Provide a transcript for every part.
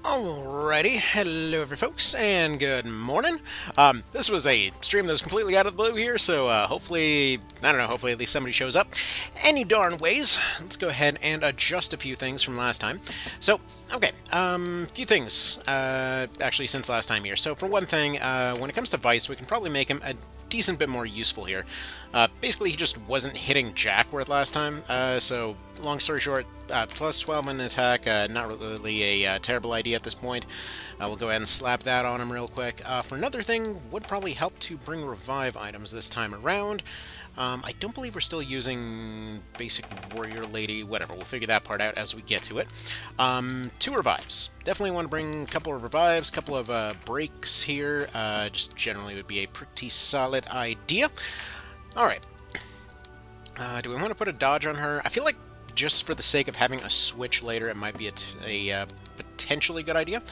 Alrighty, hello every folks, and good morning. This was a stream that was completely out of the blue here, so hopefully, I don't know, hopefully at least somebody shows up. Any darn ways, let's go ahead and adjust a few things from last time. So, okay, few things, actually since last time here. So for one thing, when it comes to Vice, we can probably make him a decent bit more useful here. Basically, he just wasn't hitting Jack worth last time, so long story short, plus 12 in attack, not really a terrible idea at this point. We'll go ahead and slap that on him real quick. For another thing, would probably help to bring revive items this time around. I don't believe we're still using basic warrior lady, whatever, we'll figure that part out as we get to it. 2 revives. Definitely want to bring a couple of revives, a couple of breaks here, just generally would be a pretty solid idea. Alright. Do we want to put a dodge on her? I feel like just for the sake of having a switch later, it might be a potentially good idea.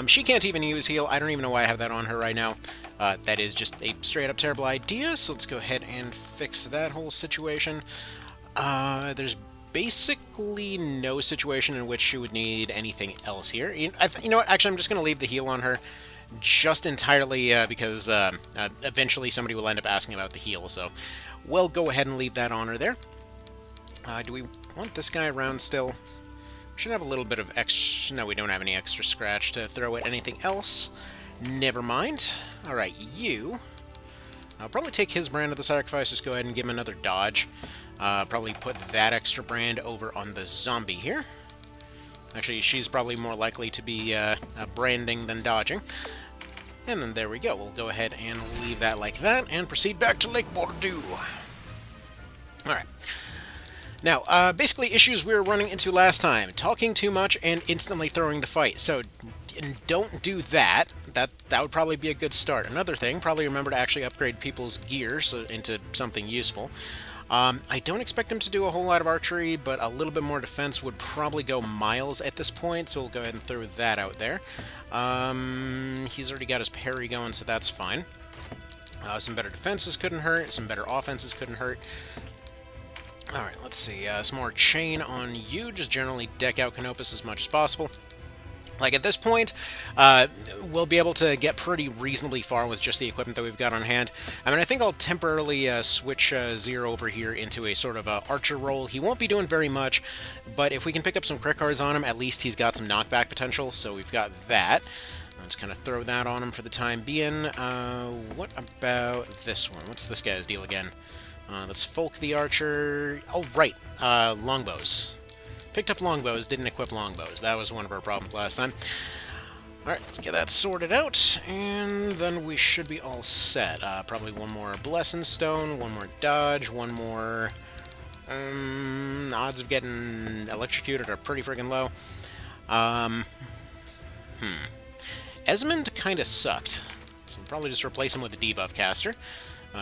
She can't even use heal. I don't even know why I have that on her right now. That is just a straight up terrible idea, so let's go ahead and fix that whole situation. There's basically no situation in which she would need anything else here. You know what? Actually, I'm just going to leave the heal on her just entirely because eventually somebody will end up asking about the heal, so we'll go ahead and leave that on her there. Do we want this guy around still? We should have a little bit of extra... No, we don't have any extra scratch to throw at anything else. Never mind. Alright, you. I'll probably take his brand of the sacrifice, just go ahead and give him another dodge. Probably put that extra brand over on the zombie here. Actually, she's probably more likely to be branding than dodging. And then there we go. We'll go ahead and leave that like that, and proceed back to Lake Bordeaux. Alright. Now, basically issues we were running into last time. Talking too much and instantly throwing the fight. So, don't do that. That would probably be a good start. Another thing, probably remember to actually upgrade people's gear into something useful. I don't expect him to do a whole lot of archery, but a little bit more defense would probably go miles at this point, so we'll go ahead and throw that out there. He's already got his parry going, so that's fine. Some better defenses couldn't hurt, some better offenses couldn't hurt. Alright, let's see, some more chain on you, just generally deck out Canopus as much as possible. Like, at this point, we'll be able to get pretty reasonably far with just the equipment that we've got on hand. I mean, I think I'll temporarily switch Zero over here into a sort of archer role. He won't be doing very much, but if we can pick up some crit cards on him, at least he's got some knockback potential, so we've got that. Let's kind of throw that on him for the time being. What about this one? What's this guy's deal again? Let's Folk the Archer. Oh, right. Longbows. Picked up longbows, didn't equip longbows. That was one of our problems last time. Alright, let's get that sorted out, and then we should be all set. Probably one more Blessing Stone, one more Dodge, one more... odds of getting electrocuted are pretty friggin' low. Esmond kind of sucked, so we'll probably just replace him with a debuff caster.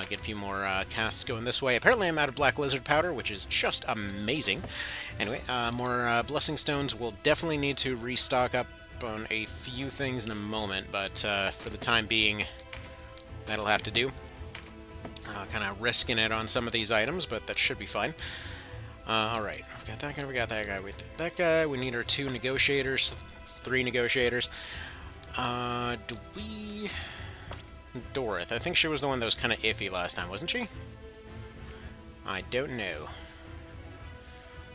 Get a few more casts going this way. Apparently I'm out of Black Lizard Powder, which is just amazing. Anyway, more Blessing Stones. We'll definitely need to restock up on a few things in a moment, but for the time being, that'll have to do. Kind of risking it on some of these items, but that should be fine. Alright, we got that guy, we got that guy, we did that guy. We need our 2 negotiators, 3 negotiators. Do we... Dorith. I think she was the one that was kind of iffy last time, wasn't she? I don't know.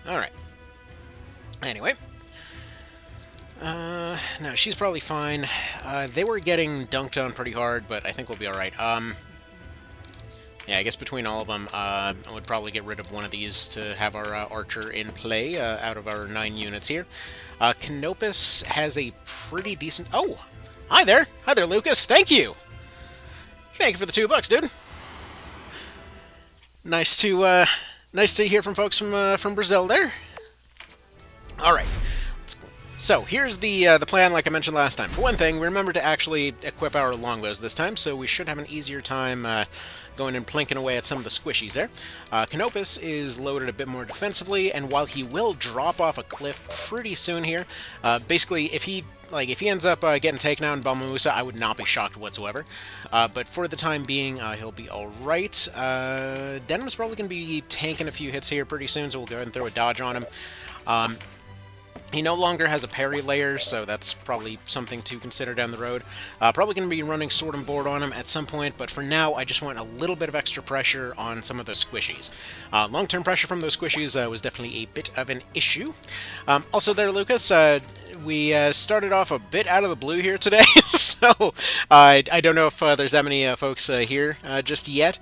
Alright. Anyway. No, she's probably fine. They were getting dunked on pretty hard, but I think we'll be alright. Yeah, I guess between all of them, I would probably get rid of one of these to have our archer in play out of our 9 units here. Canopus has a pretty decent... Oh! Hi there! Hi there, Lucas! Thank you! Thank you for the $2, dude. Nice to hear from folks from Brazil there. All right. So here's the plan, like I mentioned last time. For one thing, we remember to actually equip our longbows this time, so we should have an easier time going and plinking away at some of the squishies there. Canopus is loaded a bit more defensively, and while he will drop off a cliff pretty soon here, basically if he ends up getting taken out in Balmamusa, I would not be shocked whatsoever. But for the time being, he'll be alright. Denham's probably going to be tanking a few hits here pretty soon, so we'll go ahead and throw a dodge on him. He no longer has a parry layer, so that's probably something to consider down the road. Probably going to be running Sword and Board on him at some point, but for now, I just want a little bit of extra pressure on some of those squishies. Long-term pressure from those squishies was definitely a bit of an issue. Also there, Lucas, we started off a bit out of the blue here today, so I don't know if there's that many folks here just yet.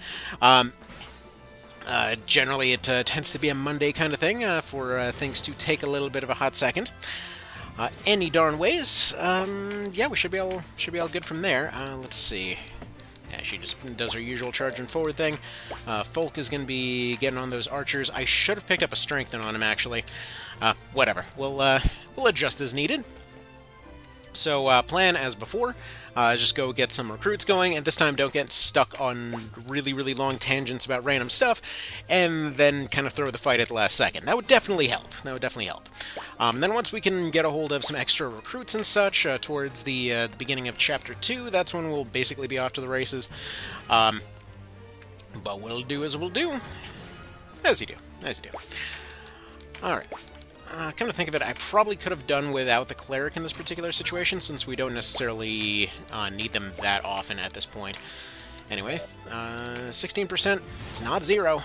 Generally, it tends to be a Monday kind of thing for things to take a little bit of a hot second. Any darn ways, yeah, we should be all good from there. Let's see. Yeah, she just does her usual charge and forward thing. Folk is going to be getting on those archers. I should have picked up a strengthen on him, actually. Whatever. We'll adjust as needed. So, plan as before. Just go get some recruits going, and this time don't get stuck on really, really long tangents about random stuff, and then kind of throw the fight at the last second. That would definitely help. Then once we can get a hold of some extra recruits and such, towards the beginning of Chapter 2, that's when we'll basically be off to the races. But we'll do as we'll do. As you do. Alright. Come to think of it, I probably could have done without the cleric in this particular situation, since we don't necessarily need them that often at this point. Anyway, 16%, it's not 0.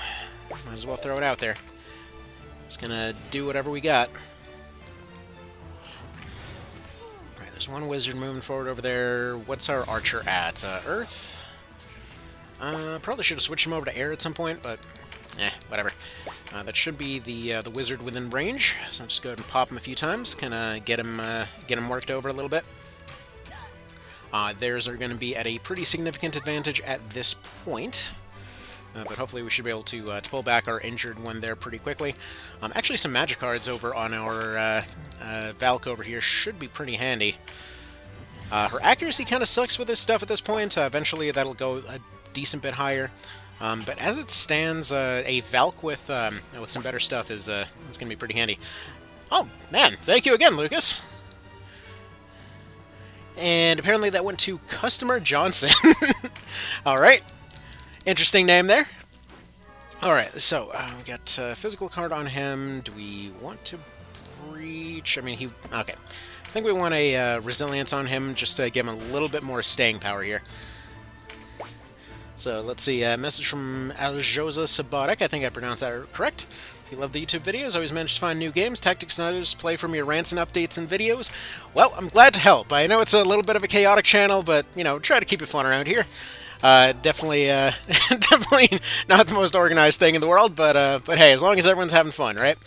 Might as well throw it out there. Just gonna do whatever we got. Alright, there's one wizard moving forward over there. What's our archer at? Earth? Probably should have switched him over to air at some point, but whatever. That should be the wizard within range, so I'll just go ahead and pop him a few times, kind of get him worked over a little bit. Theirs are going to be at a pretty significant advantage at this point, but hopefully we should be able to pull back our injured one there pretty quickly. Actually, some magic cards over on our Valk over here should be pretty handy. Her accuracy kind of sucks with this stuff at this point. Eventually that'll go a decent bit higher. But as it stands, a Valk with some better stuff is going to be pretty handy. Oh, man, thank you again, Lucas. And apparently that went to Customer Johnson. Alright. Interesting name there. Alright, so we got a physical card on him. Do we want to breach? I mean, okay. I think we want a resilience on him, just to give him a little bit more staying power here. So, let's see, a message from Aljoza Sabatic, I think I pronounced that correct. If you love the YouTube videos, always manage to find new games, tactics, and others, play from your rants and updates and videos. Well, I'm glad to help. I know it's a little bit of a chaotic channel, but, you know, try to keep it fun around here. Definitely not the most organized thing in the world, but hey, as long as everyone's having fun, right?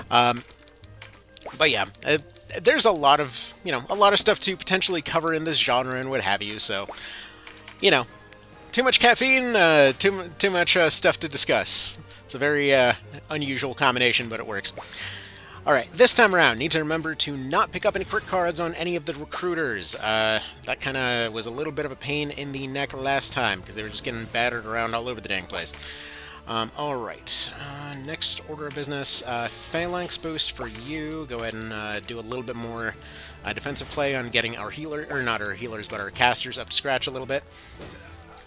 But yeah, there's a lot of stuff to potentially cover in this genre and what have you, so, you know, too much caffeine, too much stuff to discuss. It's a very unusual combination, but it works. Alright, this time around, need to remember to not pick up any crit cards on any of the recruiters. That kind of was a little bit of a pain in the neck last time, because they were just getting battered around all over the dang place. Alright, next order of business, Phalanx boost for you. Go ahead and do a little bit more defensive play on getting our healer, or not our healers, but our casters up to scratch a little bit.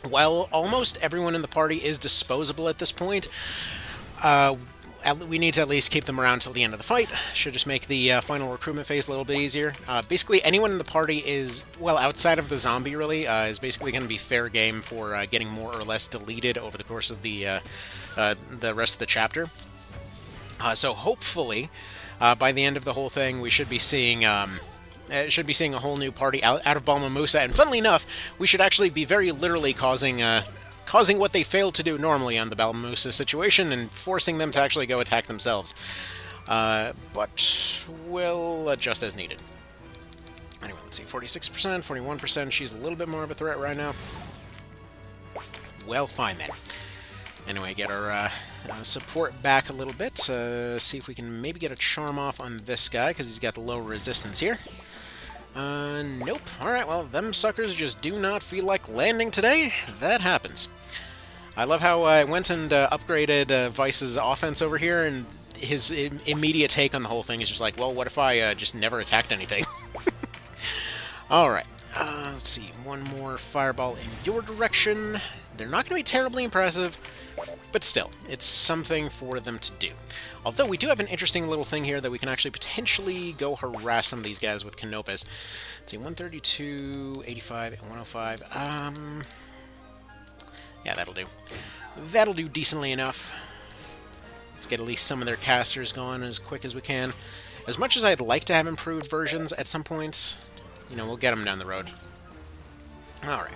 While almost everyone in the party is disposable at this point, we need to at least keep them around till the end of the fight. Should just make the final recruitment phase a little bit easier. Basically, anyone in the party is, well, outside of the zombie, really, is basically going to be fair game for getting more or less deleted over the course of the rest of the chapter. So hopefully, by the end of the whole thing, we should be seeing a whole new party out of Balma Musa, and funnily enough, we should actually be very literally causing what they failed to do normally on the Balma Musa situation, and forcing them to actually go attack themselves. But we'll adjust as needed. Anyway, let's see, 46%, 41%, she's a little bit more of a threat right now. Well, fine then. Anyway, get our support back a little bit, see if we can maybe get a charm off on this guy, because he's got the low resistance here. Nope. Alright, well, them suckers just do not feel like landing today. That happens. I love how I went and upgraded Vice's offense over here, and his immediate take on the whole thing is just like, well, what if I just never attacked anything? Alright. Let's see. One more fireball in your direction. They're not going to be terribly impressive, but still, it's something for them to do. Although we do have an interesting little thing here that we can actually potentially go harass some of these guys with Canopus. Let's see, 132, 85, and 105. Yeah, that'll do. That'll do decently enough. Let's get at least some of their casters going as quick as we can. As much as I'd like to have improved versions at some point, you know, we'll get them down the road. Alright.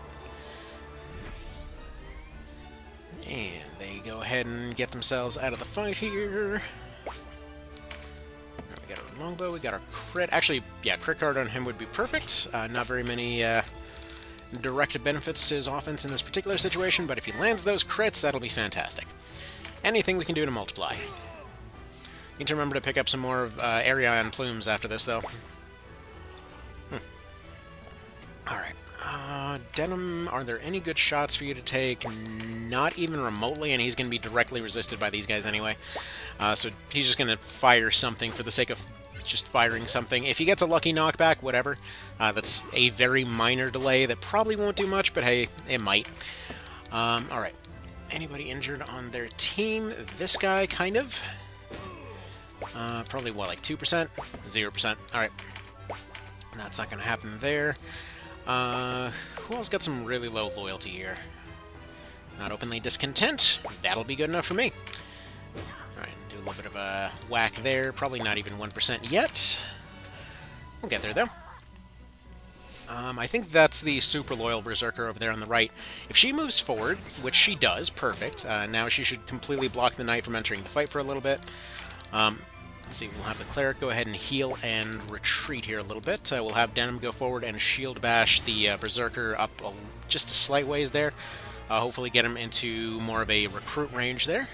And they go ahead and get themselves out of the fight here. Right, we got our longbow, we got our crit. Actually, yeah, crit card on him would be perfect. Not very many direct benefits to his offense in this particular situation, but if he lands those crits, that'll be fantastic. Anything we can do to multiply. Need to remember to pick up some more of Arion plumes after this, though. Alright. Denim, are there any good shots for you to take? Not even remotely, and he's going to be directly resisted by these guys anyway. So he's just going to fire something for the sake of just firing something. If he gets a lucky knockback, whatever. That's a very minor delay that probably won't do much, but hey, it might. Alright. Anybody injured on their team? This guy, kind of. Probably, what, like 2%? 0%. Alright. That's not going to happen there. Who else got some really low loyalty here? Not openly discontent. That'll be good enough for me. Alright, do a little bit of a whack there. Probably not even 1% yet. We'll get there, though. I think that's the super loyal Berserker over there on the right. If she moves forward, which she does, perfect. Now she should completely block the Knight from entering the fight for a little bit. Let's see, we'll have the Cleric go ahead and heal and retreat here a little bit. We'll have Denim go forward and shield bash the Berserker up just a slight ways there. Hopefully get him into more of a recruit range there.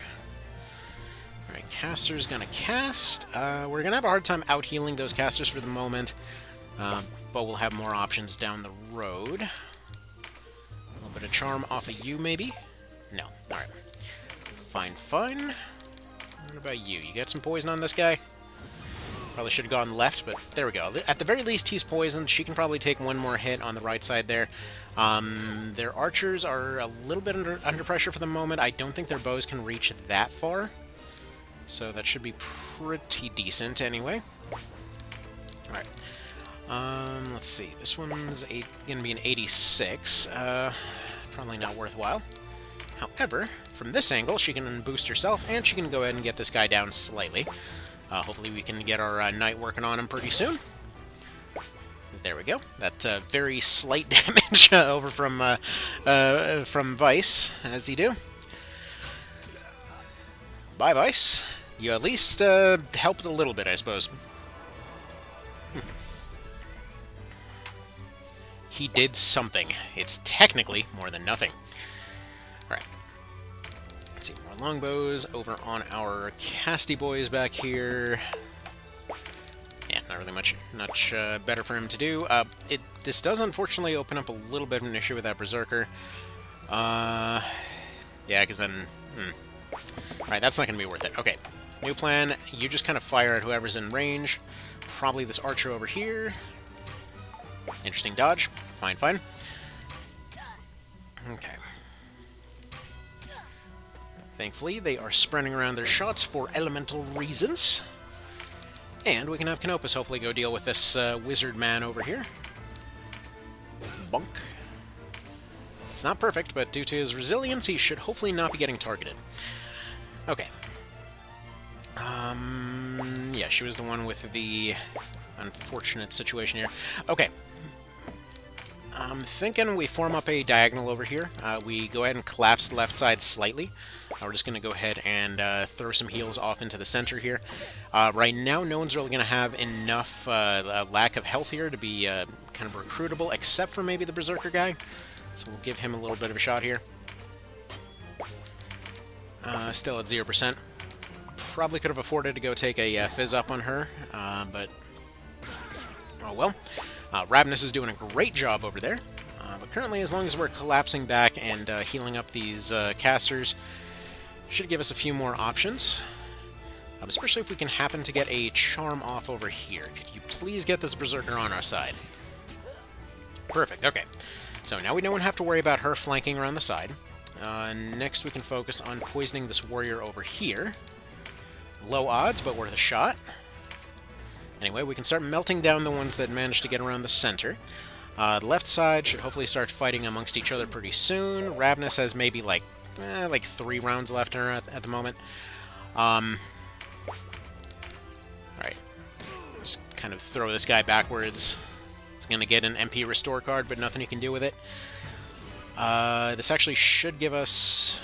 Alright, Caster's gonna cast. We're gonna have a hard time out-healing those casters for the moment, but we'll have more options down the road. A little bit of charm off of you, maybe? No. Alright. Fine, fine. What about you? You got some poison on this guy? Probably should have gone left, but there we go. At the very least, he's poisoned. She can probably take one more hit on the right side there. Their archers are a little bit under pressure for the moment. I don't think their bows can reach that far. So that should be pretty decent anyway. Alright. Let's see. This one's going to be an 86. Probably not worthwhile. However, from this angle, she can boost herself, and she can go ahead and get this guy down slightly. Hopefully we can get our Knight working on him pretty soon. There we go. That very slight damage over from Vice, as he do. Bye, Vice. You at least helped a little bit, I suppose. He did something. It's technically more than nothing. Alright. Let's see, more longbows over on our casty boys back here. Yeah, not really much better for him to do. This does unfortunately open up a little bit of an issue with that Berserker. Yeah, because then... Alright, that's not going to be worth it. Okay, new plan. You just kind of fire at whoever's in range. Probably this archer over here. Interesting dodge. Fine, fine. Okay. Thankfully, they are spreading around their shots for elemental reasons. And we can have Canopus hopefully go deal with this wizard man over here. Bunk. It's not perfect, but due to his resilience, he should hopefully not be getting targeted. Okay. Yeah, she was the one with the unfortunate situation here. Okay. I'm thinking we form up a diagonal over here. We go ahead and collapse the left side slightly. We're just going to go ahead and throw some heals off into the center here. Right now, no one's really going to have enough lack of health here to be kind of recruitable, except for maybe the Berserker guy. So we'll give him a little bit of a shot here. Still at 0%. Probably could have afforded to go take a fizz up on her, but oh well. Ravenous is doing a great job over there, but currently, as long as we're collapsing back and healing up these casters, should give us a few more options, especially if we can happen to get a charm off over here. Could you please get this Berserker on our side? Perfect, okay. So now we don't have to worry about her flanking around the side. Next, we can focus on poisoning this warrior over here. Low odds, but worth a shot. Anyway, we can start melting down the ones that managed to get around the center. The left side should hopefully start fighting amongst each other pretty soon. Ravenous has maybe like 3 rounds left in her at the moment. Alright. Just kind of throw this guy backwards. He's going to get an MP restore card, but nothing you can do with it. This actually should give us...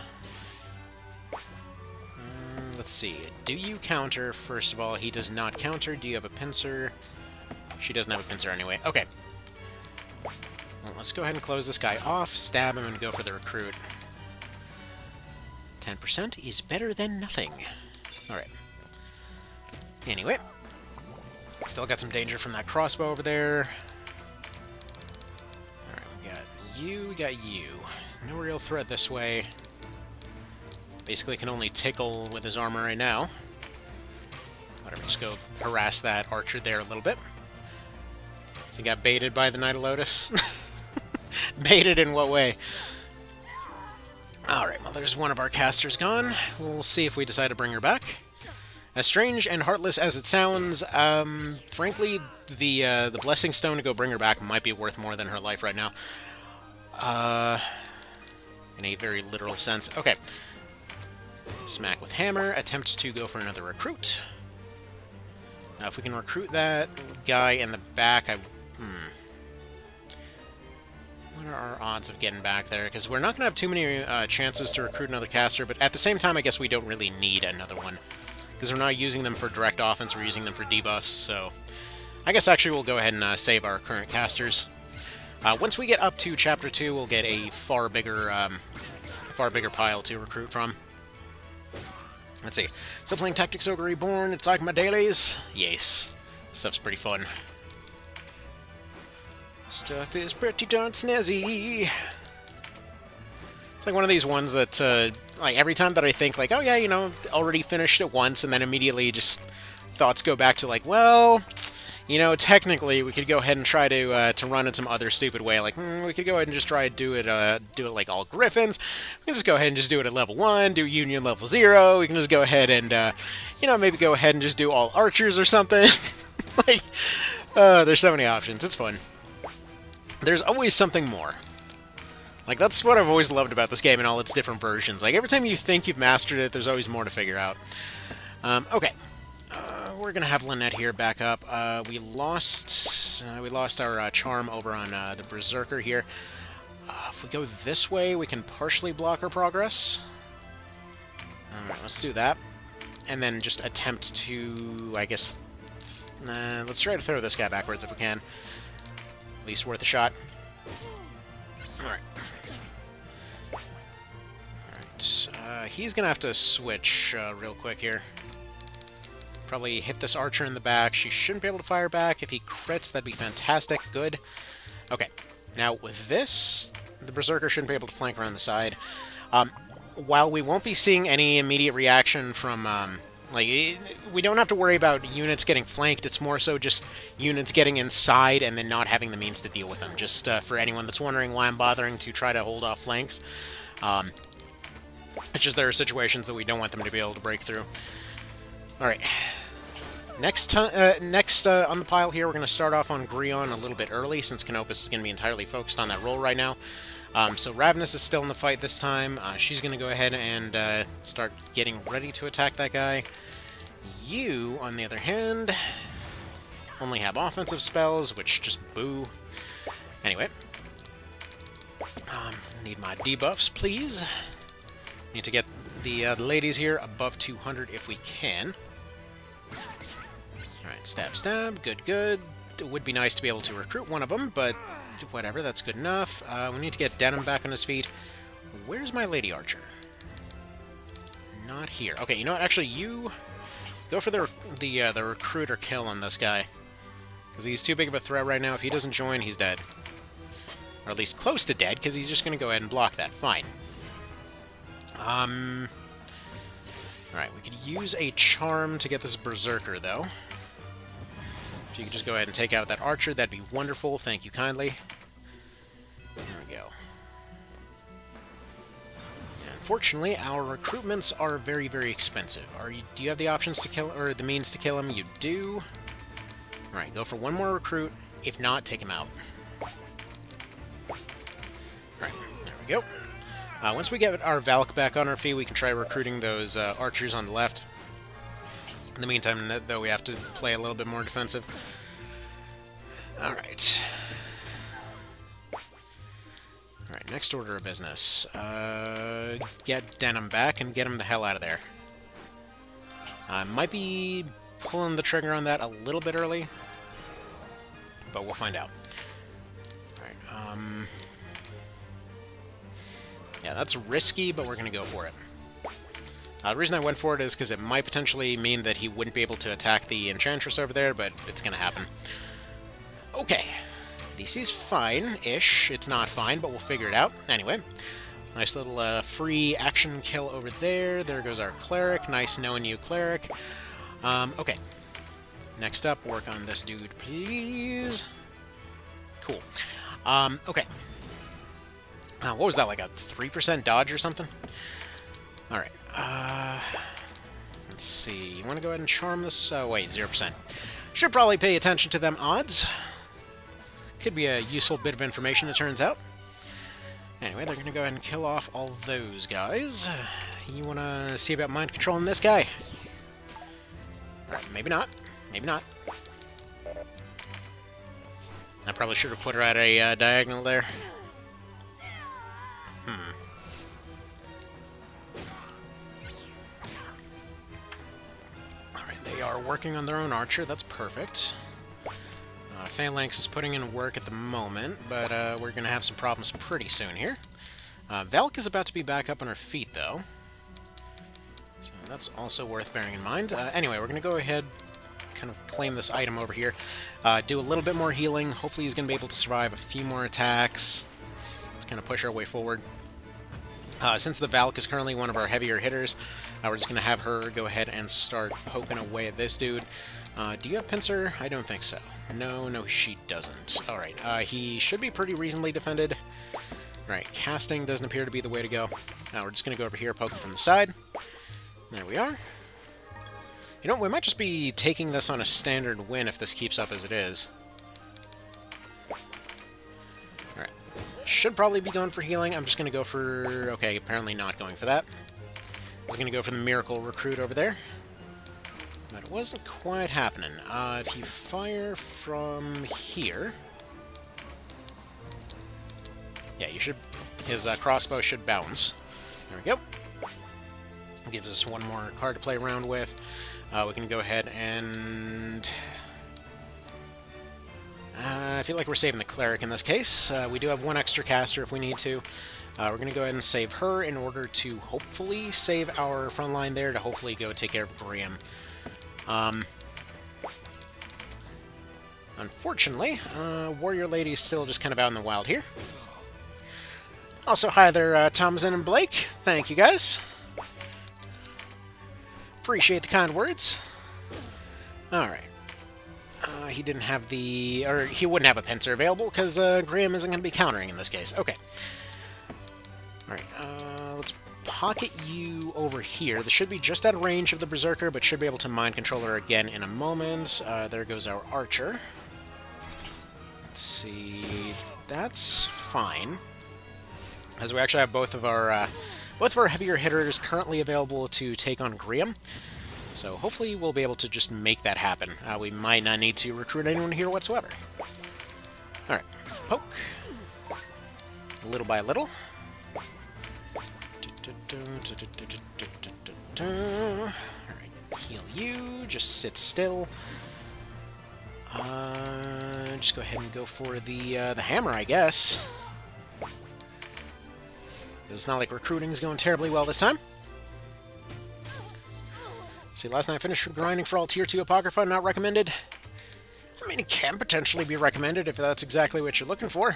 let's see. Do you counter? First of all, he does not counter. Do you have a pincer? She doesn't have a pincer anyway. Okay. Well, let's go ahead and close this guy off, stab him, and go for the recruit. 10% is better than nothing. Alright. Anyway. Still got some danger from that crossbow over there. We got you. No real threat this way. Basically can only tickle with his armor right now. Whatever, just go harass that archer there a little bit. So he got baited by the Knight of Lotus. Baited in what way? Alright, well there's one of our casters gone. We'll see if we decide to bring her back. As strange and heartless as it sounds, frankly, the Blessing Stone to go bring her back might be worth more than her life right now. In a very literal sense. Okay. Smack with hammer. Attempt to go for another recruit. Now, if we can recruit that guy in the back, what are our odds of getting back there? Because we're not going to have too many chances to recruit another caster, but at the same time, I guess we don't really need another one. Because we're not using them for direct offense, we're using them for debuffs, so... I guess actually we'll go ahead and save our current casters. Once we get up to Chapter 2, we'll get a far bigger pile to recruit from. Let's see. Still playing Tactics Ogre Reborn. It's like my dailies. Yes. Stuff's pretty fun. Stuff is pretty darn snazzy. It's like one of these ones that, like, every time that I think, like, oh yeah, you know, already finished it once, and then immediately just thoughts go back to, like, well... You know, technically, we could go ahead and try to run it some other stupid way. Like, we could go ahead and just try to do it like all Griffins. We can just go ahead and just do it at level 1, do Union level 0. We can just go ahead and, you know, maybe go ahead and just do all Archers or something. Like, there's so many options. It's fun. There's always something more. Like, that's what I've always loved about this game and all its different versions. Like, every time you think you've mastered it, there's always more to figure out. Okay. We're gonna have Lynette here back up. We lost our charm over on the Berserker here. If we go this way, we can partially block our progress. Alright, let's do that. And then just attempt to, I guess... let's try to throw this guy backwards if we can. At least worth a shot. Alright. Alright, he's gonna have to switch real quick here. Probably hit this archer in the back. She shouldn't be able to fire back. If he crits, that'd be fantastic. Good. Okay. Now, with this, the Berserker shouldn't be able to flank around the side. While we won't be seeing any immediate reaction from, like, we don't have to worry about units getting flanked. It's more so just units getting inside and then not having the means to deal with them. Just for anyone that's wondering why I'm bothering to try to hold off flanks. It's just there are situations that we don't want them to be able to break through. Alright. Next on the pile here, we're going to start off on Grion a little bit early, since Canopus is going to be entirely focused on that role right now. So Ravenous is still in the fight this time. She's going to go ahead and start getting ready to attack that guy. You, on the other hand, only have offensive spells, which just boo. Anyway. Need my debuffs, please. Need to get the ladies here above 200 if we can. Alright, stab, stab. Good, good. It would be nice to be able to recruit one of them, but whatever, that's good enough. We need to get Denim back on his feet. Where's my Lady Archer? Not here. Okay, you know what? Actually, you go for the recruiter kill on this guy. Because he's too big of a threat right now. If he doesn't join, he's dead. Or at least close to dead, because he's just going to go ahead and block that. Fine. Alright, we could use a charm to get this Berserker, though. If you could just go ahead and take out that Archer, that'd be wonderful. Thank you kindly. There we go. unfortunately, our recruitments are very, very expensive. Do you have the options to kill, or the means to kill him? You do. All right, go for one more recruit. If not, take him out. All right, there we go. Once we get our Valk back on our feet, we can try recruiting those archers on the left. In the meantime, though, we have to play a little bit more defensive. All right. Alright, next order of business. Get Denim back and get him the hell out of there. Might be pulling the trigger on that a little bit early, but we'll find out. Alright, yeah, that's risky, but we're going to go for it. The reason I went for it is because it might potentially mean that he wouldn't be able to attack the Enchantress over there, but it's going to happen. Okay. This is fine-ish. It's not fine, but we'll figure it out. Anyway, nice little free action kill over there. There goes our Cleric. Nice knowing you, Cleric. Okay. Next up, work on this dude, please. Cool. Okay. What was that, like a 3% dodge or something? Alright. Let's see. You want to go ahead and charm this? Wait, 0%. Should probably pay attention to them odds. Could be a useful bit of information, it turns out. Anyway, they're going to go ahead and kill off all those guys. You want to see about mind controlling this guy? Alright, maybe not. Maybe not. I probably should have put her at a diagonal there. Alright, they are working on their own archer. That's perfect. Phalanx is putting in work at the moment, but we're going to have some problems pretty soon here. Valk is about to be back up on her feet, though. So that's also worth bearing in mind. Anyway, we're going to go ahead, kind of claim this item over here. Do a little bit more healing. Hopefully he's going to be able to survive a few more attacks. Let's kind of push our way forward. Since the Valk is currently one of our heavier hitters, we're just going to have her go ahead and start poking away at this dude. Do you have Pincer? I don't think so. No, she doesn't. Alright, he should be pretty reasonably defended. Alright, casting doesn't appear to be the way to go. We're just going to go over here, poke him from the side. There we are. You know, we might just be taking this on a standard win if this keeps up as it is. Alright, should probably be going for healing. I'm just going to go for... Okay, apparently not going for that. I was going to go for the Miracle Recruit over there. But it wasn't quite happening. If you fire from here... Yeah, you should... His crossbow should bounce. There we go. Gives us one more card to play around with. We can go ahead and... I feel like we're saving the Cleric in this case. We do have one extra caster if we need to. We're going to go ahead and save her in order to hopefully save our front line there to hopefully go take care of Graham. Unfortunately, Warrior Lady is still just kind of out in the wild here. Also, hi there, Thomason and Blake. Thank you, guys. Appreciate the kind words. Alright. He didn't have the... Or, he wouldn't have a pincer available, because Graham isn't going to be countering in this case. Okay. Alright, let's pocket you over here. This should be just out of range of the Berserker, but should be able to mind control her again in a moment. There goes our Archer. Let's see... That's fine. As we actually have both of our heavier hitters currently available to take on Graham. So hopefully we'll be able to just make that happen. We might not need to recruit anyone here whatsoever. Alright, poke. Little by little. Alright, heal you. Just sit still. Just go ahead and go for the hammer, I guess. It's not like recruiting's going terribly well this time. See, last night I finished grinding for all Tier 2 Apocrypha, not recommended. I mean, it can potentially be recommended if that's exactly what you're looking for.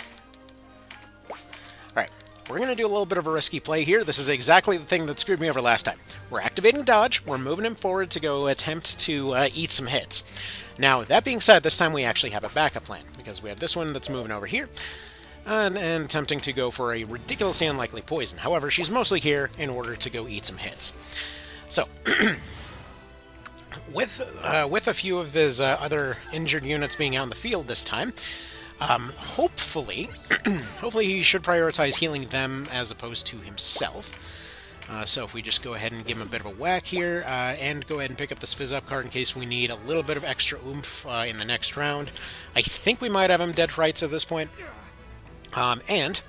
Alright, we're going to do a little bit of a risky play here. This is exactly the thing that screwed me over last time. We're activating dodge, we're moving him forward to go attempt to eat some hits. Now, that being said, this time we actually have a backup plan, because we have this one that's moving over here. and attempting to go for a ridiculously unlikely poison. However, she's mostly here in order to go eat some hits. So, with a few of his other injured units being out in the field this time, hopefully, hopefully he should prioritize healing them as opposed to himself. So if we just go ahead and give him a bit of a whack here, and go ahead and pick up this Fizz Up card in case we need a little bit of extra oomph in the next round. I think we might have him dead frights at this point. And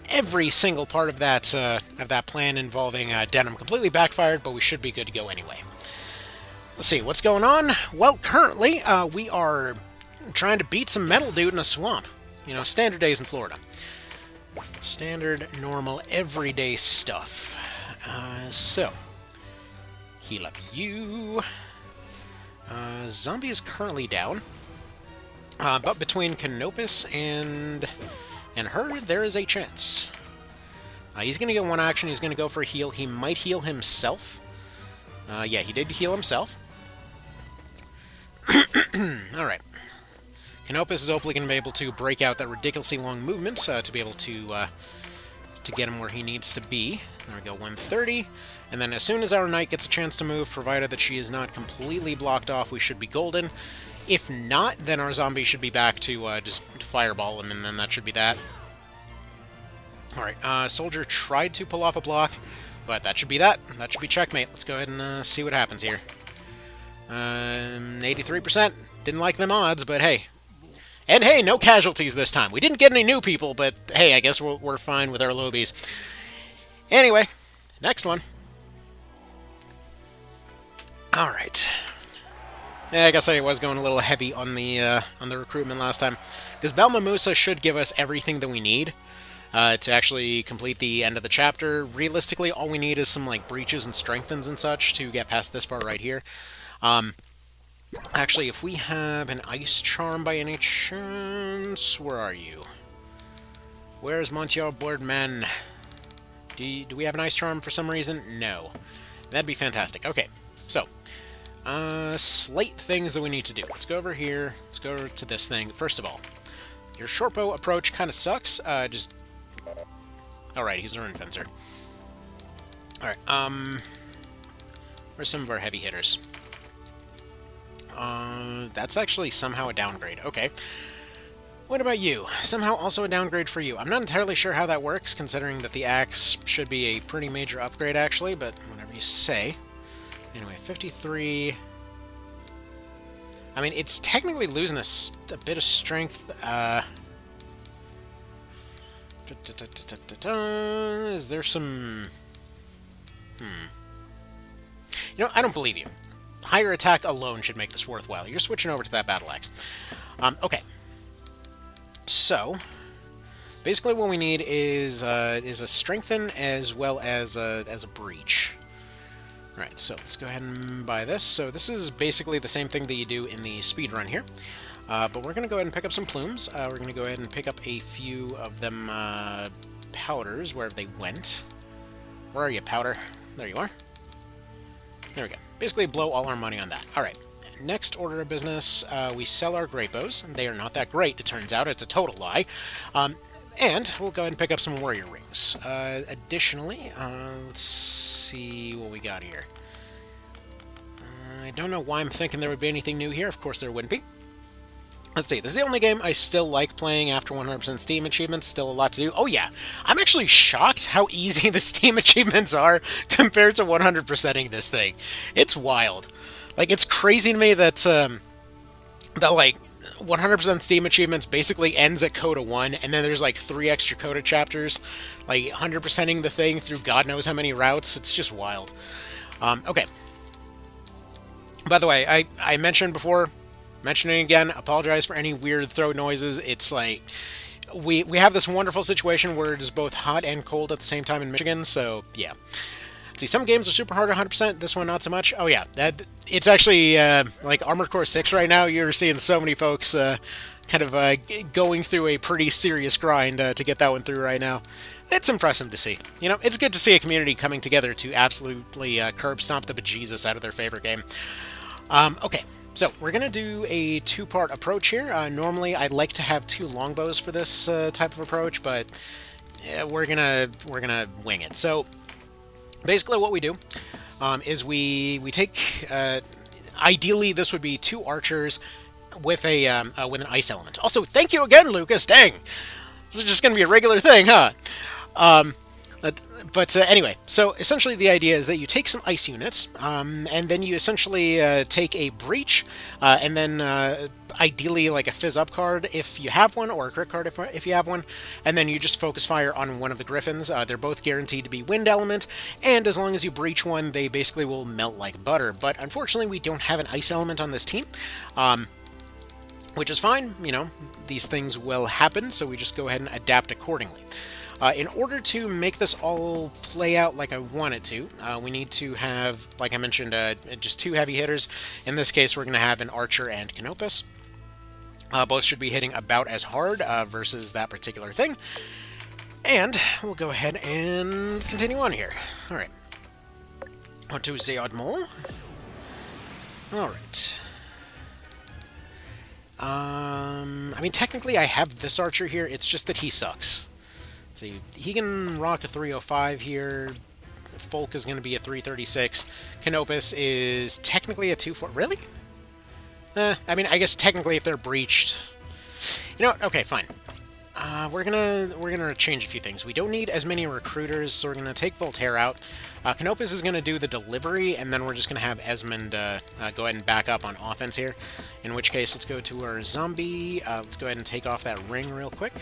every single part of that plan involving Denim completely backfired, but we should be good to go anyway. Let's see, what's going on? Well, currently, we are trying to beat some metal dude in a swamp. You know, standard days in Florida. Standard, normal, everyday stuff. So, heal up you. Zombie is currently down. But between Canopus and her, there is a chance. He's going to get one action. He's going to go for a heal. He might heal himself. Yeah, he did heal himself. Alright. Canopus is hopefully going to be able to break out that ridiculously long movement to be able to get him where he needs to be. There we go, 130. And then as soon as our knight gets a chance to move, provided that she is not completely blocked off, we should be golden. If not, then our zombie should be back to just fireball him, and then that should be that. Alright, Soldier tried to pull off a block, but that should be that. That should be checkmate. Let's go ahead and see what happens here. 83%. Didn't like them odds, but hey. And hey, no casualties this time. We didn't get any new people, but hey, I guess we're fine with our lobies. Anyway, next one. Alright. Yeah, I guess I was going a little heavy on the recruitment last time. Because Belmamusa should give us everything that we need to actually complete the end of the chapter. Realistically, all we need is some like breaches and strengthens and such to get past this part right here. Actually, if we have an ice charm by any chance, where are you? Where's Monsieur Boardman? Do we have an ice charm for some reason? No. That'd be fantastic. Okay, so slight things that we need to do. Let's go over here. Let's go over to this thing. First of all, your shortbow approach kind of sucks. Just alright, he's a rune fencer. Alright, where's some of our heavy hitters? That's actually somehow a downgrade. Okay. What about you? Somehow also a downgrade for you. I'm not entirely sure how that works, considering that the axe should be a pretty major upgrade, actually, but whatever you say. Anyway, 53... I mean, it's technically losing a bit of strength. Is there some... You know, I don't believe you. Higher attack alone should make this worthwhile. You're switching over to that battle axe. Okay. So, basically what we need is a strengthen as well as a breach. Alright, so let's go ahead and buy this. So this is basically the same thing that you do in the speed run here. But we're going to go ahead and pick up some plumes. We're going to go ahead and pick up a few of them powders, wherever they went. Where are you, powder? There you are. There we go. Basically blow all our money on that. Alright, next order of business, we sell our great bows. They are not that great, it turns out. It's a total lie. And we'll go ahead and pick up some warrior rings. Additionally, let's see what we got here. I don't know why I'm thinking there would be anything new here. Of course there wouldn't be. Let's see, this is the only game I still like playing after 100% Steam achievements. Still a lot to do. Oh yeah, I'm actually shocked how easy the Steam achievements are compared to 100%ing this thing. It's wild. Like, it's crazy to me that, like, 100% Steam achievements basically ends at Coda 1, and then there's like 3 extra Coda chapters. Like, 100%ing the thing through God knows how many routes. It's just wild. Okay. By the way, I mentioned before... Mentioning again, apologize for any weird throat noises. It's like, we have this wonderful situation where it is both hot and cold at the same time in Michigan, so yeah. See, some games are super hard at 100%, this one not so much. Oh yeah, it's actually, like Armored Core 6 right now, you're seeing so many folks kind of going through a pretty serious grind to get that one through right now. It's impressive to see. You know, it's good to see a community coming together to absolutely curb stomp the bejesus out of their favorite game. Okay. So we're gonna do a two-part approach here. Normally, I'd like to have two longbows for this type of approach, but yeah, we're gonna wing it. So basically, what we do is we take. Ideally, this would be two archers with with an ice element. Also, thank you again, Lucas. Dang, this is just gonna be a regular thing, huh? But anyway, so essentially the idea is that you take some ice units, and then you essentially take a breach, and then ideally like a fizz up card if you have one, or a crit card if you have one, and then you just focus fire on one of the griffins. They're both guaranteed to be wind element, and as long as you breach one, they basically will melt like butter. But unfortunately, we don't have an ice element on this team. Which is fine, you know, these things will happen, so we just go ahead and adapt accordingly. In order to make this all play out like I want it to, we need to have, like I mentioned, just two heavy hitters. In this case, we're going to have an Archer and Canopus. Both should be hitting about as hard versus that particular thing. And we'll go ahead and continue on here. Alright. On to the Admiral. Alright. I mean, technically I have this Archer here, it's just that he sucks. See, he can rock a 305 here. Folk is going to be a 336. Canopus is technically a 24. Really? I mean, I guess technically if they're breached. You know what? Okay, fine. We're gonna change a few things. We don't need as many recruiters, so we're gonna take Voltaire out. Canopus is gonna do the delivery, and then we're just gonna have Esmond go ahead and back up on offense here. In which case, let's go to our zombie. Let's go ahead and take off that ring real quick.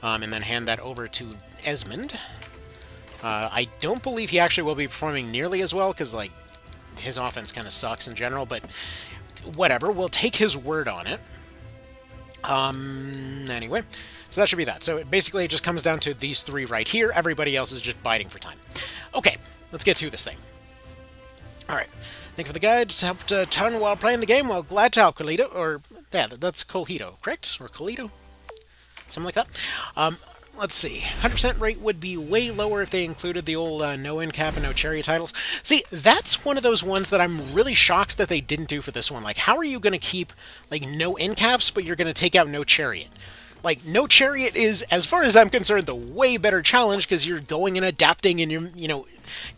And then hand that over to Esmond. I don't believe he actually will be performing nearly as well, because, like, his offense kind of sucks in general, but whatever. We'll take his word on it. Anyway, so that should be that. So basically it just comes down to these three right here. Everybody else is just biding for time. Okay, let's get to this thing. Alright. Thank you for the guide. Just helped turn while playing the game. Well, glad to help, Colito. Or, yeah, that's Colito, correct? Or Colito? Something like that. Let's see. 100% rate would be way lower if they included the old no end cap and no chariot titles. See, that's one of those ones that I'm really shocked that they didn't do for this one. Like, how are you going to keep, like, no end caps, but you're going to take out no chariot? Like, no chariot is, as far as I'm concerned, the way better challenge, because you're going and adapting and you're, you know,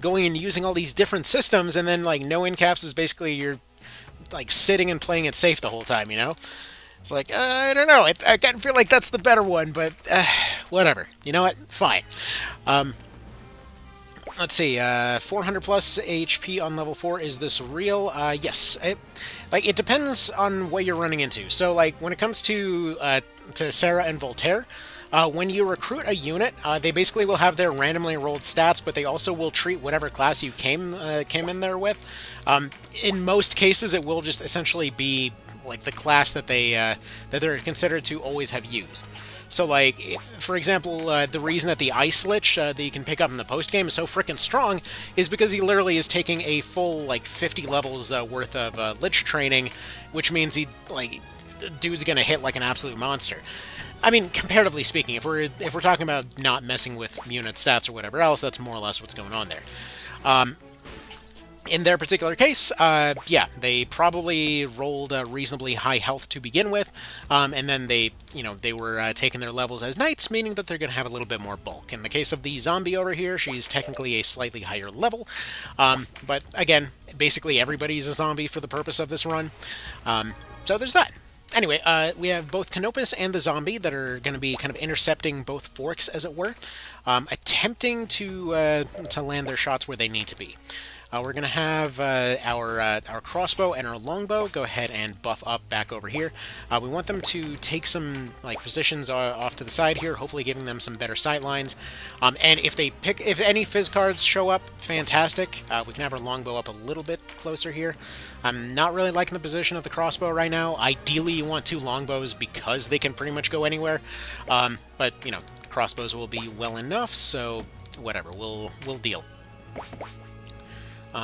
going and using all these different systems, and then, like, no end caps is basically you're, like, sitting and playing it safe the whole time, you know? It's like, I don't know. I kind of feel like that's the better one, but whatever. You know what? Fine. Let's see. 400 plus HP on level 4. Is this real? Yes. It depends on what you're running into. So, like, when it comes to Sarah and Voltaire, when you recruit a unit, they basically will have their randomly rolled stats, but they also will treat whatever class you came in there with. In most cases, it will just essentially be like the class that they're considered to always have used. So, like, for example, the reason that the Ice Lich that you can pick up in the post game is so freaking strong is because he literally is taking a full, like, 50 levels worth of Lich training, which means the dude's gonna hit like an absolute monster. I mean, comparatively speaking, if we're talking about not messing with unit stats or whatever else, that's more or less what's going on there. In their particular case, yeah, they probably rolled a reasonably high health to begin with, and then they were taking their levels as knights, meaning that they're going to have a little bit more bulk. In the case of the zombie over here, she's technically a slightly higher level, but again, basically everybody's a zombie for the purpose of this run. So there's that. Anyway, we have both Canopus and the zombie that are going to be kind of intercepting both forks, as it were, attempting to land their shots where they need to be. We're going to have our crossbow and our longbow go ahead and buff up back over here. We want them to take some positions off to the side here, hopefully giving them some better sight lines. And if any fizz cards show up, fantastic. We can have our longbow up a little bit closer here. I'm not really liking the position of the crossbow right now. Ideally, you want two longbows because they can pretty much go anywhere. But you know, crossbows will be well enough, so whatever, we'll deal.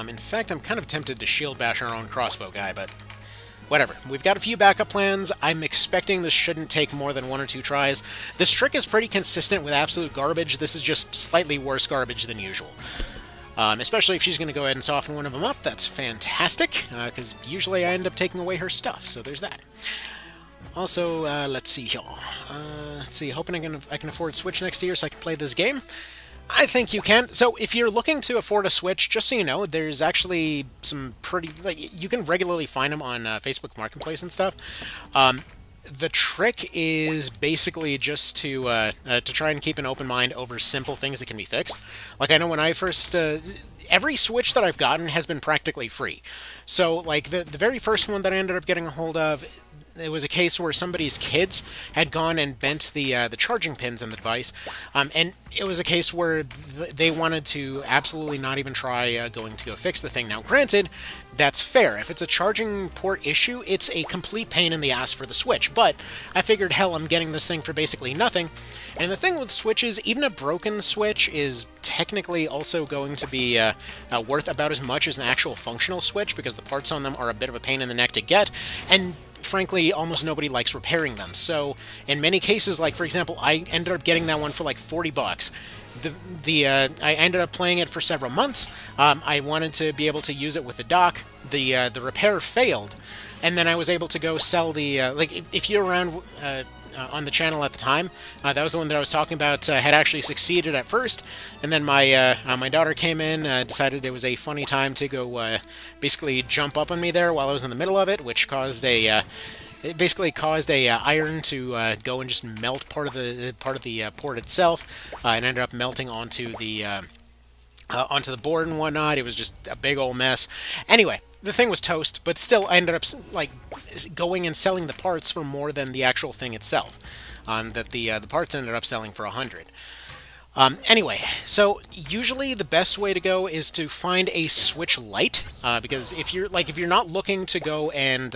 In fact, I'm kind of tempted to shield bash our own crossbow guy, but whatever. We've got a few backup plans. I'm expecting this shouldn't take more than 1 or 2 tries. This trick is pretty consistent with absolute garbage. This is just slightly worse garbage than usual. Especially if she's going to go ahead and soften one of them up. That's fantastic, because usually I end up taking away her stuff, so there's that. Also, let's see here. Let's see, hoping I can afford Switch next year so I can play this game. I think you can. So if you're looking to afford a Switch, just so you know, there's actually some pretty... Like, you can regularly find them on Facebook Marketplace and stuff. The trick is basically just to try and keep an open mind over simple things that can be fixed. Like, I know when I first... every Switch that I've gotten has been practically free. So, like, the very first one that I ended up getting a hold of, it was a case where somebody's kids had gone and bent the charging pins in the device, and it was a case where they wanted to absolutely not even try going to go fix the thing. Now, granted, that's fair. If it's a charging port issue, it's a complete pain in the ass for the Switch, but I figured, hell, I'm getting this thing for basically nothing. And the thing with Switches, even a broken Switch is technically also going to be worth about as much as an actual functional Switch, because the parts on them are a bit of a pain in the neck to get, and frankly, almost nobody likes repairing them. So, in many cases, like, for example, I ended up getting that one for like $40. I ended up playing it for several months. I wanted to be able to use it with the dock. The repair failed, and then I was able to go sell the like, if you're around on the channel at the time, that was the one that I was talking about, had actually succeeded at first, and then my daughter came in, decided it was a funny time to go basically jump up on me there while I was in the middle of it, which caused it basically caused a iron to go and just melt part of the port itself, and ended up melting onto the board and whatnot. It was just a big old mess. Anyway, the thing was toast, but still I ended up like going and selling the parts for more than the actual thing itself. That the parts ended up selling for $100. Anyway, so usually the best way to go is to find a Switch Lite, because if you're not looking to go and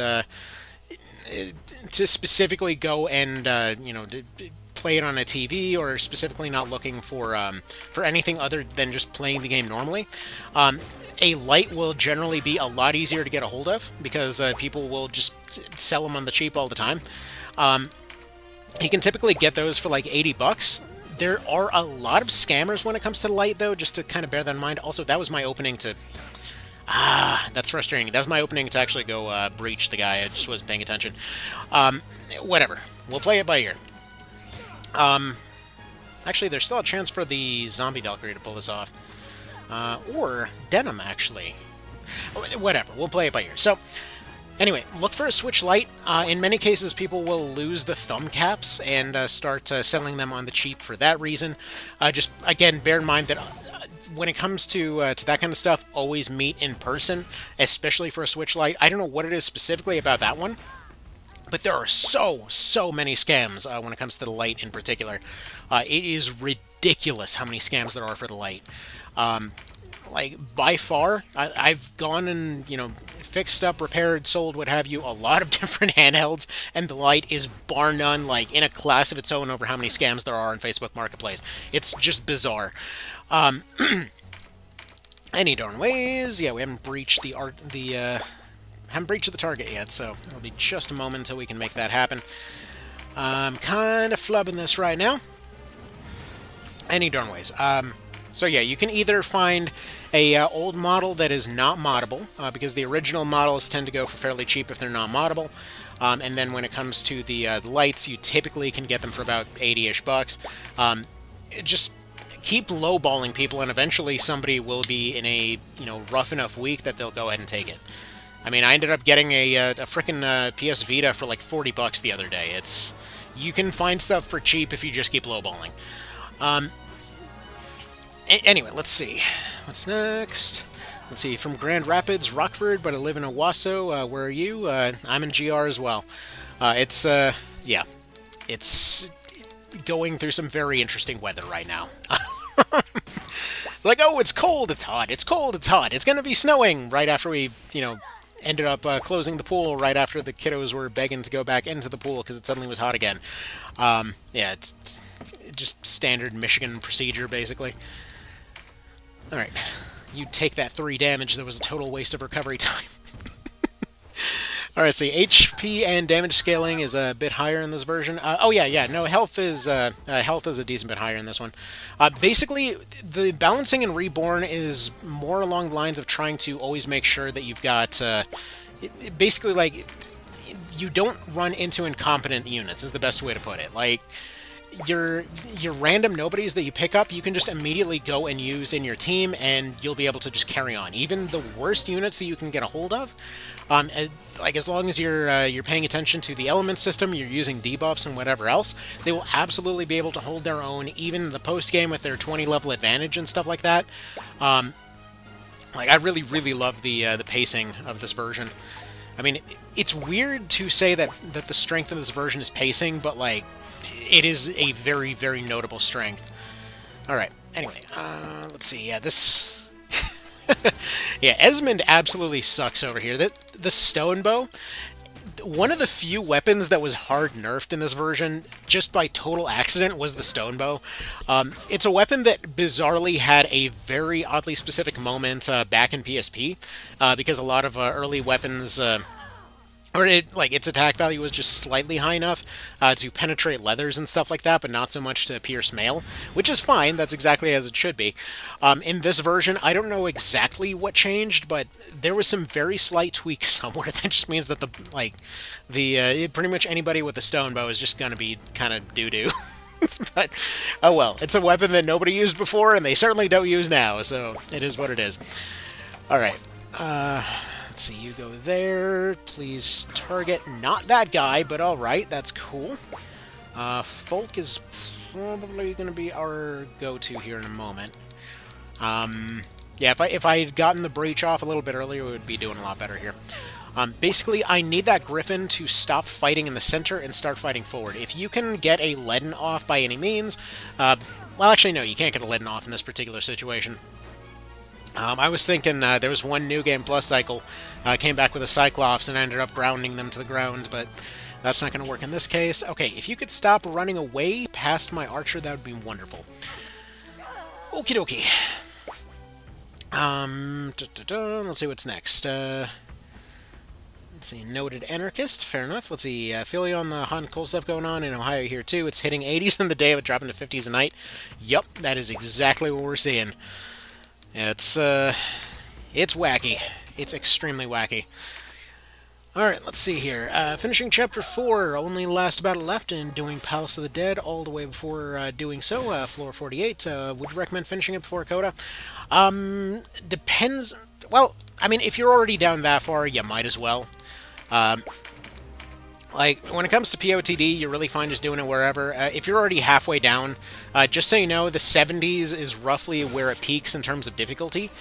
to specifically go and play it on a TV, or specifically not looking for anything other than just playing the game normally, a Lite will generally be a lot easier to get a hold of, because people will just sell them on the cheap all the time. You can typically get those for like $80. There are a lot of scammers when it comes to the Lite, though, just to kind of bear that in mind. Also, that was my opening to... that's frustrating. That was my opening to actually go breach the guy. I just wasn't paying attention. Whatever. We'll play it by ear. Actually, there's still a chance for the Zombie Valkyrie to pull this off. Or Denim, actually. Whatever. We'll play it by ear. So, anyway, look for a Switch Lite. In many cases, people will lose the thumb caps and start selling them on the cheap for that reason. Just, again, bear in mind that when it comes to that kind of stuff, always meet in person, especially for a Switch Lite. I don't know what it is specifically about that one, but there are so many scams when it comes to the Lite in particular. It is ridiculous how many scams there are for the Lite. Like, by far, I've gone and, fixed up, repaired, sold, what have you, a lot of different handhelds, and the Lite is bar none, like, in a class of its own over how many scams there are on Facebook Marketplace. It's just bizarre. Any darn ways. Yeah, we haven't breached haven't breached the target yet, so it'll be just a moment until we can make that happen. I'm kind of flubbing this right now. Any darn ways. So yeah, you can either find a old model that is not moddable, because the original models tend to go for fairly cheap if they're not moddable. And then when it comes to the lights, you typically can get them for about 80-ish bucks. Just keep lowballing people, and eventually somebody will be in a rough enough week that they'll go ahead and take it. I mean, I ended up getting a frickin' PS Vita for like $40 the other day. You can find stuff for cheap if you just keep lowballing. Anyway, let's see. What's next? Let's see. From Grand Rapids, Rockford, but I live in Owasso. Where are you? I'm in GR as well. Yeah. It's going through some very interesting weather right now. Like, oh, it's cold, it's hot. It's cold, it's hot. It's going to be snowing right after we, ended up closing the pool right after the kiddos were begging to go back into the pool because it suddenly was hot again. Yeah, it's just standard Michigan procedure, basically. Alright, you take that 3 damage. That was a total waste of recovery time. Alright, so HP and damage scaling is a bit higher in this version. Oh yeah, no, health is a decent bit higher in this one. Basically, the balancing in Reborn is more along the lines of trying to always make sure that you've got, basically, like, you don't run into incompetent units, is the best way to put it. Like, your random nobodies that you pick up, you can just immediately go and use in your team, and you'll be able to just carry on. Even the worst units that you can get a hold of, like as long as you're paying attention to the element system, you're using debuffs and whatever else, they will absolutely be able to hold their own, even in the post game with their 20 level advantage and stuff like that. Like I really love the pacing of this version. I mean, it's weird to say that the strength of this version is pacing, but like, it is a very notable strength. Alright, anyway, let's see, yeah, this... yeah, Esmond absolutely sucks over here. The stone bow, one of the few weapons that was hard nerfed in this version, just by total accident, was the stone bow. It's a weapon that bizarrely had a very oddly specific moment back in PSP, because a lot of early weapons... its attack value was just slightly high enough to penetrate leathers and stuff like that, but not so much to pierce mail, which is fine. That's exactly as it should be. In this version, I don't know exactly what changed, but there was some very slight tweaks somewhere. That just means that pretty much anybody with a stone bow is just going to be kind of doo-doo. But, oh well, it's a weapon that nobody used before, and they certainly don't use now, so it is what it is. Alright, let's see, you go there. Please target not that guy, but alright, that's cool. Folk is probably going to be our go-to here in a moment. Yeah, if I had gotten the breach off a little bit earlier, we would be doing a lot better here. Basically, I need that Griffin to stop fighting in the center and start fighting forward. If you can get a leaden off by any means... well, actually, no, you can't get a leaden off in this particular situation. I was thinking there was one New Game Plus cycle, came back with a Cyclops and ended up grounding them to the ground, but that's not going to work in this case. Okay, if you could stop running away past my archer, that would be wonderful. Okie dokie. Let's see what's next. Let's see, Noted Anarchist, fair enough. Let's see, feel you on the hot and cold stuff going on in Ohio here too. It's hitting 80s in the day, but dropping to 50s a night. Yup, that is exactly what we're seeing. It's wacky. It's extremely wacky. Alright, let's see here. Finishing Chapter 4, only last battle left, and doing Palace of the Dead all the way before doing so, floor 48. Would you recommend finishing it before Coda? Depends... Well, I mean, if you're already down that far, you might as well. Like, when it comes to POTD, you're really fine just doing it wherever. If you're already halfway down, just so you know, the 70s is roughly where it peaks in terms of difficulty.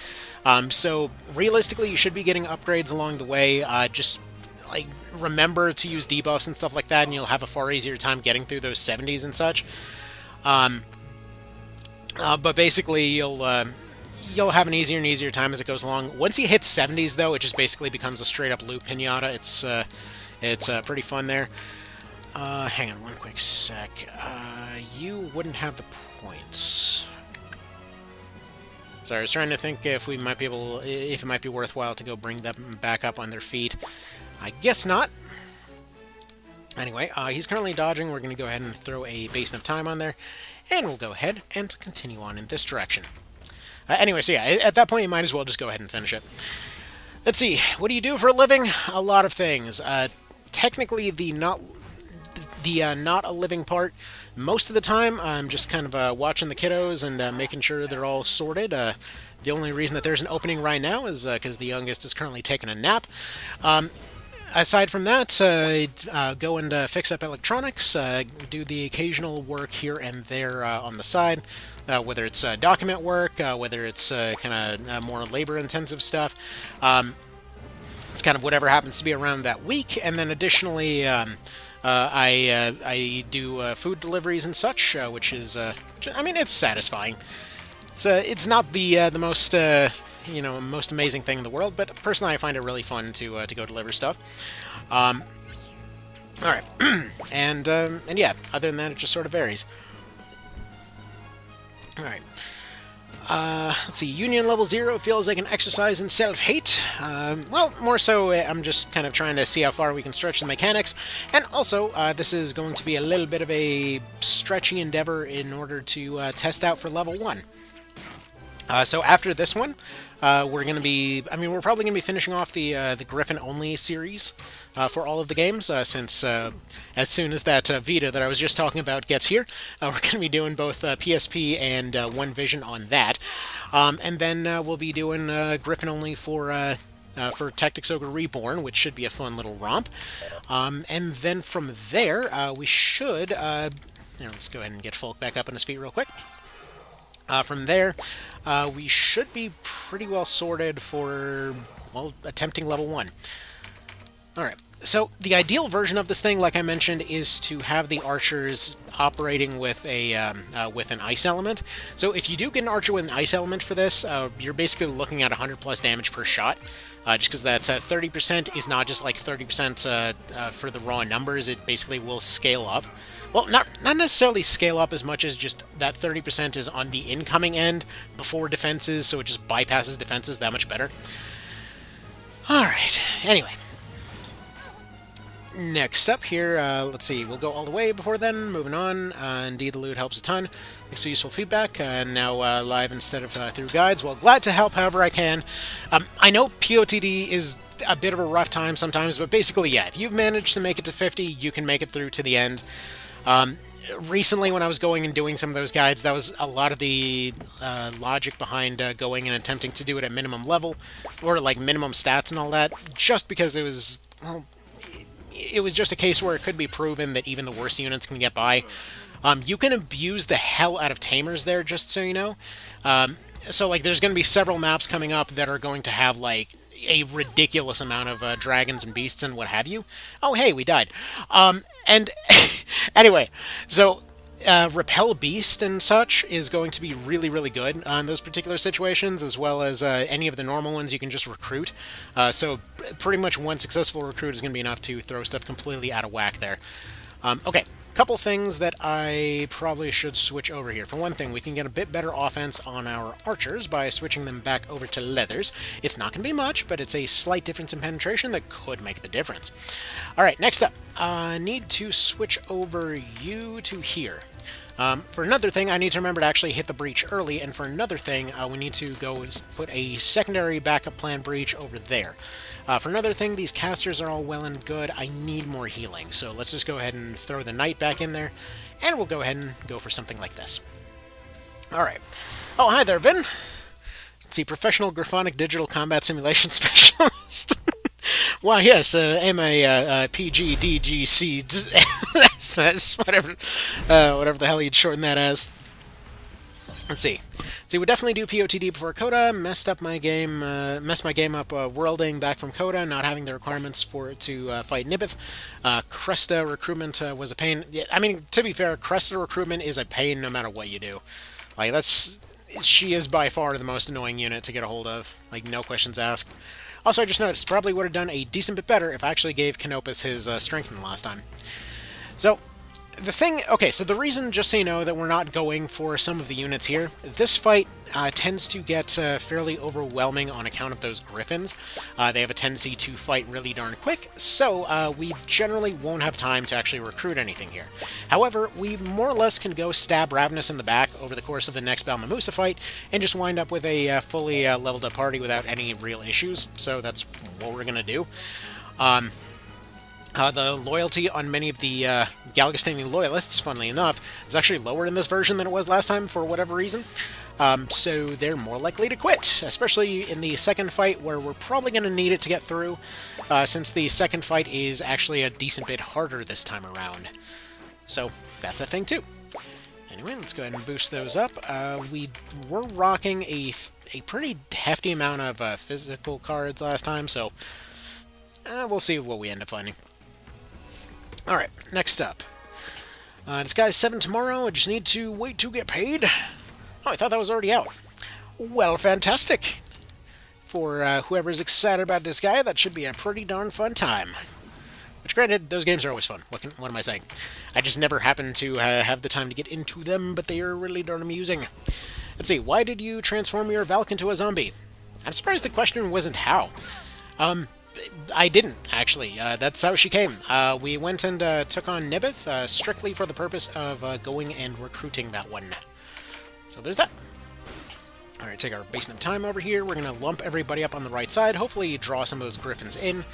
So, realistically, you should be getting upgrades along the way. Just, like, remember to use debuffs and stuff like that, and you'll have a far easier time getting through those 70s and such. But basically, you'll have an easier and easier time as it goes along. Once you hit 70s, though, it just basically becomes a straight-up loop pinata. It's pretty fun there. Hang on one quick sec. You wouldn't have the points. Sorry, I was trying to think if we might be able, if it might be worthwhile to go bring them back up on their feet. I guess not. Anyway, he's currently dodging. We're going to go ahead and throw a Basin of Time on there, and we'll go ahead and continue on in this direction. Anyway, so yeah, at that point you might as well just go ahead and finish it. Let's see, what do you do for a living? A lot of things. Technically, the not a living part, most of the time, I'm just kind of watching the kiddos and making sure they're all sorted. The only reason that there's an opening right now is because the youngest is currently taking a nap. Aside from that, go and fix up electronics, do the occasional work here and there on the side, whether it's document work, whether it's kind of more labor-intensive stuff. It's kind of whatever happens to be around that week, and then additionally, I do food deliveries and such, which is, I mean, it's satisfying. It's not the most most amazing thing in the world, but personally I find it really fun to go deliver stuff. All right, and yeah, other than that, it just sort of varies. All right. Let's see, Union level 0 feels like an exercise in self-hate. Well, more so, I'm just kind of trying to see how far we can stretch the mechanics. And also, this is going to be a little bit of a stretchy endeavor in order to test out for level 1. So after this one, we're going to be, we're probably going to be finishing off the Griffin-only series for all of the games, since as soon as that Vita that I was just talking about gets here, we're going to be doing both PSP and One Vision on that. And then we'll be doing Griffin-only for Tactics Ogre Reborn, which should be a fun little romp. And then from there, we should, let's go ahead and get Folk back up on his feet real quick. From there, we should be pretty well sorted for, well, attempting level 1. Alright, so the ideal version of this thing, like I mentioned, is to have the archers operating with with an ice element. So if you do get an archer with an ice element for this, you're basically looking at 100 plus damage per shot. Just because that 30% is not just like 30% for the raw numbers, it basically will scale up. Well, not necessarily scale up as much as just that 30% is on the incoming end before defenses, so it just bypasses defenses that much better. Alright, anyway. Next up here, let's see, we'll go all the way before then, moving on. Indeed, the loot helps a ton. Thanks for useful feedback, and now live instead of through guides. Well, glad to help however I can. I know POTD is a bit of a rough time sometimes, but basically, yeah, if you've managed to make it to 50, you can make it through to the end. Recently, when I was going and doing some of those guides, that was a lot of the logic behind going and attempting to do it at minimum level, or like minimum stats and all that, just because it was, well, it was just a case where it could be proven that even the worst units can get by. You can abuse the hell out of tamers there, just so you know. So, like, there's going to be several maps coming up that are going to have, like, a ridiculous amount of dragons and beasts and what have you. Oh, hey, we died. And anyway, so Repel Beast and such is going to be really, really good on those particular situations, as well as any of the normal ones you can just recruit. So pretty much one successful recruit is going to be enough to throw stuff completely out of whack there. Okay. Couple things that I probably should switch over here. For one thing, we can get a bit better offense on our archers by switching them back over to leathers. It's not going to be much, but it's a slight difference in penetration that could make the difference. Alright, next up, I need to switch over you to here. For another thing, I need to remember to actually hit the breach early, and for another thing, we need to go put a secondary backup plan breach over there. For another thing, these casters are all well and good. I need more healing, so let's just go ahead and throw the knight back in there, and we'll go ahead and go for something like this. Alright. Oh, hi there, Ben. Let's see, Professional Graphonic Digital Combat Simulation Specialist. Well, yes, I'm a PGDGC, whatever the hell you'd shorten that as. Let's see. See, we definitely do POTD before Coda. Messed my game up worlding back from Coda, not having the requirements for it to fight Nibith. Cresta Recruitment was a pain. I mean, to be fair, Cresta Recruitment is a pain no matter what you do. Like, she is by far the most annoying unit to get a hold of. Like, no questions asked. Also, I just noticed, probably would have done a decent bit better if I actually gave Canopus his strength in last time. So, the thing... Okay, so the reason, just so you know, that we're not going for some of the units here, this fight tends to get fairly overwhelming on account of those Griffins. They have a tendency to fight really darn quick, so we generally won't have time to actually recruit anything here. However, we more or less can go stab Ravenous in the back over the course of the next Balmamusa fight, and just wind up with a fully leveled up party without any real issues, so that's what we're going to do. The loyalty on many of the Galgastanian loyalists, funnily enough, is actually lower in this version than it was last time for whatever reason. So they're more likely to quit, especially in the second fight where we're probably going to need it to get through, since the second fight is actually a decent bit harder this time around. So that's a thing too. Anyway, let's go ahead and boost those up. We were rocking a pretty hefty amount of physical cards last time, so we'll see what we end up finding. Alright, next up. Disguise 7 tomorrow, I just need to wait to get paid. Oh, I thought that was already out. Well, fantastic. For whoever's excited about this guy, that should be a pretty darn fun time. Which, granted, those games are always fun. What am I saying? I just never happen to have the time to get into them, but they are really darn amusing. Let's see, why did you transform your Valk into a zombie? I'm surprised the question wasn't how. I didn't, actually. That's how she came. We went and took on Nibith, strictly for the purpose of going and recruiting that one. So there's that. Alright, take our basin of time over here. We're going to lump everybody up on the right side. Hopefully draw some of those griffins in. Let's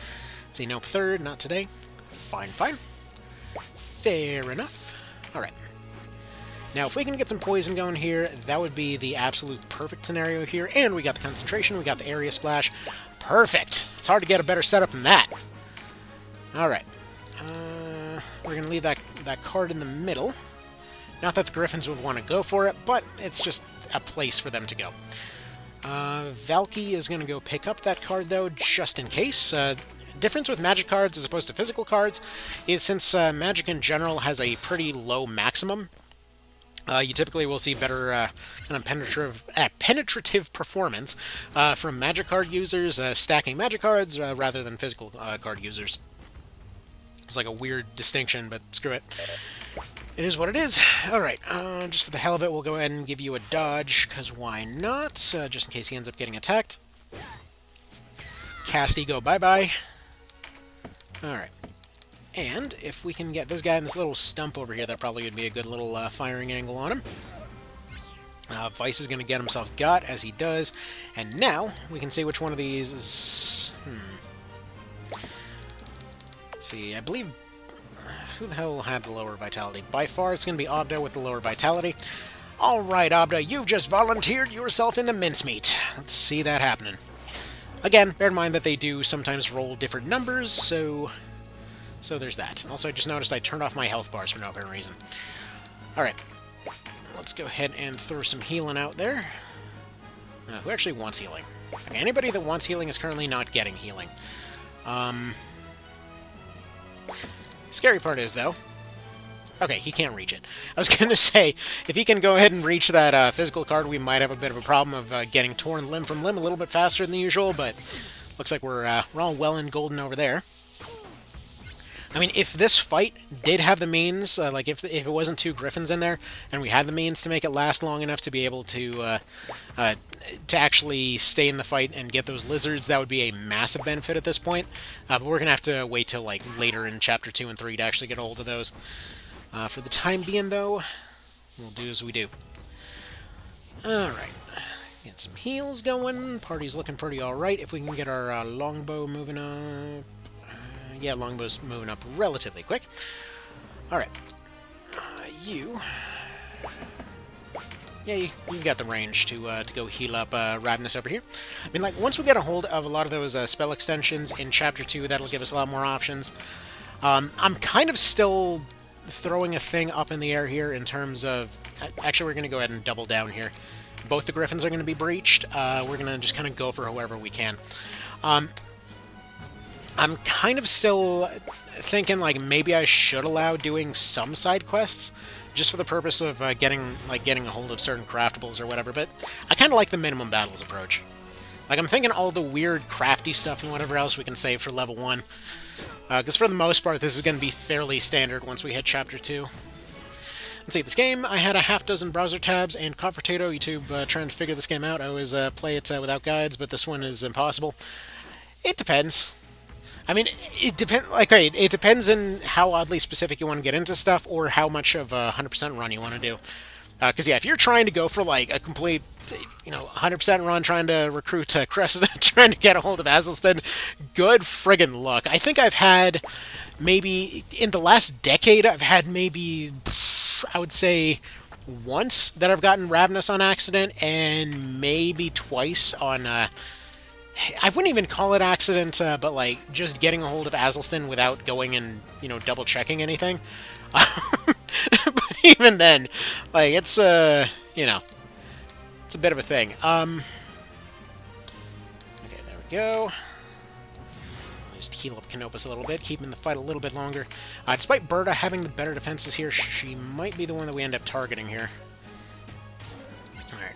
see, nope, third, not today. Fine, fine. Fair enough. Alright. Now, if we can get some poison going here, that would be the absolute perfect scenario here. And we got the concentration, we got the area splash. Perfect! It's hard to get a better setup than that. Alright. We're going to leave that card in the middle. Not that the griffins would want to go for it, but it's just a place for them to go. Valky is going to go pick up that card, though, just in case. Difference with magic cards as opposed to physical cards is since magic in general has a pretty low maximum, you typically will see better kind of penetrative performance from magic card users stacking magic cards rather than physical card users. It's like a weird distinction, but screw it. It is what it is. Alright, just for the hell of it, we'll go ahead and give you a dodge, because why not? Just in case he ends up getting attacked. Cast Ego, bye-bye. Alright. And if we can get this guy in this little stump over here, that probably would be a good little firing angle on him. Vice is going to get himself got, as he does. And now, we can see which one of these is... Let's see, I believe... Who the hell had the lower vitality? By far, it's going to be Obda with the lower vitality. Alright, Obda, you've just volunteered yourself into mincemeat. Let's see that happening. Again, bear in mind that they do sometimes roll different numbers, so there's that. Also, I just noticed I turned off my health bars for no apparent reason. Alright. Let's go ahead and throw some healing out there. Who actually wants healing? Okay, anybody that wants healing is currently not getting healing. Scary part is, though... Okay, he can't reach it. I was going to say, if he can go ahead and reach that physical card, we might have a bit of a problem of getting torn limb from limb a little bit faster than usual, but looks like we're all well and golden over there. I mean, if this fight did have the means, like if it wasn't two griffins in there, and we had the means to make it last long enough to be able to actually stay in the fight and get those lizards, that would be a massive benefit at this point. But we're going to have to wait till like later in Chapter 2 and 3 to actually get a hold of those. For the time being, though, we'll do as we do. Alright. Get some heals going. Party's looking pretty alright. If we can get our longbow moving up... yeah, longbow's moving up relatively quick. Alright. You... yeah, you've got the range to go heal up Ravenous over here. I mean, like, once we get a hold of a lot of those spell extensions in Chapter 2, that'll give us a lot more options. I'm kind of still throwing a thing up in the air here in terms of... Actually, we're going to go ahead and double down here. Both the griffins are going to be breached. We're going to just kind of go for whoever we can. I'm kind of still thinking, like, maybe I should allow doing some side quests, just for the purpose of getting a hold of certain craftables or whatever, but I kind of like the minimum battles approach. Like, I'm thinking all the weird crafty stuff and whatever else we can save for level 1. Because for the most part, this is going to be fairly standard once we hit Chapter 2. Let's see, this game, I had a half-dozen browser tabs, and Potato YouTube trying to figure this game out. I always play it without guides, but this one is impossible. It depends. I mean, it depends. Like, okay, it depends on how oddly specific you want to get into stuff, or how much of a 100% run you want to do. Because yeah, if you're trying to go for like a complete, 100% run, trying to recruit Cressida, trying to get a hold of Azelston, good friggin' luck. I think I've had maybe in the last decade, I've had maybe, I would say, once that I've gotten Ravenous on accident, and maybe twice on. I wouldn't even call it accident, but like just getting a hold of Azelston without going and double checking anything. But even then, like it's it's a bit of a thing. Okay, there we go. Just heal up Canopus a little bit, keep him in the fight a little bit longer. Despite Berta having the better defenses here, she might be the one that we end up targeting here. All right.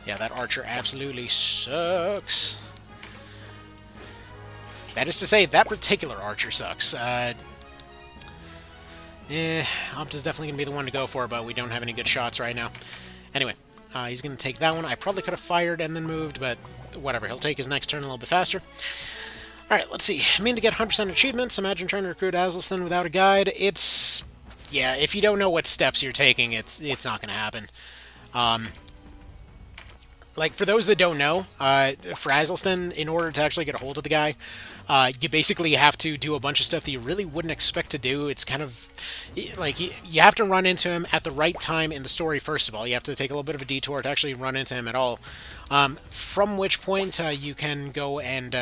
Yeah, that archer absolutely sucks. That is to say, that particular archer sucks. Opta's definitely going to be the one to go for, but we don't have any good shots right now. Anyway, he's going to take that one. I probably could have fired and then moved, but whatever. He'll take his next turn a little bit faster. Alright, let's see. I mean to get 100% achievements. Imagine trying to recruit Asliston without a guide. It's... yeah, if you don't know what steps you're taking, it's not going to happen. Like, for those that don't know, for Asliston, in order to actually get a hold of the guy, you basically have to do a bunch of stuff that you really wouldn't expect to do. It's kind of, like, you have to run into him at the right time in the story, first of all. You have to take a little bit of a detour to actually run into him at all. From which point, you can go and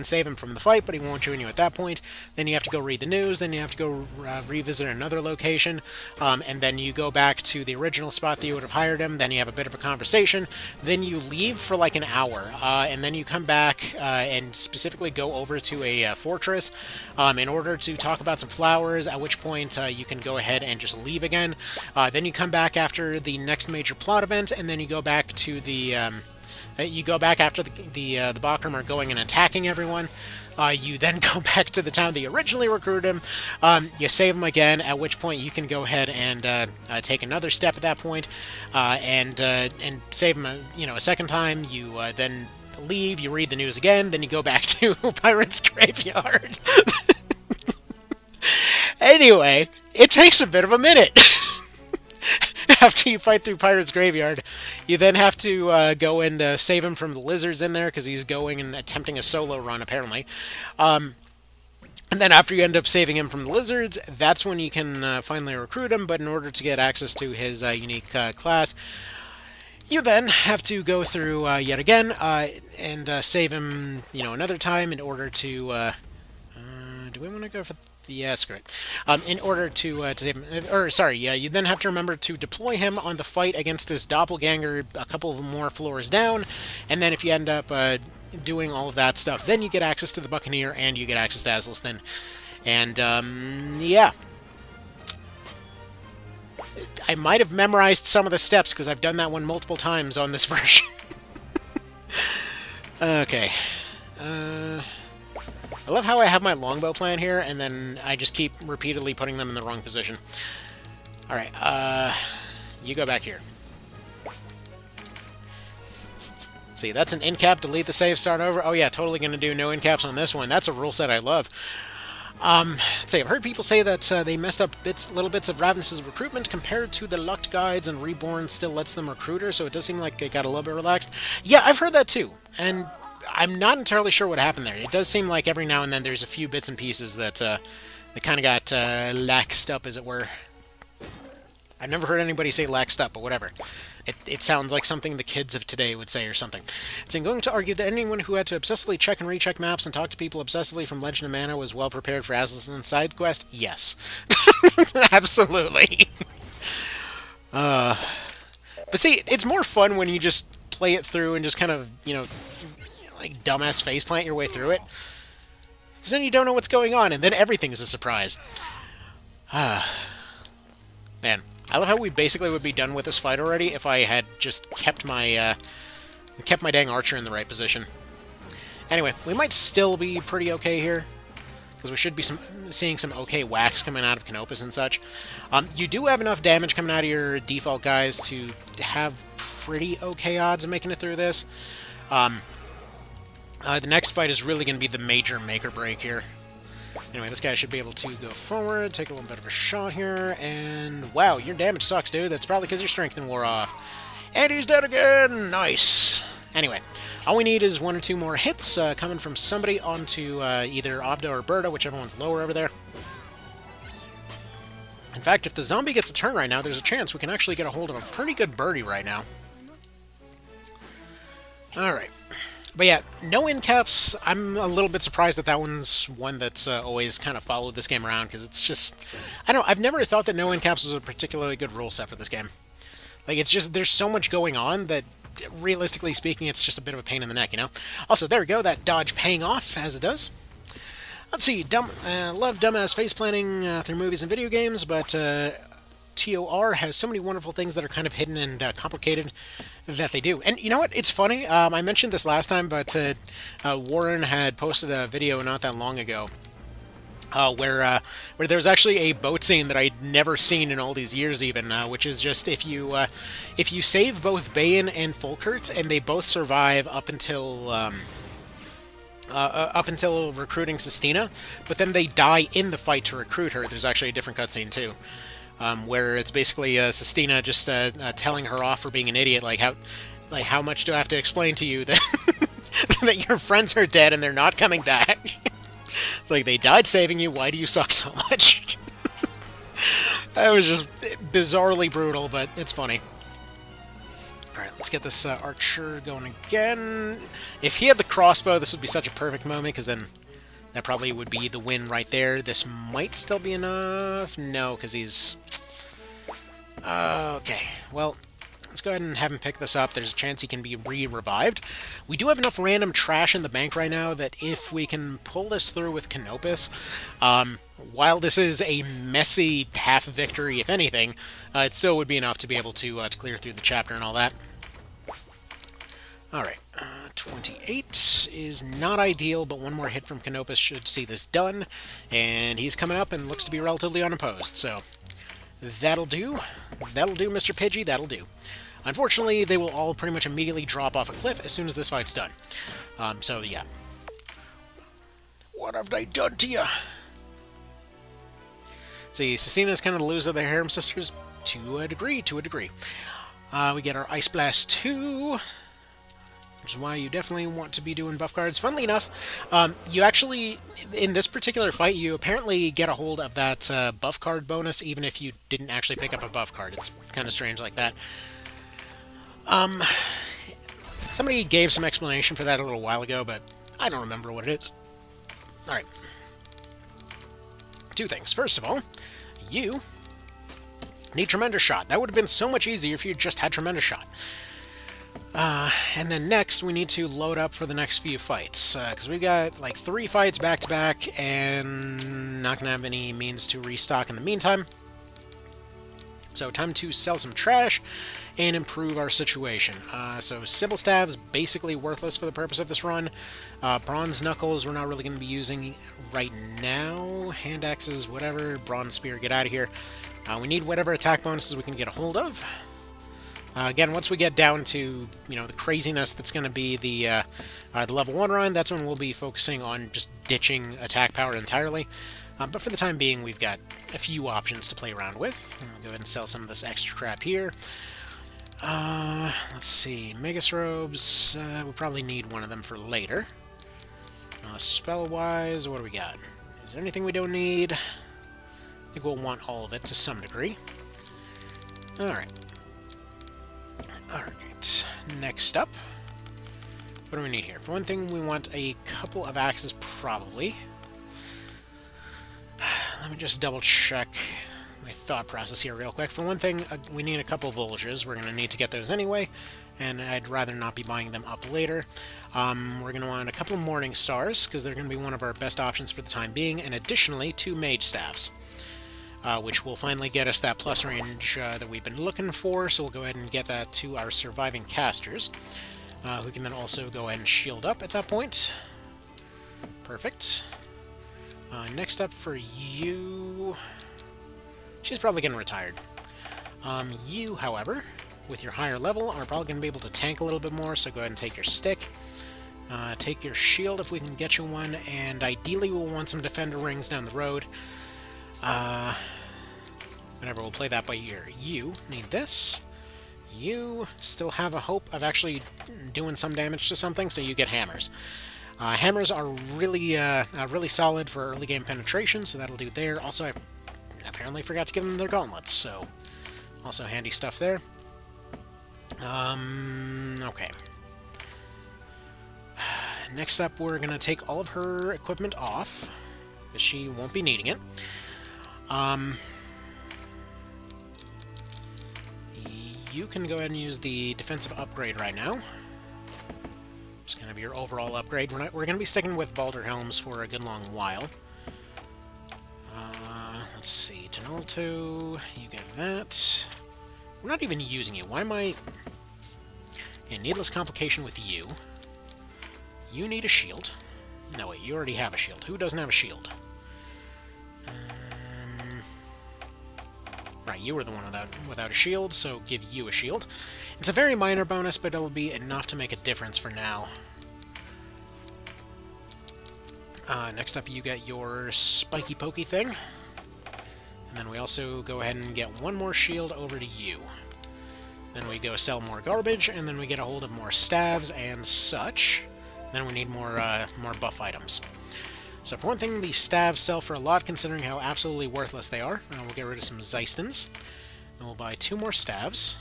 save him from the fight, but he won't join you at that point. Then you have to go read the news, then you have to go revisit another location, and then you go back to the original spot that you would have hired him, then you have a bit of a conversation, then you leave for like an hour, and then you come back and specifically go over to a fortress in order to talk about some flowers, at which point you can go ahead and just leave again. Then you come back after the next major plot event, and then you go back to the... you go back after the Bakram are going and attacking everyone. You then go back to the town that you originally recruited him. You save him again, at which point you can go ahead and take another step at that point, and save him a second time. You then leave, you read the news again, then you go back to Pirate's Graveyard. Anyway, it takes a bit of a minute. After you fight through Pirate's Graveyard, you then have to go and save him from the lizards in there, because he's going and attempting a solo run, apparently. And then after you end up saving him from the lizards, that's when you can finally recruit him, but in order to get access to his unique class, you then have to go through yet again and save him, another time in order to... do we want to go for... yeah, screw it. In order to save him, you then have to remember to deploy him on the fight against his doppelganger a couple of more floors down, and then if you end up doing all of that stuff, then you get access to the Buccaneer, and you get access to Asliston. And, yeah. I might have memorized some of the steps, because I've done that one multiple times on this version. Okay. I love how I have my longbow plan here, and then I just keep repeatedly putting them in the wrong position. Alright, you go back here. See, that's an in cap, delete the save, start over. Oh yeah, totally gonna do no in caps on this one. That's a rule set I love. Let's see, I've heard people say that they messed up little bits of Ravnus's recruitment compared to the Lucked Guides, and Reborn still lets them recruit her, so it does seem like it got a little bit relaxed. Yeah, I've heard that too, and I'm not entirely sure what happened there. It does seem like every now and then there's a few bits and pieces that kind of got laxed up, as it were. I've never heard anybody say laxed up, but whatever. It sounds like something the kids of today would say or something. So I'm going to argue that anyone who had to obsessively check and recheck maps and talk to people obsessively from Legend of Mana was well prepared for Asliston's side quest? Yes. Absolutely. But see, it's more fun when you just play it through and just kind of, like dumbass faceplant your way through it. Because then you don't know what's going on, and then everything is a surprise. Man, I love how we basically would be done with this fight already if I had just kept my dang archer in the right position. Anyway, we might still be pretty okay here, because we should be seeing some okay whacks coming out of Canopus and such. You do have enough damage coming out of your default guys to have pretty okay odds of making it through this. The next fight is really going to be the major make or break here. Anyway, this guy should be able to go forward, take a little bit of a shot here, and wow, your damage sucks, dude. That's probably because your strength wore off. And he's dead again! Nice! Anyway, all we need is 1 or 2 more hits coming from somebody onto either Obda or Berta, whichever one's lower over there. In fact, if the zombie gets a turn right now, there's a chance we can actually get a hold of a pretty good birdie right now. Alright. But yeah, no in caps. I'm a little bit surprised that one's one that's always kind of followed this game around, because it's just... I don't know, I've never thought that no in caps was a particularly good rule set for this game. Like, it's just, there's so much going on that, realistically speaking, it's just a bit of a pain in the neck, Also, there we go, that dodge paying off, as it does. Let's see, love dumbass face planning through movies and video games, but TOR has so many wonderful things that are kind of hidden and complicated that they do. And you know what? It's funny. I mentioned this last time, but Warren had posted a video not that long ago where there was actually a boat scene that I'd never seen in all these years, even, which is just if you save both Bayan and Folkert and they both survive up until recruiting Sistina, but then they die in the fight to recruit her. There's actually a different cutscene too, where it's basically Sistina just telling her off for being an idiot, like how much do I have to explain to you that that your friends are dead and they're not coming back. It's like, they died saving you, why do you suck so much? That was just bizarrely brutal, but it's funny. Alright, let's get this archer going again. If he had the crossbow, this would be such a perfect moment, because then that probably would be the win right there. This might still be enough. No, because he's... okay, well... Let's go ahead and have him pick this up. There's a chance he can be re-revived. We do have enough random trash in the bank right now that if we can pull this through with Canopus, while this is a messy half victory, if anything, it still would be enough to be able to clear through the chapter and all that. Alright, 28 is not ideal, but one more hit from Canopus should see this done, and he's coming up and looks to be relatively unopposed, so that'll do. That'll do, Mr. Pidgey, that'll do. Unfortunately, they will all pretty much immediately drop off a cliff as soon as this fight's done. So, yeah. What have they done to you? See, Sistina's kind of the loser of the harem sisters to a degree, we get our Ice Blast 2, which is why you definitely want to be doing buff cards. Funnily enough, you actually, in this particular fight, you apparently get a hold of that buff card bonus, even if you didn't actually pick up a buff card. It's kind of strange like that. Somebody gave some explanation for that a little while ago, but I don't remember what it is. Alright. Two things. First of all, you need Tremendous Shot. That would have been so much easier if you just had Tremendous Shot. And then next, we need to load up for the next few fights, because we've got like 3 fights back-to-back, and not going to have any means to restock in the meantime. So time to sell some trash and improve our situation. So Sybil Stave's basically worthless for the purpose of this run. Bronze Knuckles we're not really going to be using right now. Hand Axes, whatever. Bronze Spear, get out of here. We need whatever attack bonuses we can get a hold of. Again, once we get down to, you know, the craziness that's going to be the level 1 run, that's when we'll be focusing on just ditching attack power entirely. But for the time being, we've got a few options to play around with. I'll go ahead and sell some of this extra crap here. Let's see. Megas Robes, we'll probably need one of them for later. Spell-wise, what do we got? Is there anything we don't need? I think we'll want all of it to some degree. Alright. Alright. Next up. What do we need here? For one thing, we want a couple of axes, probably. Let me just double-check my thought process here real quick. For one thing, we need a couple of Volges. We're going to need to get those anyway, and I'd rather not be buying them up later. We're going to want a couple of Morning Stars, because they're going to be one of our best options for the time being, and additionally, 2 Mage Staffs, which will finally get us that plus range that we've been looking for, so we'll go ahead and get that to our surviving casters, who can then also go ahead and shield up at that point. Perfect. Next up for you... She's probably getting retired. You, however, with your higher level, are probably going to be able to tank a little bit more, so go ahead and take your stick. Take your shield if we can get you one, and ideally we'll want some defender rings down the road. Whatever, we'll play that by ear. You need this. You still have a hope of actually doing some damage to something, so you get hammers. Hammers are really solid for early game penetration, so that'll do there. Also, I apparently forgot to give them their gauntlets, so also handy stuff there. Okay. Next up, we're going to take all of her equipment off, because she won't be needing it. You can go ahead and use the defensive upgrade right now. Just kind of your overall upgrade. We're going to be sticking with Balder Helms for a good long while. Let's see. Denolto, you get that. We're not even using you. Why am I... Yeah, needless complication with you. You need a shield. No, wait, you already have a shield. Who doesn't have a shield? Right, you were the one without a shield, so give you a shield. It's a very minor bonus, but it'll be enough to make a difference for now. Next up, you get your spiky pokey thing. And then we also go ahead and get one more shield over to you. Then we go sell more garbage, and then we get a hold of more staves and such. Then we need more buff items. So for one thing, the staves sell for a lot, considering how absolutely worthless they are. And we'll get rid of some Zeistons. And we'll buy 2 more staves.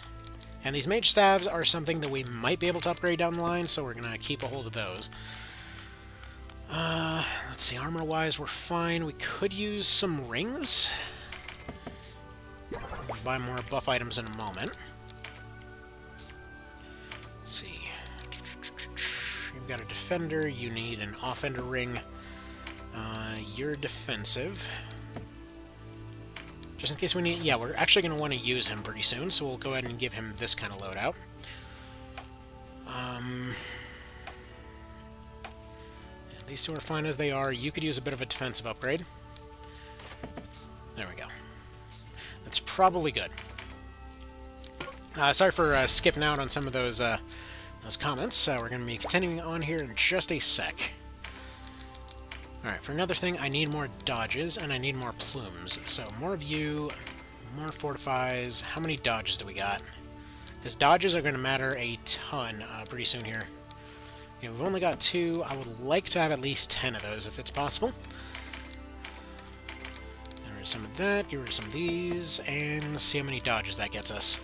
And these mage staves are something that we might be able to upgrade down the line, so we're going to keep a hold of those. Let's see, armor-wise, we're fine. We could use some rings. We'll buy more buff items in a moment. Let's see. You've got a defender. You need an offender ring. You're defensive. Just in case we need... Yeah, we're actually going to want to use him pretty soon, so we'll go ahead and give him this kind of loadout. These two are fine as they are. You could use a bit of a defensive upgrade. There we go. That's probably good. Sorry for skipping out on some of those comments. We're going to be continuing on here in just a sec. Alright, for another thing, I need more dodges, and I need more plumes. So, more of you, more fortifies. How many dodges do we got? Because dodges are going to matter a ton pretty soon here. Okay, we've only got 2. I would like to have at least 10 of those, if it's possible. Get rid of some of that, get rid of some of these, and see how many dodges that gets us.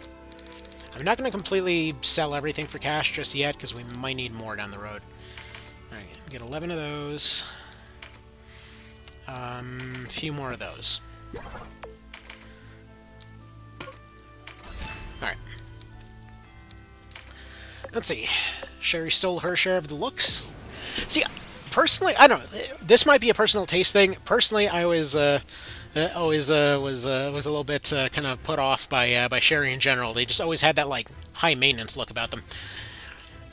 I'm not going to completely sell everything for cash just yet, because we might need more down the road. Alright, get 11 of those. A few more of those. Alright. Let's see. Sherry stole her share of the looks. See, personally, I don't know. This might be a personal taste thing. Personally, I was a little bit kind of put off by Sherry in general. They just always had that like high maintenance look about them.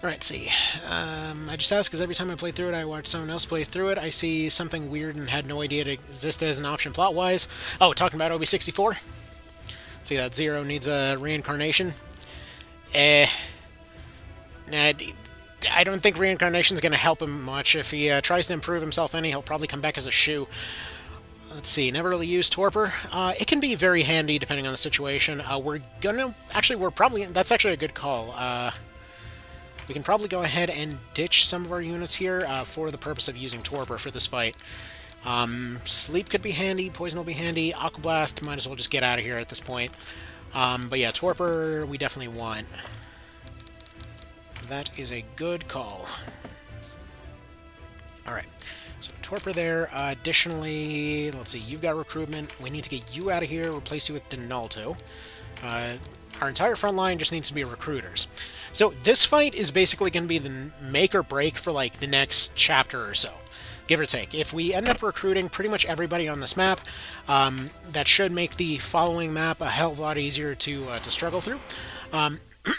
Alright, see. I just asked because every time I play through it, I watch someone else play through it. I see something weird and had no idea it existed as an option plot-wise. Oh, talking about OB64? See, that Zero needs a reincarnation. Nah, I don't think reincarnation's going to help him much. If he tries to improve himself any, he'll probably come back as a shoe. Let's see, never really used Torpor. It can be very handy depending on the situation. That's actually a good call. We can probably go ahead and ditch some of our units here for the purpose of using Torpor for this fight. Sleep could be handy, Poison will be handy, Aqua Blast, might as well just get out of here at this point. But yeah, Torpor we definitely want. That is a good call. Alright, so Torpor there. Additionally, let's see, you've got Recruitment. We need to get you out of here, replace you with Donalto. Our entire front line just needs to be recruiters. So this fight is basically going to be the make or break for like the next chapter or so, give or take. If we end up recruiting pretty much everybody on this map, that should make the following map a hell of a lot easier to struggle through.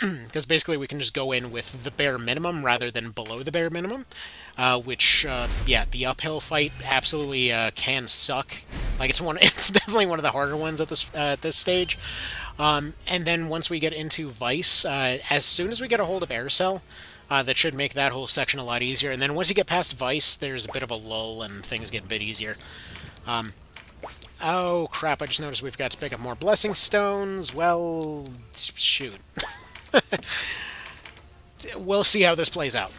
Because basically we can just go in with the bare minimum rather than below the bare minimum, which, yeah, the uphill fight absolutely can suck. Like, it's definitely one of the harder ones at this stage. And then once we get into Vice, as soon as we get a hold of Aircell, that should make that whole section a lot easier. And then once you get past Vice, there's a bit of a lull and things get a bit easier. Oh, crap, I just noticed we forgot to pick up more Blessing Stones. Well, shoot. We'll see how this plays out.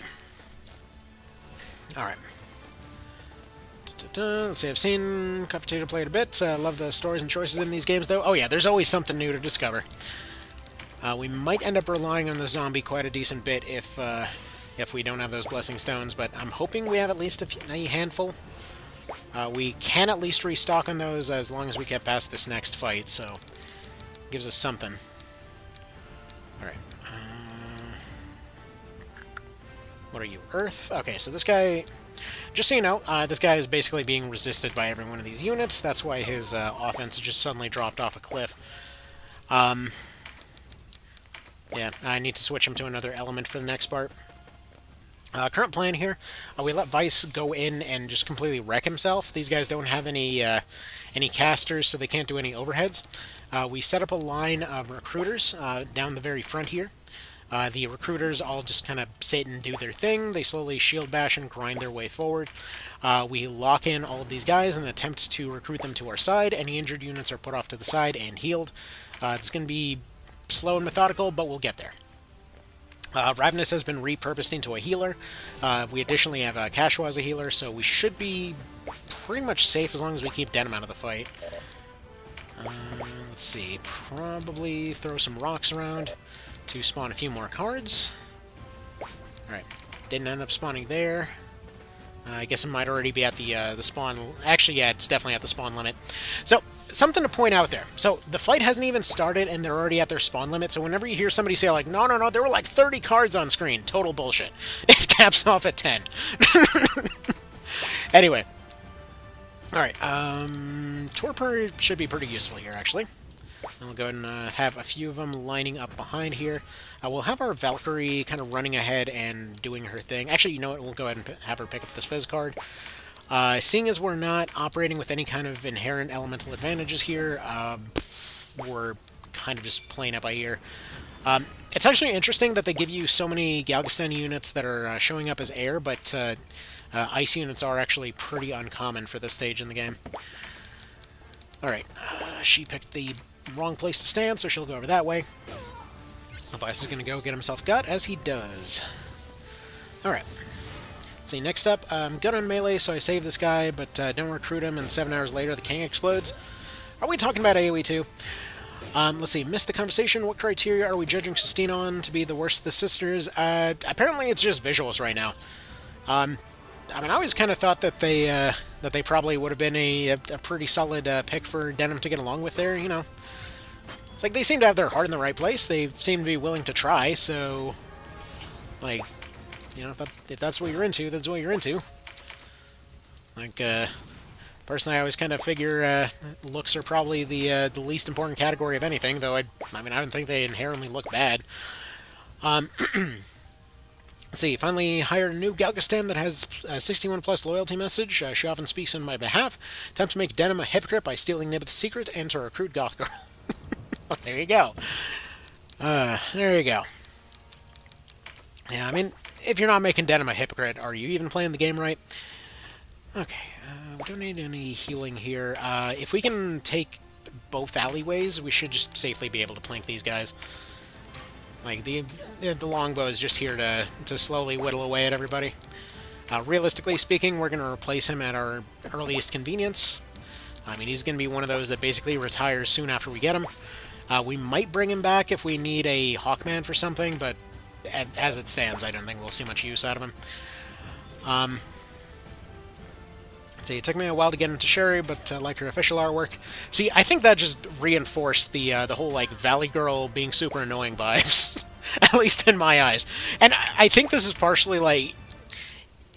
Alright. Let's see, I've seen Cup Potato played a bit. Love the stories and choices in these games, though. Oh yeah, there's always something new to discover. We might end up relying on the zombie quite a decent bit if we don't have those Blessing Stones, but I'm hoping we have at least a handful. We can at least restock on those as long as we get past this next fight, so it gives us something. Alright. What are you? Earth? Okay, so this guy... Just so you know, this guy is basically being resisted by every one of these units. That's why his offense just suddenly dropped off a cliff. Yeah, I need to switch him to another element for the next part. Current plan here, we let Vice go in and just completely wreck himself. These guys don't have any casters, so they can't do any overheads. We set up a line of recruiters down the very front here. The recruiters all just kind of sit and do their thing. They slowly shield bash and grind their way forward. We lock in all of these guys and attempt to recruit them to our side. Any injured units are put off to the side and healed. It's going to be slow and methodical, but we'll get there. Ravenous has been repurposed into a healer. We additionally have Kashua as a healer, so we should be pretty much safe as long as we keep Denim out of the fight. Let's see, probably throw some rocks around to spawn a few more cards. Alright, didn't end up spawning there. I guess it might already be at the spawn... Actually, yeah, it's definitely at the spawn limit. So, something to point out there. So, the fight hasn't even started, and they're already at their spawn limit, so whenever you hear somebody say, like, no, no, no, there were like 30 cards on screen, total bullshit. It caps off at 10. Anyway. Alright, Torpor should be pretty useful here, actually. We'll go ahead and have a few of them lining up behind here. We'll have our Valkyrie kind of running ahead and doing her thing. Actually, you know what? We'll go ahead and have her pick up this Fizz card. Seeing as we're not operating with any kind of inherent elemental advantages here, we're kind of just playing it by ear. It's actually interesting that they give you so many Galveston units that are showing up as air, but ice units are actually pretty uncommon for this stage in the game. Alright, she picked the wrong place to stand, so she'll go over that way. Vice is going to go get himself gut, as he does. Alright. Let's see, next up, good on melee, so I save this guy, but don't recruit him, and 7 hours later the king explodes. Are we talking about AoE too? Let's see, missed the conversation. What criteria are we judging Sistine on to be the worst of the sisters? Apparently it's just visuals right now. I mean, I always kind of thought that they probably would have been a pretty solid pick for Denim to get along with there, you know. It's like they seem to have their heart in the right place. They seem to be willing to try, so, like, you know, if that's what you're into, that's what you're into. Like, personally, I always kind of figure looks are probably the least important category of anything, though I mean, I don't think they inherently look bad. Let's see, finally hired a new Galgastan that has a 61 plus loyalty message. She often speaks on my behalf. Attempt to make Denim a hypocrite by stealing Nibeth's secret and to recruit Goth Girl. There you go. There you go. Yeah, I mean, if you're not making Denim a hypocrite, are you even playing the game right? Okay, we don't need any healing here. If we can take both alleyways, we should just safely be able to plank these guys. Like, the longbow is just here to slowly whittle away at everybody. Realistically speaking, we're going to replace him at our earliest convenience. I mean, he's going to be one of those that basically retires soon after we get him. We might bring him back if we need a Hawkman for something, but as it stands, I don't think we'll see much use out of him. Let's see, it took me a while to get into Sherry, but like her official artwork. See, I think that just reinforced the whole, like, Valley Girl being super annoying vibes. At least in my eyes. And I think this is partially, like,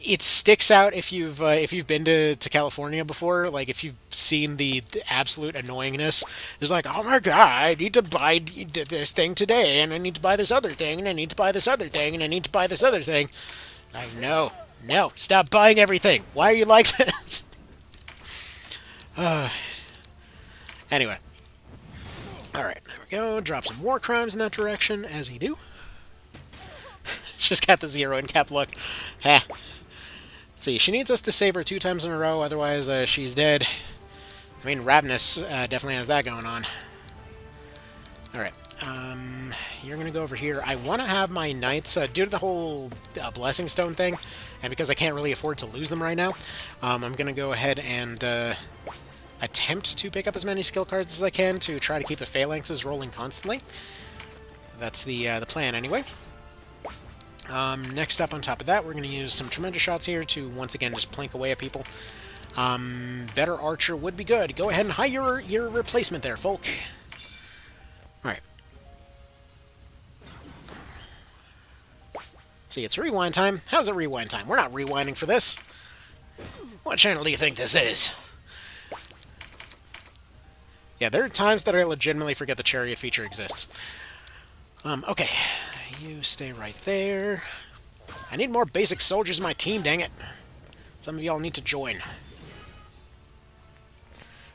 it sticks out if you've been to California before. Like, if you've seen the absolute annoyingness. It's like, oh my god, I need to buy this thing today, and I need to buy this other thing, and I need to buy this other thing, and I need to buy this other thing. I know. No, stop buying everything. Why are you like this? Anyway. Alright, there we go. Drop some war crimes in that direction, as he do. Just got the 0 in cap look. Let's see, she needs us to save her 2 times in a row, otherwise she's dead. I mean, Ravenous definitely has that going on. Alright, you're going to go over here. I want to have my knights, due to the whole Blessing Stone thing, and because I can't really afford to lose them right now, I'm going to go ahead and attempt to pick up as many skill cards as I can to try to keep the phalanxes rolling constantly. That's the plan anyway. Next up on top of that, we're going to use some tremendous shots here to once again just plank away at people. Better archer would be good. Go ahead and hire your replacement there, folk. Alright. See, it's rewind time. How's it rewind time? We're not rewinding for this. What channel do you think this is? Yeah, there are times that I legitimately forget the chariot feature exists. Okay. You stay right there. I need more basic soldiers in my team, dang it. Some of y'all need to join.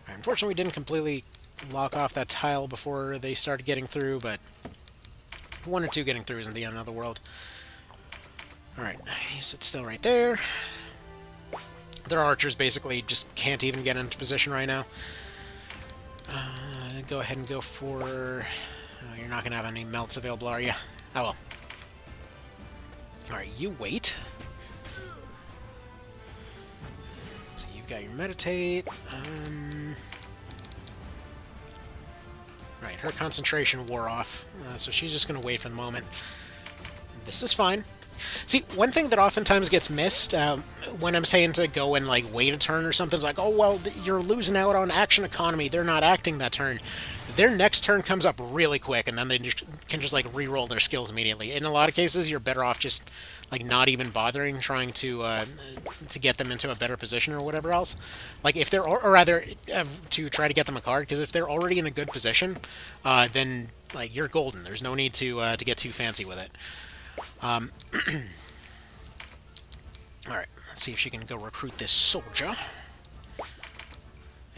Right, unfortunately, we didn't completely lock off that tile before they started getting through, but 1 or 2 getting through isn't the end of the world. Alright, you sit still right there. Their archers basically just can't even get into position right now. Go ahead and go for... Oh, you're not going to have any melts available, are you? Oh well. Alright, you wait. So you've got your meditate. Right, her concentration wore off, so she's just going to wait for the moment. This is fine. See, one thing that oftentimes gets missed when I'm saying to go and like wait a turn or something, it's like, oh well, you're losing out on action economy. They're not acting that turn. Their next turn comes up really quick, and then they can just like re-roll their skills immediately. In a lot of cases, you're better off just like not even bothering trying to get them into a better position or whatever else. Like if they're, or rather, to try to get them a card, because if they're already in a good position, then like you're golden. There's no need to get too fancy with it. Alright, let's see if she can go recruit this soldier.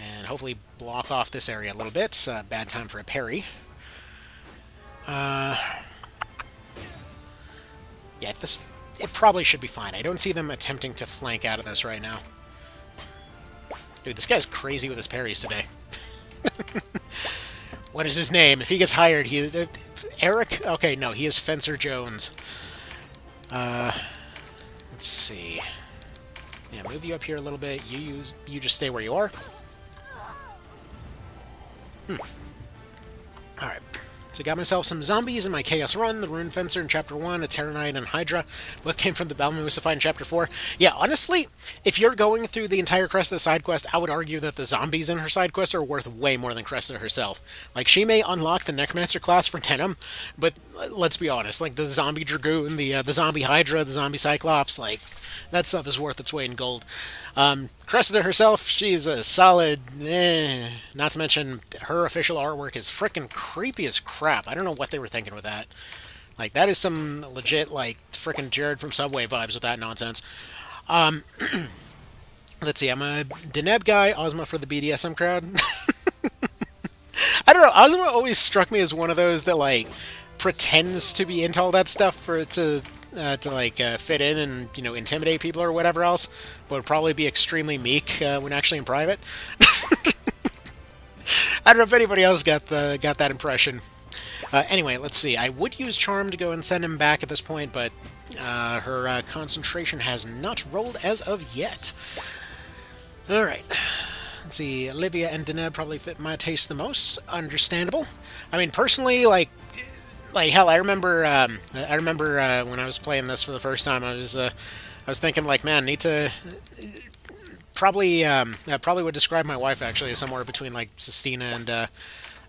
And hopefully block off this area a little bit. Bad time for a parry. Yeah, it probably should be fine. I don't see them attempting to flank out of this right now. Dude, this guy's crazy with his parries today. What is his name? If he gets hired, he... Eric? Okay, no, he is Fencer Jones. Let's see. Yeah, move you up here a little bit. You just stay where you are. Alright. So I got myself some zombies in my Chaos Run, the Rune Fencer in Chapter 1, a Terror Knight, and Hydra. Both came from the Balmusa fight in Chapter 4. Yeah, honestly, if you're going through the entire Cressida side quest, I would argue that the zombies in her side quest are worth way more than Cressida herself. Like, she may unlock the Necromancer class for Tenem, but let's be honest, like, the Zombie Dragoon, the Zombie Hydra, the Zombie Cyclops, like, that stuff is worth its weight in gold. Cressida herself, she's a solid, not to mention her official artwork is frickin' creepy as crap. I don't know what they were thinking with that. Like, that is some legit, like, frickin' Jared from Subway vibes with that nonsense. Let's see, I'm a Deneb guy, Ozma for the BDSM crowd. I don't know, Ozma always struck me as one of those that, like, pretends to be into all that stuff for it to fit in and, you know, intimidate people or whatever else, but would probably be extremely meek when actually in private. I don't know if anybody else got that impression. Anyway, let's see. I would use Charm to go and send him back at this point, but her concentration has not rolled as of yet. Alright. Let's see. Olivia and Deneb probably fit my taste the most. Understandable. I mean, personally, like hell, I remember when I was playing this for the first time, I was thinking like, man, need to probably would describe my wife actually as somewhere between like Sistina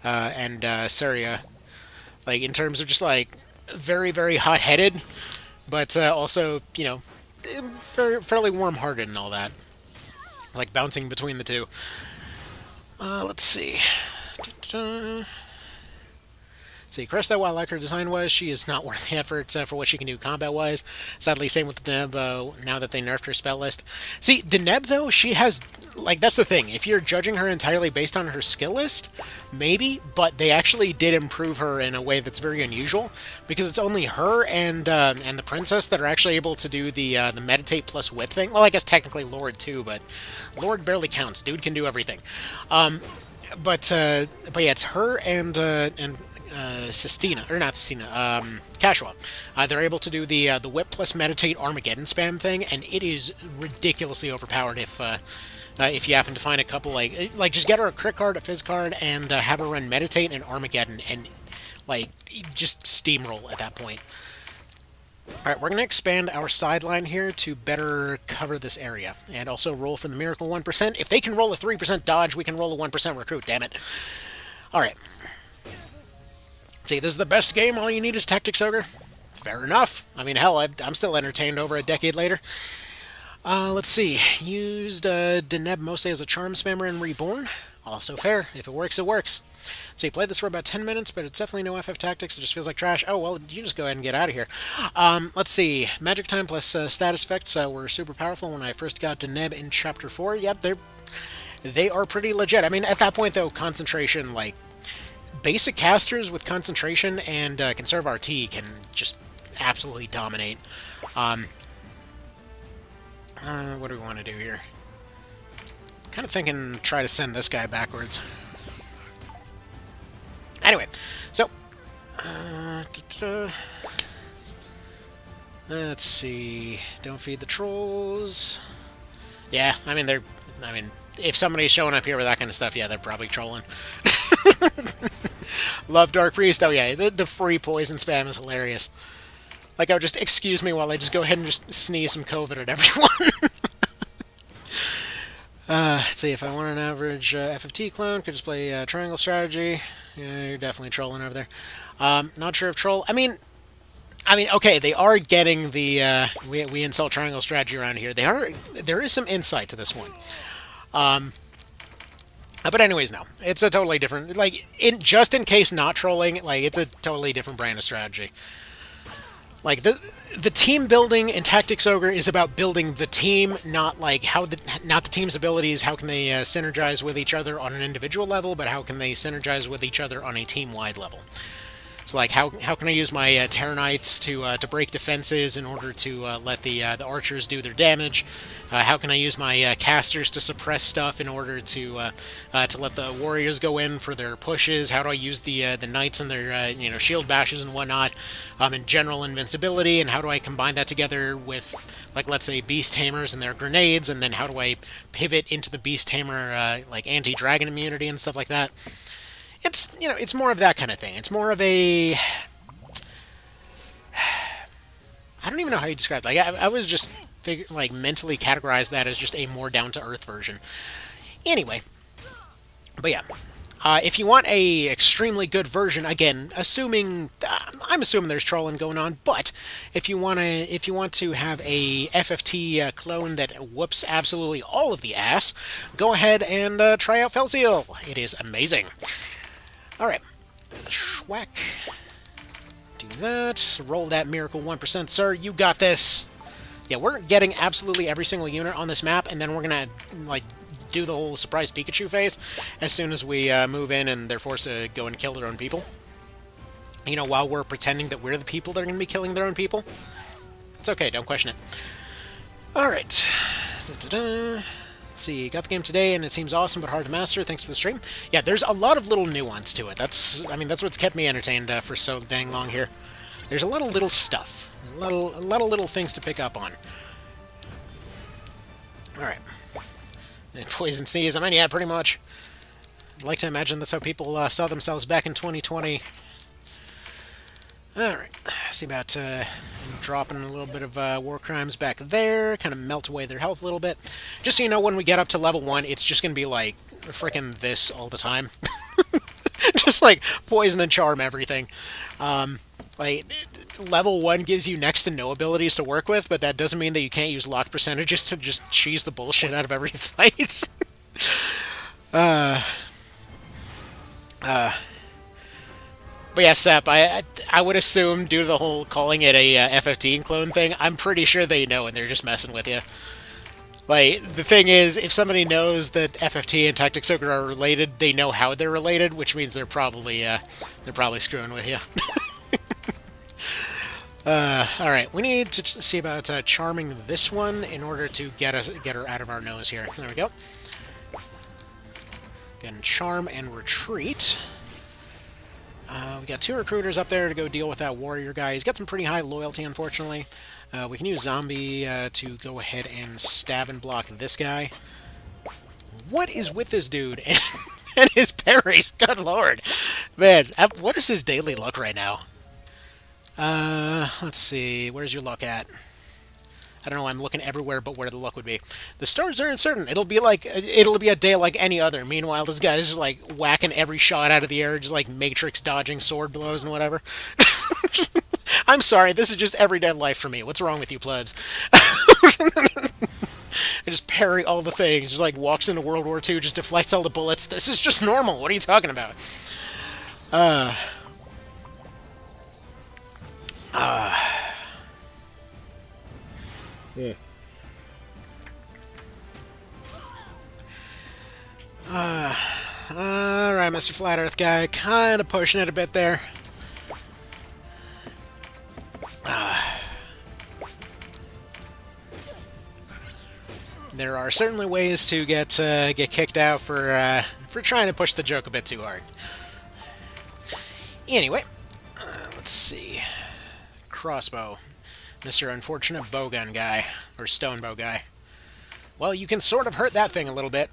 and Saria, like in terms of just like very, very hot-headed, but also, you know, fairly warm-hearted and all that, like bouncing between the two. Let's see. See, Cresta, while I like her design-wise, she is not worth the effort for what she can do combat-wise. Sadly, same with Deneb, now that they nerfed her spell list. See, Deneb, though, she has... Like, that's the thing. If you're judging her entirely based on her skill list, maybe, but they actually did improve her in a way that's very unusual, because it's only her and the princess that are actually able to do the meditate plus whip thing. Well, I guess technically Lord, too, but Lord barely counts. Dude can do everything. But yeah, it's her and Sistina, or not Sistina, Cashua. They're able to do the whip plus meditate Armageddon spam thing, and it is ridiculously overpowered if you happen to find a couple, like just get her a crit card, a fizz card, and have her run meditate and Armageddon, and like just steamroll at that point. Alright, we're going to expand our sideline here to better cover this area, and also roll for the Miracle 1%. If they can roll a 3% dodge, we can roll a 1% recruit, damn it. Alright. See, this is the best game, all you need is Tactics Ogre. Fair enough. I mean, hell, I'm still entertained over a decade later. Let's see. Used Deneb mostly as a Charm Spammer in Reborn. Also fair. If it works, it works. So you played this for about 10 minutes, but it's definitely no FF Tactics. It just feels like trash. Oh, well, you just go ahead and get out of here. Let's see. Magic time plus status effects were super powerful when I first got to Neb in Chapter 4. Yep, they are pretty legit. I mean, at that point, though, concentration, like, basic casters with concentration and conserve RT can just absolutely dominate. What do we want to do here? Kind of thinking try to send this guy backwards. Anyway, so let's see. Don't feed the trolls. Yeah, I mean if somebody's showing up here with that kind of stuff, yeah, they're probably trolling. Love Dark Priest. Oh yeah, the free poison spam is hilarious. Like, I would just excuse me while I just go ahead and just sneeze some COVID at everyone. Let's see, if I want an average FFT clone, could just play Triangle Strategy. Yeah, you're definitely trolling over there. Not sure if troll... I mean, okay, they are getting the... we insult Triangle Strategy around here. There is some insight to this one. But anyways, no. It's a totally different... Like, just in case not trolling, like, it's a totally different brand of strategy. Like, the team building in Tactics Ogre is about building the team, not like not the team's abilities. How can they synergize with each other on an individual level, but how can they synergize with each other on a team-wide level? So, like, how can I use my Terror Knights to break defenses in order to let the archers do their damage? How can I use my casters to suppress stuff in order to let the warriors go in for their pushes? How do I use the knights and their shield bashes and whatnot in general invincibility? And how do I combine that together with, like, let's say Beast Tamers and their grenades? And then how do I pivot into the Beast Tamer like anti-dragon immunity and stuff like that? It's more of that kind of thing. It's more of a... I don't even know how you describe it. Like, I was just mentally categorized that as just a more down-to-earth version. Anyway. But yeah. If you want a extremely good version, again, I'm assuming there's trolling going on, but if you want to have a FFT clone that whoops absolutely all of the ass, go ahead and try out Felseal. It is amazing. Alright, schwack. Do that. Roll that miracle 1%, sir. You got this. Yeah, we're getting absolutely every single unit on this map, and then we're gonna, like, do the whole surprise Pikachu phase as soon as we move in and they're forced to go and kill their own people. While we're pretending that we're the people that are gonna be killing their own people. It's okay, don't question it. Alright. Let's see, got the game today, and it seems awesome but hard to master. Thanks for the stream. Yeah, there's a lot of little nuance to it. That's what's kept me entertained for so dang long here. There's a lot of little stuff, a lot of little things to pick up on. All right, and poison sneeze. I mean, yeah, pretty much. I'd like to imagine that's how people saw themselves back in 2020. Alright, see about dropping a little bit of war crimes back there, kind of melt away their health a little bit. Just so you know, when we get up to level 1, it's just going to be like frickin' this all the time. Just like poison and charm everything. Like, level 1 gives you next to no abilities to work with, but that doesn't mean that you can't use lock percentages to just cheese the bullshit out of every fight. But yeah, Sep, I would assume, due to the whole calling it a FF clone thing, I'm pretty sure they know and they're just messing with you. Like, the thing is, if somebody knows that FFT and Tactics Ogre are related, they know how they're related, which means they're probably screwing with you. Alright, we need to see about charming this one in order to get her out of our nose here. There we go. Again, charm and retreat. We got 2 recruiters up there to go deal with that warrior guy. He's got some pretty high loyalty, unfortunately. We can use zombie to go ahead and stab and block this guy. What is with this dude and his parries? Good lord. Man, what is his daily luck right now? Let's see. Where's your luck at? I don't know, I'm looking everywhere but where the luck would be. The stars are uncertain. It'll be a day like any other. Meanwhile, this guy's just like whacking every shot out of the air, just like Matrix dodging sword blows and whatever. I'm sorry, this is just everyday life for me. What's wrong with you plebs? and just parry all the things. Just like walks into World War II, just deflects all the bullets. This is just normal. What are you talking about? Yeah. Alright, Mr. Flat Earth guy. Kind of pushing it a bit there. There are certainly ways to get kicked out for trying to push the joke a bit too hard. Anyway, let's see. Crossbow. Mr. Unfortunate Bowgun guy. Or Stone Bow guy. Well, you can sort of hurt that thing a little bit.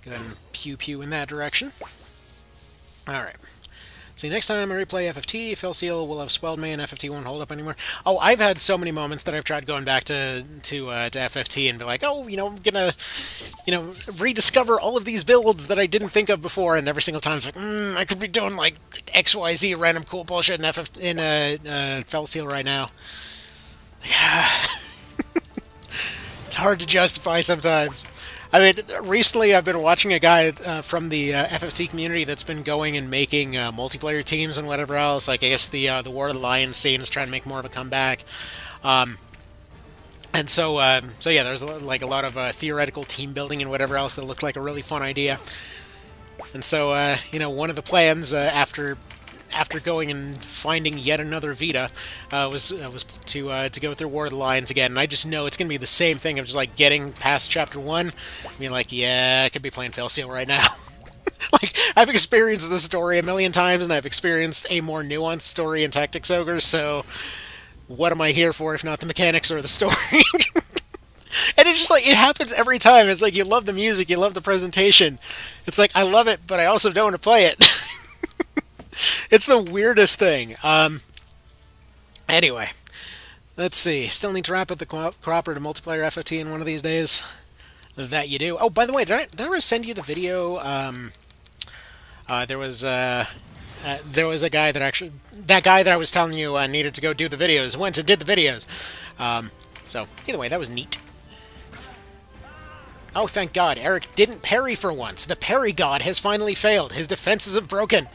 Go ahead and pew-pew in that direction. Alright. See, next time I replay FFT, Fell Seal will have swelled me and FFT won't hold up anymore. Oh, I've had so many moments that I've tried going back to FFT and be like, oh, I'm gonna, rediscover all of these builds that I didn't think of before, and every single time it's like, I could be doing, like, XYZ random cool bullshit in Fell Seal right now. It's hard to justify sometimes. I mean, recently I've been watching a guy from the FFT community that's been going and making multiplayer teams and whatever else. Like, I guess the War of the Lions scene is trying to make more of a comeback. And so yeah, there's a lot of theoretical team building and whatever else that looked like a really fun idea. And so, one of the plans after going and finding yet another Vita, was to go through War of the Lions again, and I just know it's going to be the same thing of just like getting past Chapter 1, being like, yeah, I could be playing Fail Seal right now. Like, I've experienced the story a million times, and I've experienced a more nuanced story in Tactics Ogre, so what am I here for if not the mechanics or the story? And it's just like, it happens every time. It's like, you love the music, you love the presentation. It's like, I love it, but I also don't want to play it. It's the weirdest thing. Anyway, let's see. Still need to wrap up the cooperative multiplayer FFT in one of these days. That you do. Oh, by the way, did I ever send you the video? There was a guy that guy that I was telling you needed to go do the videos, went and did the videos. So, either way, that was neat. Oh, thank God. Eric didn't parry for once. The parry god has finally failed. His defenses have broken.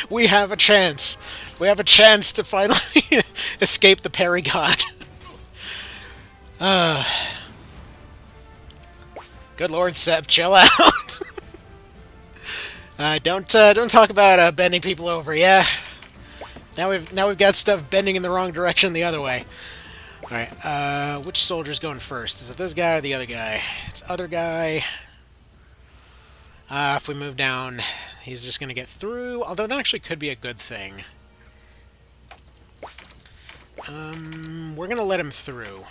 We have a chance. We have a chance to finally escape the parry god. Good Lord, Seb, chill out. Don't talk about bending people over. Yeah. Now we've got stuff bending in the wrong direction the other way. All right. Which soldier's going first? Is it this guy or the other guy? It's other guy. If we move down, he's just going to get through, although that actually could be a good thing. We're going to let him through.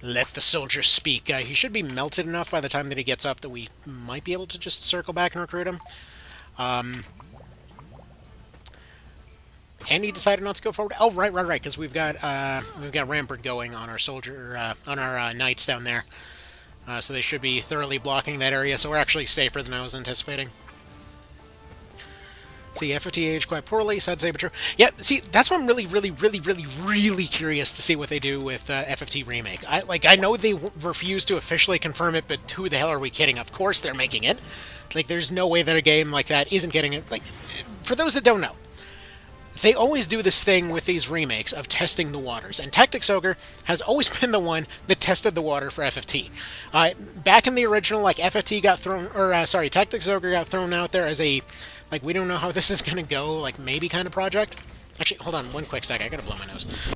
Let the soldier speak. He should be melted enough by the time that he gets up that we might be able to just circle back and recruit him. And he decided not to go forward. Oh, right, because we've got Rampart going on our soldier, on our knights down there. So they should be thoroughly blocking that area, so we're actually safer than I was anticipating. See, FFT aged quite poorly, sad to say, but true. Yeah, see, that's what I'm really curious to see what they do with FFT Remake. I know they refuse to officially confirm it, but who the hell are we kidding? Of course they're making it. Like, there's no way that a game like that isn't getting it. Like, for those that don't know, they always do this thing with these remakes of testing the waters, and Tactics Ogre has always been the one that tested the water for FFT. Back in the original, like, FFT got thrown, or, sorry, Tactics Ogre got thrown out there as a, like, we don't know how this is gonna go, like, maybe kind of project. Actually, hold on one quick sec, I gotta blow my nose.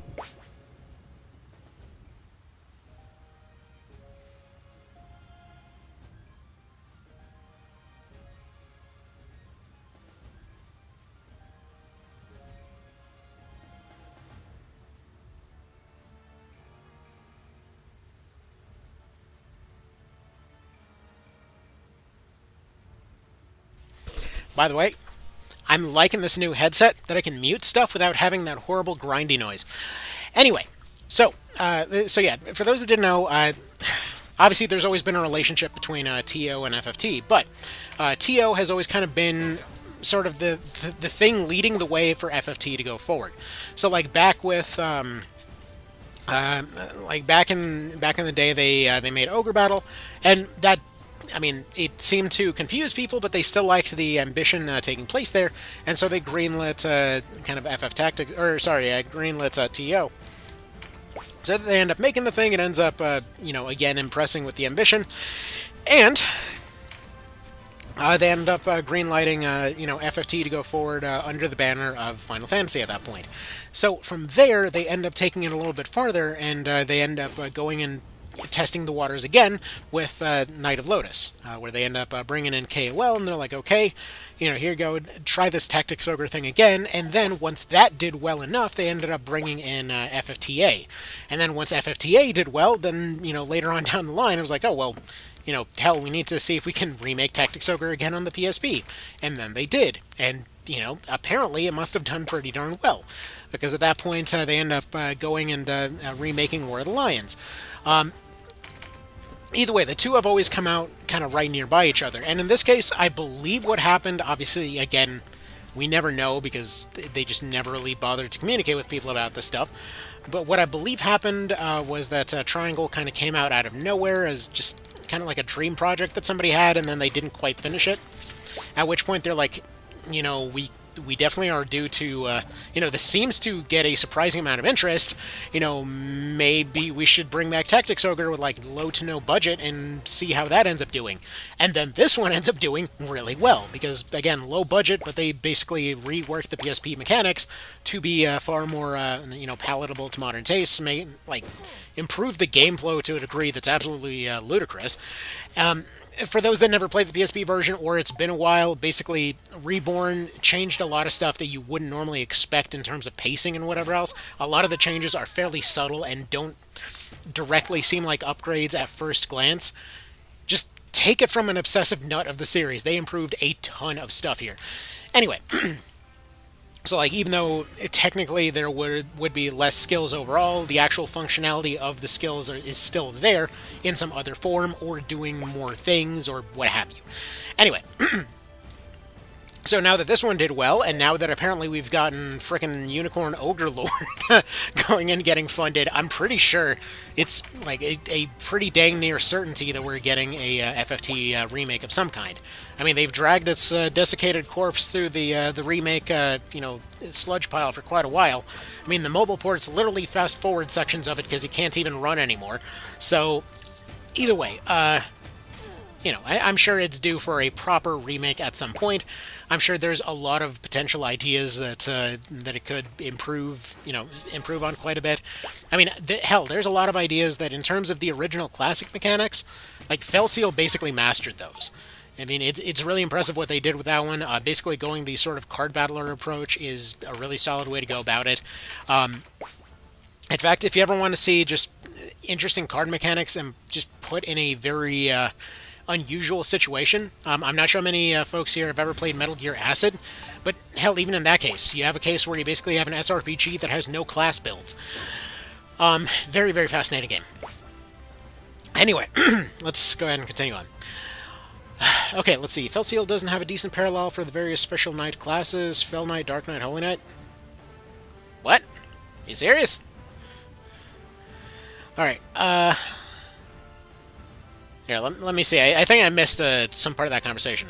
By the way, I'm liking this new headset that I can mute stuff without having that horrible grindy noise. Anyway, so yeah, for those that didn't know, obviously there's always been a relationship between TO and FFT, but TO has always kind of been sort of the thing leading the way for FFT to go forward. So like back with Like back in the day, they made Ogre Battle, and that, I mean, it seemed to confuse people, but they still liked the ambition taking place there, and so they greenlit kind of FF Tactic, or sorry, greenlit TO. So they end up making the thing. It ends up, again impressing with the ambition, and they ended up greenlighting, FFT to go forward under the banner of Final Fantasy at that point. So from there, they end up taking it a little bit farther, and they end up going and testing the waters again with Knight of Lotus, where they end up bringing in KOL, and they're like, okay, here you go, try this Tactics Ogre thing again. And then once that did well enough, they ended up bringing in FFTA. And then once FFTA did well, then, later on down the line, it was like, oh, well, hell, we need to see if we can remake Tactics Ogre again on the PSP. And then they did. And, apparently it must have done pretty darn well. Because at that point, they end up going and remaking War of the Lions. Either way, the two have always come out kind of right nearby each other. And in this case, I believe what happened, obviously, again, we never know because they just never really bothered to communicate with people about this stuff. But what I believe happened was that Triangle kind of came out of nowhere as just kind of like a dream project that somebody had, and then they didn't quite finish it. At which point they're like, we definitely are due to, this seems to get a surprising amount of interest. Maybe we should bring back Tactics Ogre with like low to no budget and see how that ends up doing. And then this one ends up doing really well because, again, low budget, but they basically reworked the PSP mechanics to be far more, palatable to modern tastes, improve the game flow to a degree that's absolutely ludicrous. For those that never played the PSP version or it's been a while, basically Reborn changed a lot of stuff that you wouldn't normally expect in terms of pacing and whatever else. A lot of the changes are fairly subtle and don't directly seem like upgrades at first glance. Just take it from an obsessive nut of the series. They improved a ton of stuff here. Anyway, so even though technically there would be less skills overall, the actual functionality of the skills is still there in some other form or doing more things or what have you. Anyway, so now that this one did well, and now that apparently we've gotten frickin' Unicorn Ogre Lord going and getting funded, I'm pretty sure it's like a pretty dang near certainty that we're getting a FFT remake of some kind. I mean, they've dragged its desiccated corpse through the remake, sludge pile for quite a while. I mean, the mobile ports literally fast forward sections of it because you can't even run anymore. So, either way, I'm sure it's due for a proper remake at some point. I'm sure there's a lot of potential ideas that it could improve on quite a bit. I mean, hell, there's a lot of ideas that in terms of the original classic mechanics, like Felseal basically mastered those. I mean, it's really impressive what they did with that one. Basically going the sort of card battler approach is a really solid way to go about it. In fact, if you ever want to see just interesting card mechanics and just put in a very unusual situation. I'm not sure how many folks here have ever played Metal Gear Acid, but hell, even in that case, you have a case where you basically have an SRPG that has no class builds. Very, very fascinating game. Anyway, let's go ahead and continue on. Okay, let's see. Felseal doesn't have a decent parallel for the various special knight classes. Fell Knight, Dark Knight, Holy Knight. What? Are you serious? Alright, here, let me see. I think I missed some part of that conversation.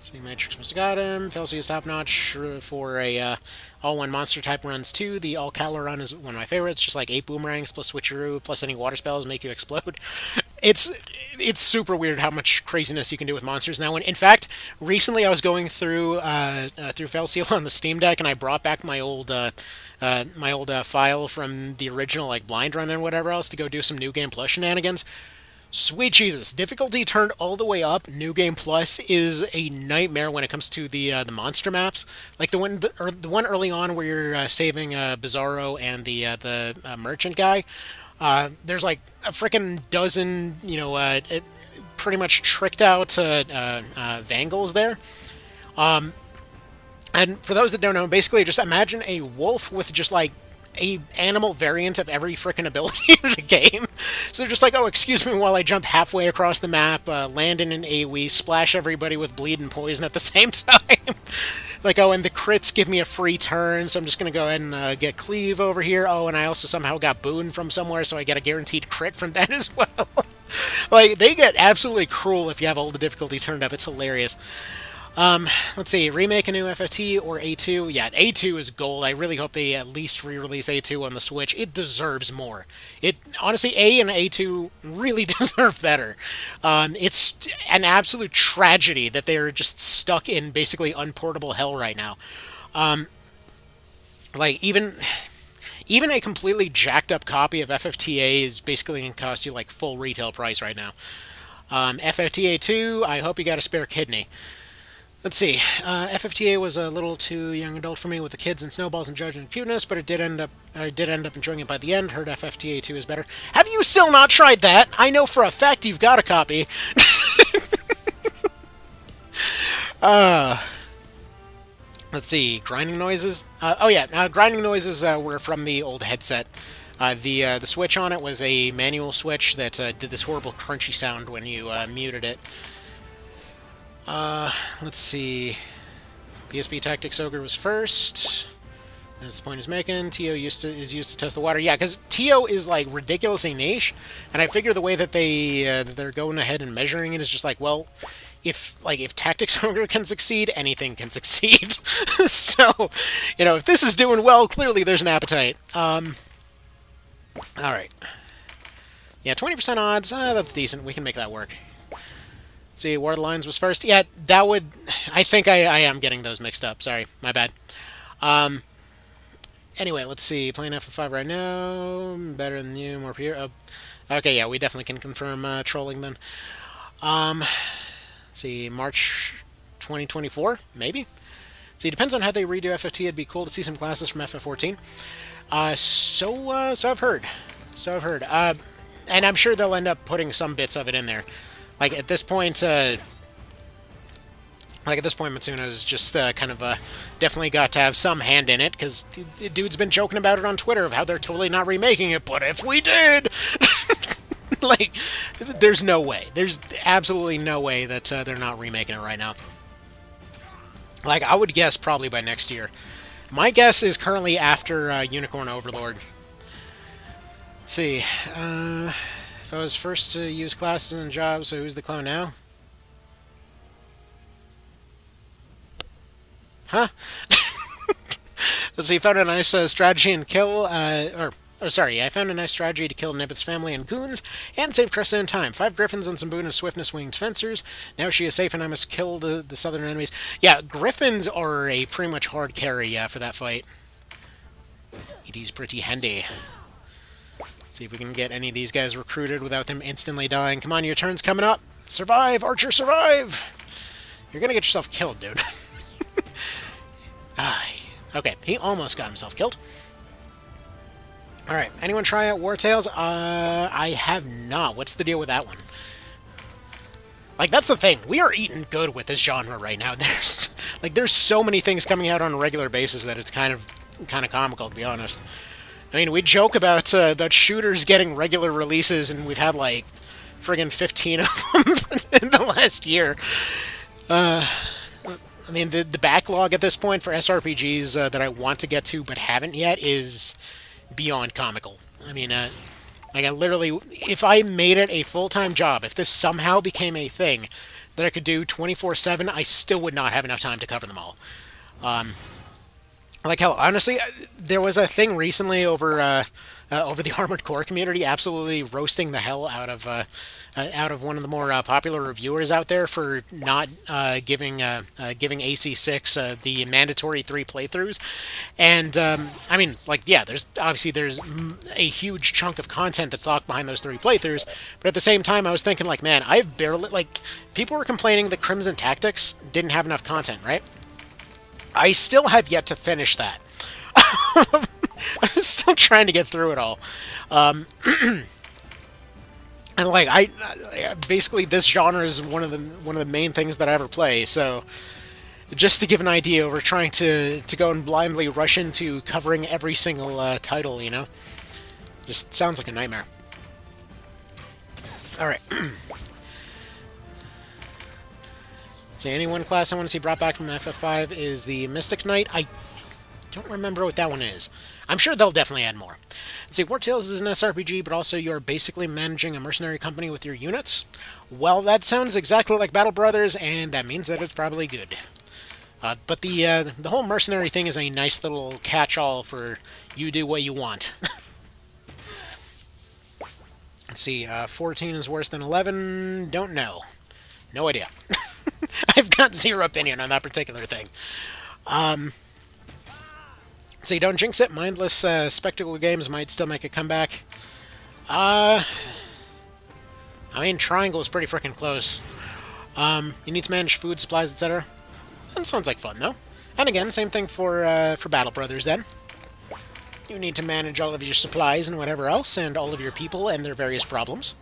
See, Matrix must have got him. Felseal is top-notch for a all-one monster type runs too. The all-Cala run is one of my favorites. Just like 8 boomerangs plus switcheroo plus any water spells make you explode. It's super weird how much craziness you can do with monsters now. In fact, recently I was going through Felseal on the Steam Deck, and I brought back my old file from the original Blind Run and whatever else to go do some New Game Plus shenanigans. Sweet Jesus, difficulty turned all the way up. New Game Plus is a nightmare when it comes to the monster maps. Like the one early on where you're saving Bizarro and the merchant guy. There's like a freaking dozen, pretty much tricked out Vangles there. And for those that don't know, basically just imagine a wolf with just like a animal variant of every frickin' ability in the game. So they're just like, oh, excuse me while I jump halfway across the map, land in an AoE, splash everybody with bleed and poison at the same time. Like, oh, and the crits give me a free turn, so I'm just going to go ahead and get Cleave over here. Oh, and I also somehow got Boon from somewhere, so I get a guaranteed crit from that as well. Like, they get absolutely cruel if you have all the difficulty turned up. It's hilarious. Let's see, remake a new FFT or A2? Yeah, A2 is gold. I really hope they at least re-release A2 on the Switch. It deserves more. It honestly, A and A2 really deserve better. It's an absolute tragedy that they're just stuck in basically unportable hell right now. Like even a completely jacked up copy of FFTA is basically going to cost you like full retail price right now. FFTA 2, I hope you got a spare kidney. Let's see. FFTA was a little too young adult for me with the kids and snowballs and judging and cuteness, but I did end up enjoying it by the end. Heard FFTA 2 is better. Have you still not tried that? I know for a fact you've got a copy. Let's see. Grinding noises. Oh yeah, grinding noises were from the old headset. The switch on it was a manual switch that did this horrible crunchy sound when you muted it. Let's see. PSP Tactics Ogre was first. That's the point he's making. TO is used to test the water. Yeah, because TO is like ridiculously niche, and I figure the way that they're going ahead and measuring it is just like, well, if Tactics Ogre can succeed, anything can succeed. So, if this is doing well, clearly there's an appetite. All right. Yeah, 20% odds. That's decent. We can make that work. See, War of the Lions was first. Yeah, that would... I think I am getting those mixed up. Sorry, my bad. Anyway, let's see. Playing FF5 right now. Better than you, more pure. Okay, yeah, we definitely can confirm trolling then. Let's see, March 2024? Maybe? See, it depends on how they redo FFT. It'd be cool to see some classes from FF14. So I've heard. And I'm sure they'll end up putting some bits of it in there. Like at this point, Matsuno's just kind of definitely got to have some hand in it, because the dude's been joking about it on Twitter of how they're totally not remaking it, but if we did... Like, there's no way. There's absolutely no way that they're not remaking it right now. Like, I would guess probably by next year. My guess is currently after Unicorn Overlord. Let's see. If I was first to use classes and jobs, so who's the clone now? Huh? Let's see, found a nice strategy and kill, I found a nice strategy to kill Nibbit's family and goons, and save Cresta in time. 5 griffins and some boon of swiftness winged fencers. Now she is safe and I must kill the southern enemies. Yeah, griffins are a pretty much hard carry for that fight. It is pretty handy. See if we can get any of these guys recruited without them instantly dying. Come on, your turn's coming up. Survive, Archer, survive! You're gonna get yourself killed, dude. Okay, he almost got himself killed. Alright, anyone try out War Tales? I have not. What's the deal with that one? Like, that's the thing. We are eating good with this genre right now. There's so many things coming out on a regular basis that it's kind of comical, to be honest. I mean, we joke about shooters getting regular releases, and we've had, like, friggin' 15 of them in the last year. I mean, the backlog at this point for SRPGs that I want to get to but haven't yet is beyond comical. I mean, like, I literally... If I made it a full-time job, if this somehow became a thing that I could do 24/7, I still would not have enough time to cover them all. Like, hell, honestly, there was a thing recently over the Armored Core community absolutely roasting the hell out of one of the more popular reviewers out there for not giving AC6 the mandatory 3 playthroughs. And, I mean, like, yeah, there's a huge chunk of content that's locked behind those 3 playthroughs, but at the same time, I was thinking, like, man, I've barely, like, people were complaining that Crimson Tactics didn't have enough content, right? I still have yet to finish that. I'm still trying to get through it all. And like, basically this genre is one of the main things that I ever play. So just to give an idea, we're trying to go and blindly rush into covering every single title, you know? Just sounds like a nightmare. All right. Let's See, any one class I want to see brought back from FF5 is the Mystic Knight. I don't remember what that one is. I'm sure they'll definitely add more. See, War Tales is an SRPG, but also you're basically managing a mercenary company with your units. Well, that sounds exactly like Battle Brothers, and that means that it's probably good. But the whole mercenary thing is a nice little catch-all for you do what you want. Let's see, 14 is worse than 11. Don't know. No idea. I've got zero opinion on that particular thing. See, don't jinx it. Mindless spectacle games might still make a comeback. I mean, Triangle is pretty freaking close. You need to manage food, supplies, etc. That sounds like fun, though. And again, same thing for Battle Brothers, then. You need to manage all of your supplies and whatever else, and all of your people and their various problems.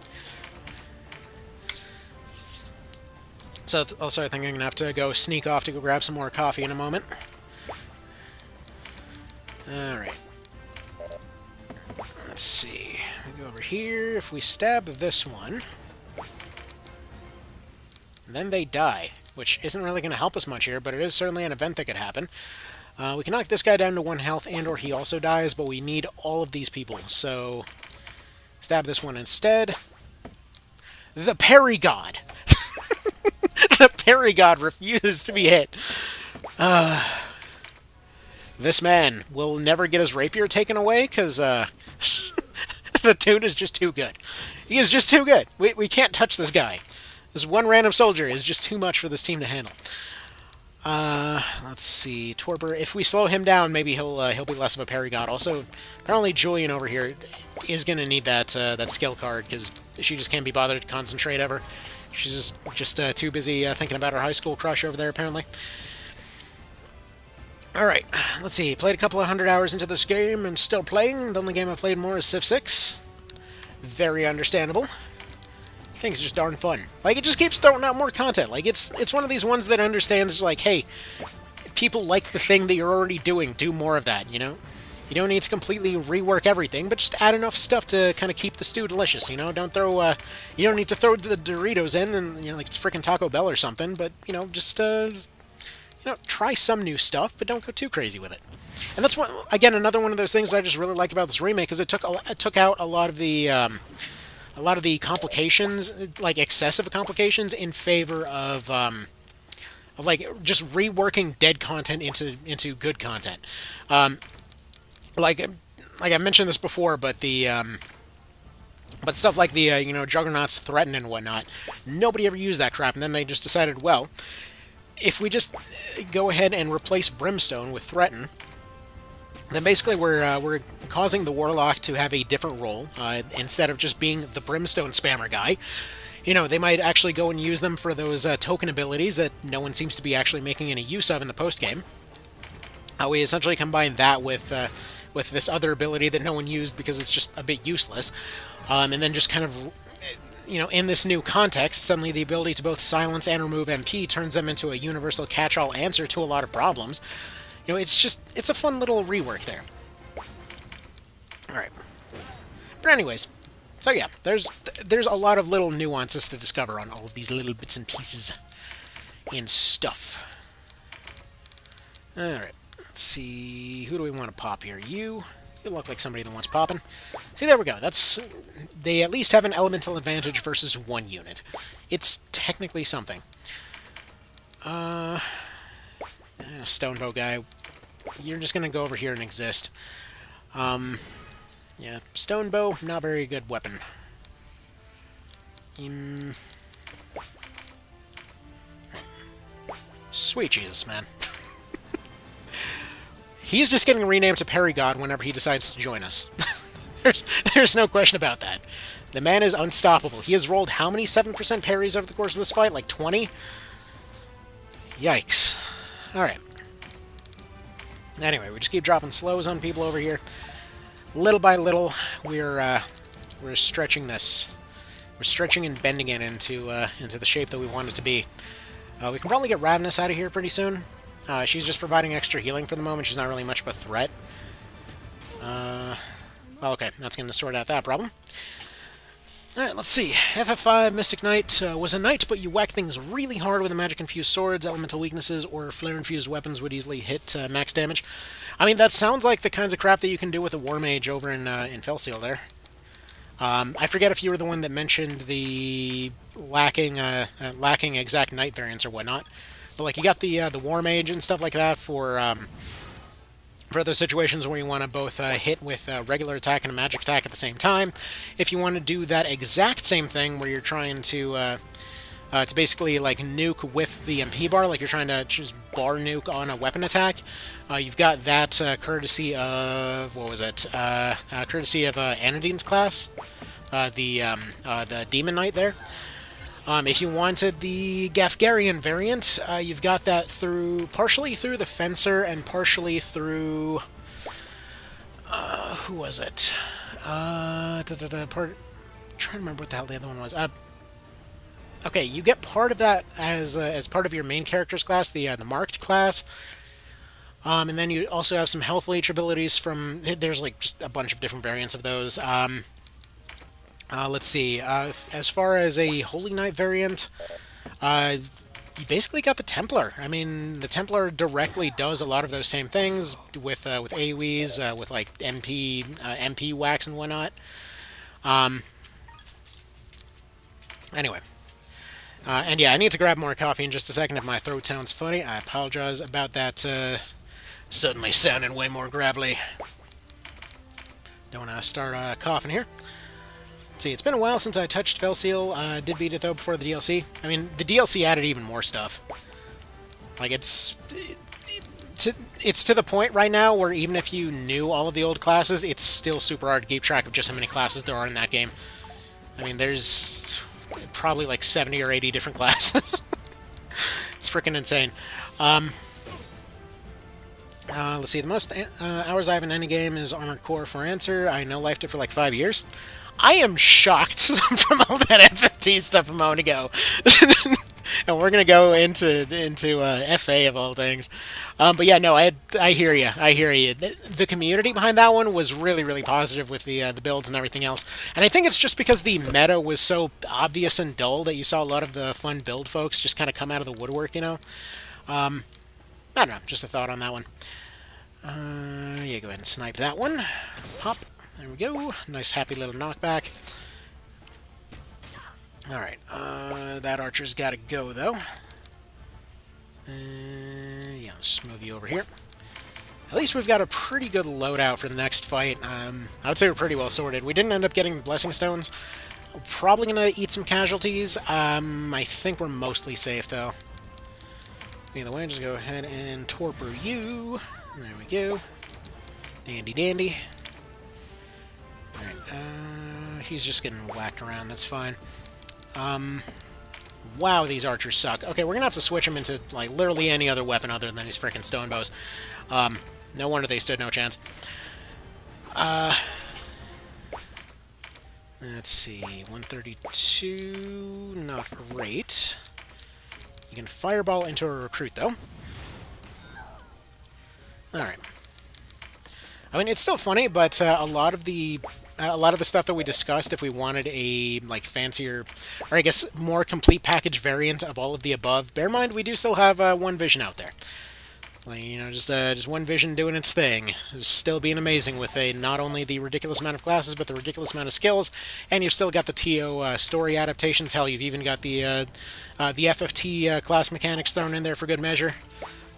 So, also, I think I'm going to have to go sneak off to go grab some more coffee in a moment. Alright. Let's see. We go over here. If we stab this one, then they die, which isn't really going to help us much here, but it is certainly an event that could happen. We can knock this guy down to 1 health, and or he also dies, but we need all of these people, so stab this one instead. The Parry God! The Parry God refuses to be hit. This man will never get his rapier taken away, because the tune is just too good. He is just too good. We can't touch this guy. This one random soldier is just too much for this team to handle. Let's see, Torpor. If we slow him down, maybe he'll be less of a parry god. Also, apparently Julian over here is gonna need that that skill card because she just can't be bothered to concentrate ever. She's just too busy thinking about her high school crush over there, apparently. All right, let's see. Played a couple of 100 hours into this game and still playing. The only game I've played more is Civ 6. Very understandable. I think it's just darn fun. Like, it just keeps throwing out more content. Like, it's one of these ones that understands, like, hey, people like the thing that you're already doing. Do more of that, you know? You don't need to completely rework everything, but just add enough stuff to kind of keep the stew delicious, you know? Don't throw, you don't need to throw the Doritos in and, you know, like it's freaking Taco Bell or something, but, you know, just, you know, try some new stuff, but don't go too crazy with it. And that's, again, another one of those things I just really like about this remake, is it took out a lot of the complications, like excessive complications, in favor of like just reworking dead content into good content. Like I mentioned this before, but but stuff like the you know, Juggernauts threaten and whatnot, nobody ever used that crap, and then they just decided, well, if we just go ahead and replace Brimstone with Threaten, then basically we're causing the Warlock to have a different role. Instead of just being the Brimstone spammer guy, you know, they might actually go and use them for those token abilities that no one seems to be actually making any use of in the post-game. We essentially combine that with this other ability that no one used because it's just a bit useless. And then just kind of, you know, in this new context, suddenly the ability to both silence and remove MP turns them into a universal catch-all answer to a lot of problems. You know, it's a fun little rework there. Alright. But anyways, so yeah, there's a lot of little nuances to discover on all of these little bits and pieces and stuff. Alright, let's see, who do we want to pop here? You look like somebody that wants popping. See, there we go. They at least have an elemental advantage versus one unit. It's technically something. Stonebow guy, you're just gonna go over here and exist. Yeah, Stonebow, not very good weapon. Sweet Jesus, man. He's just getting renamed to Parry God whenever he decides to join us. There's no question about that. The man is unstoppable. He has rolled how many 7% parries over the course of this fight? Like 20? Yikes. Alright. Anyway, we just keep dropping slows on people over here. Little by little, we're stretching this. We're stretching and bending it into the shape that we want it to be. We can probably get Ravenous out of here pretty soon. She's just providing extra healing for the moment. She's not really much of a threat. Well, okay, that's going to sort out that problem. Alright, let's see. FF5 Mystic Knight was a knight, but you whack things really hard with the magic-infused swords. Elemental weaknesses or flare-infused weapons would easily hit max damage. I mean, that sounds like the kinds of crap that you can do with a War Mage over in Felseal there. I forget if you were the one that mentioned the lacking exact knight variants or whatnot. But like you got the War Mage and stuff like that for those situations where you want to both hit with a regular attack and a magic attack at the same time. If you want to do that exact same thing where you're trying to basically like nuke with the MP bar, like you're trying to just bar nuke on a weapon attack, you've got that courtesy of, what was it? Courtesy of Anodyne's class, the Demon Knight there. If you wanted the Gafgarian variant, you've got that partially through the Fencer and partially through... who was it? Trying to remember what the hell the other one was. Okay, you get part of that as part of your main character's class, the Marked class. And then you also have some health leech abilities from... There's like just a bunch of different variants of those. Let's see. As far as a Holy Knight variant, you basically got the Templar. I mean, the Templar directly does a lot of those same things with AoEs, with like MP wax and whatnot. Anyway. And yeah, I need to grab more coffee in just a second if my throat sounds funny. I apologize about that suddenly sounding way more gravelly. Don't want to start coughing here. See, it's been a while since I touched Felseal. Did beat it though before the DLC. I mean, the DLC added even more stuff. Like it's to the point right now where even if you knew all of the old classes, it's still super hard to keep track of just how many classes there are in that game. I mean, there's probably like 70 or 80 different classes. It's freaking insane. Let's see, the most hours I have in any game is Armored Core for answer. I no-lifed it for like 5 years. I am shocked from all that FFT stuff a moment ago. And we're going to go into FA of all things. But yeah, no, I hear you. I hear you. The community behind that one was really, really positive with the builds and everything else. And I think it's just because the meta was so obvious and dull that you saw a lot of the fun build folks just kind of come out of the woodwork, you know? I don't know, just a thought on that one. Yeah, go ahead and snipe that one. Pop. There we go. Nice, happy little knockback. Alright, that archer's got to go, though. Yeah, let's move you over here. At least we've got a pretty good loadout for the next fight. I would say we're pretty well sorted. We didn't end up getting Blessing Stones. We're probably going to eat some casualties. I think we're mostly safe, though. Either way, just go ahead and torpor you. There we go. Dandy dandy. Alright, he's just getting whacked around, that's fine. Wow, these archers suck. Okay, we're gonna have to switch them into, like, literally any other weapon other than these frickin' stone bows. No wonder they stood no chance. Let's see, 132, not great. You can fireball into a recruit, though. Alright. I mean, it's still funny, but a lot of the stuff that we discussed, if we wanted a like fancier, or I guess more complete package variant of all of the above, bear in mind we do still have one vision out there. Like, you know, just one vision doing its thing, still being amazing with not only the ridiculous amount of classes, but the ridiculous amount of skills, and you've still got the TO story adaptations. Hell, you've even got the FFT class mechanics thrown in there for good measure.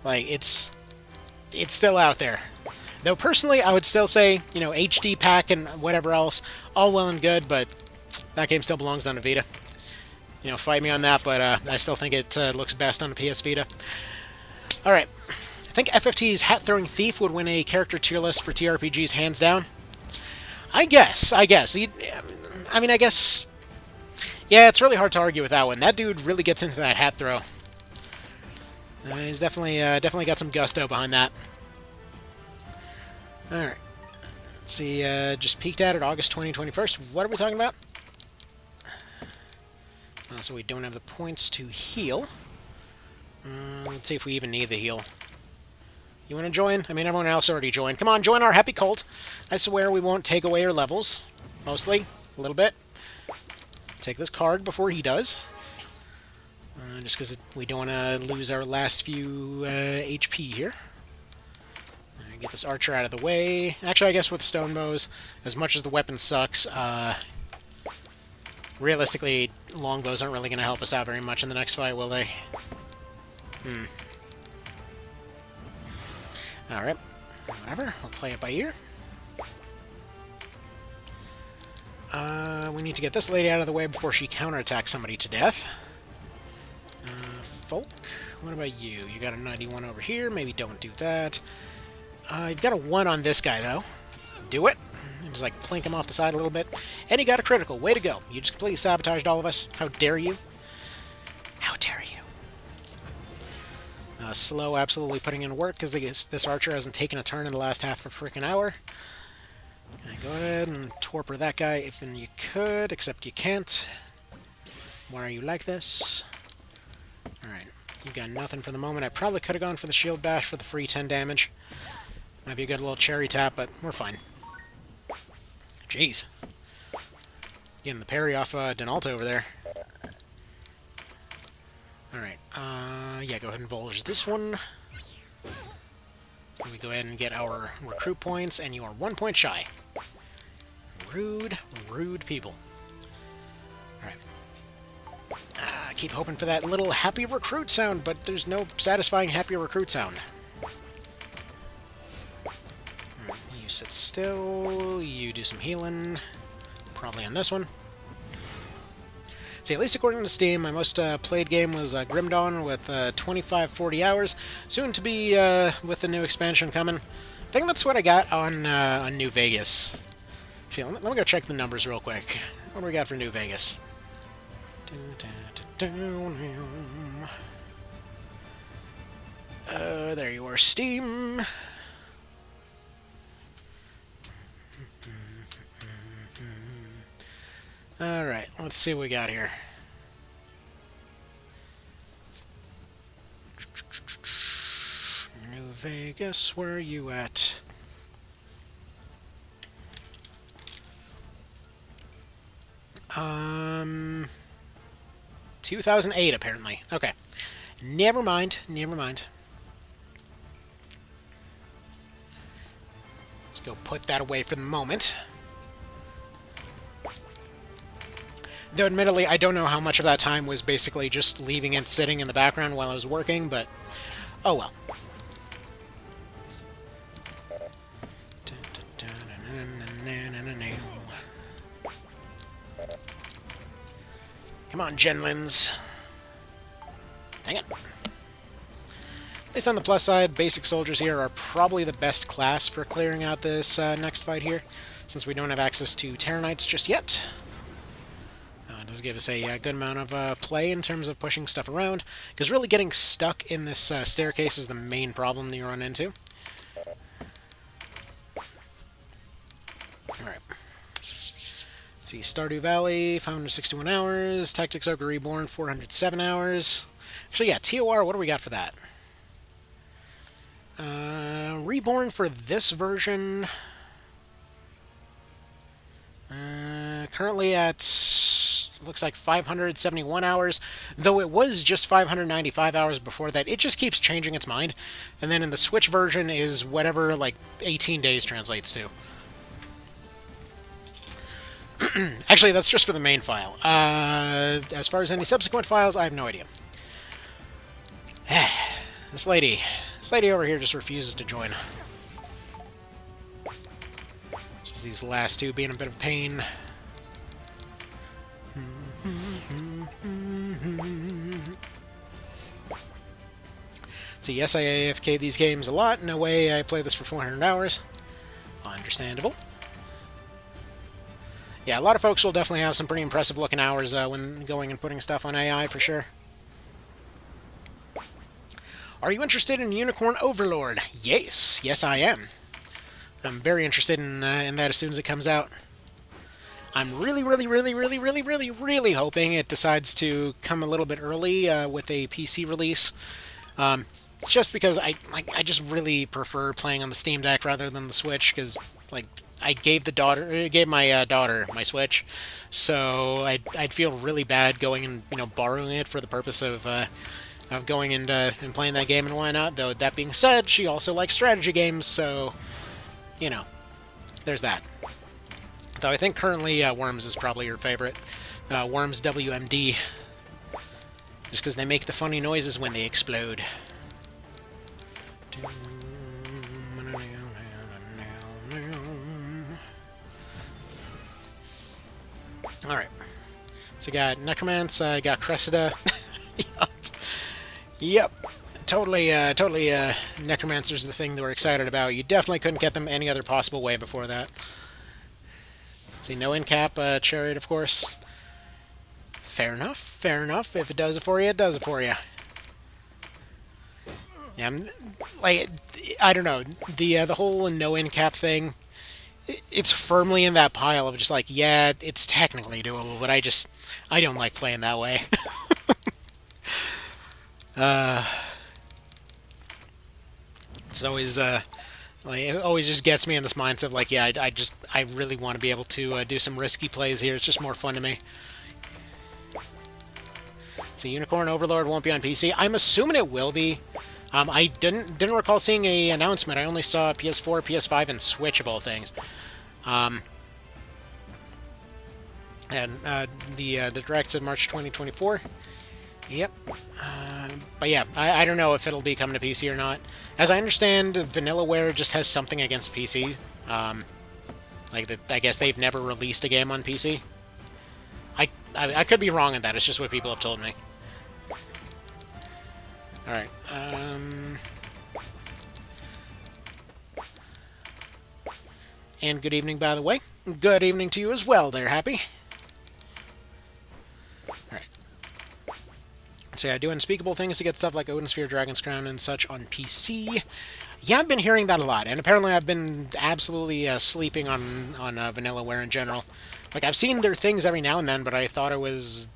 Like, it's still out there. Though, personally, I would still say, you know, HD pack and whatever else, all well and good, but that game still belongs on the Vita. You know, fight me on that, but I still think it looks best on the PS Vita. Alright. I think FFT's Hat-Throwing Thief would win a character tier list for TRPGs, hands down. I guess. I mean, I guess... Yeah, it's really hard to argue with that one. That dude really gets into that hat throw. He's definitely got some gusto behind that. Alright. Let's see, just peeked at it, August 2021. What are we talking about? So we don't have the points to heal. Let's see if we even need the heal. You want to join? I mean, everyone else already joined. Come on, join our happy cult. I swear we won't take away your levels. Mostly. A little bit. take this card before he does. Just because we don't want to lose our last few HP here. Get this archer out of the way. Actually, I guess with stone bows, as much as the weapon sucks, realistically, longbows aren't really going to help us out very much in the next fight, will they? Alright. Whatever. I'll play it by ear. We need to get this lady out of the way before she counterattacks somebody to death. Folk, what about you? You got a 91 over here. Maybe don't do that. You've got a 1 on this guy, though. Do it. Just, like, plink him off the side a little bit. And you got a critical. Way to go. You just completely sabotaged all of us. How dare you? How dare you? Slow absolutely putting in work because this archer hasn't taken a turn in the last half of a freaking hour. Go ahead and torpor that guy if you could, except you can't. Why are you like this? Alright, you got nothing for the moment. I probably could have gone for the shield bash for the free 10 damage. Might be a good little cherry tap, but we're fine. Jeez. Getting the parry off Donalto over there. Alright, yeah, go ahead and Volge this one. So we go ahead and get our recruit points, and you are 1 point shy. Rude, rude people. Alright. I keep hoping for that little happy recruit sound, but there's no satisfying happy recruit sound. You sit still, you do some healing. Probably on this one. See, at least according to Steam, my most played game was Grim Dawn with 25-40 hours. Soon to be with the new expansion coming. I think that's what I got on New Vegas. Actually, let me go check the numbers real quick. What do we got for New Vegas? There you are, Steam. Alright, let's see what we got here. New Vegas, where are you at? Um, 2008 apparently. Okay. Never mind, never mind. Let's go put that away for the moment. Though, admittedly, I don't know how much of that time was basically just leaving it sitting in the background while I was working, but oh well. Come on, Genlins. Dang it. At least on the plus side, basic soldiers here are probably the best class for clearing out this next fight here, since we don't have access to Terranites just yet. It does give us a good amount of play in terms of pushing stuff around, because really getting stuck in this staircase is the main problem that you run into. Alright. Let's see, Stardew Valley, 561 hours, Tactics Ogre Reborn, 407 hours. Actually, yeah, TOR, what do we got for that? Reborn for this version, currently at, looks like 571 hours, though it was just 595 hours before that. It just keeps changing its mind. And then in the Switch version is whatever, like, 18 days translates to. Actually, that's just for the main file. As far as any subsequent files, I have no idea. This lady over here just refuses to join. Just these last two being a bit of a pain. See, yes, I AFK these games a lot. No way I play this for 400 hours. Understandable. Yeah, a lot of folks will definitely have some pretty impressive looking hours when going and putting stuff on AI for sure. Are you interested in Unicorn Overlord? Yes. Yes, I am. I'm very interested in that as soon as it comes out. I'm really hoping it decides to come a little bit early with a PC release. Just because I just really prefer playing on the Steam Deck rather than the Switch, because, like, I gave my daughter my Switch, so I'd feel really bad going and borrowing it for the purpose of going and playing that game and whatnot. Though that being said, she also likes strategy games, so you know, there's that. Though I think currently Worms is probably her favorite. Worms WMD, just because they make the funny noises when they explode. Alright. So got Necromance, got Cressida. Yep. Yep. Totally, Necromancer's the thing that we're excited about. You definitely couldn't get them any other possible way before that. See, no in-cap, Chariot, of course. Fair enough, fair enough. If it does it for you, it does it for you. Yeah, like, I don't know. The whole no in-cap thing, it's firmly in that pile of just like, yeah, it's technically doable, but I don't like playing that way. It's always, like, it always just gets me in this mindset of like, yeah, I really want to be able to do some risky plays here. It's just more fun to me. So Unicorn Overlord won't be on PC. I'm assuming it will be. I didn't recall seeing a announcement. I only saw PS4, PS5, and Switch of all things. And the direct said March 2024. Yep. But yeah, I don't know if it'll be coming to PC or not. As I understand, Vanillaware just has something against PC. Like, I guess they've never released a game on PC. I could be wrong on that. It's just what people have told me. Alright. And good evening, by the way. Good evening to you as well there, Happy. Alright. So yeah, do unspeakable things to get stuff like Odin Sphere, Dragon's Crown, and such on PC. Yeah, I've been hearing that a lot, and apparently I've been absolutely sleeping on Vanillaware in general. Like, I've seen their things every now and then, but I thought it was...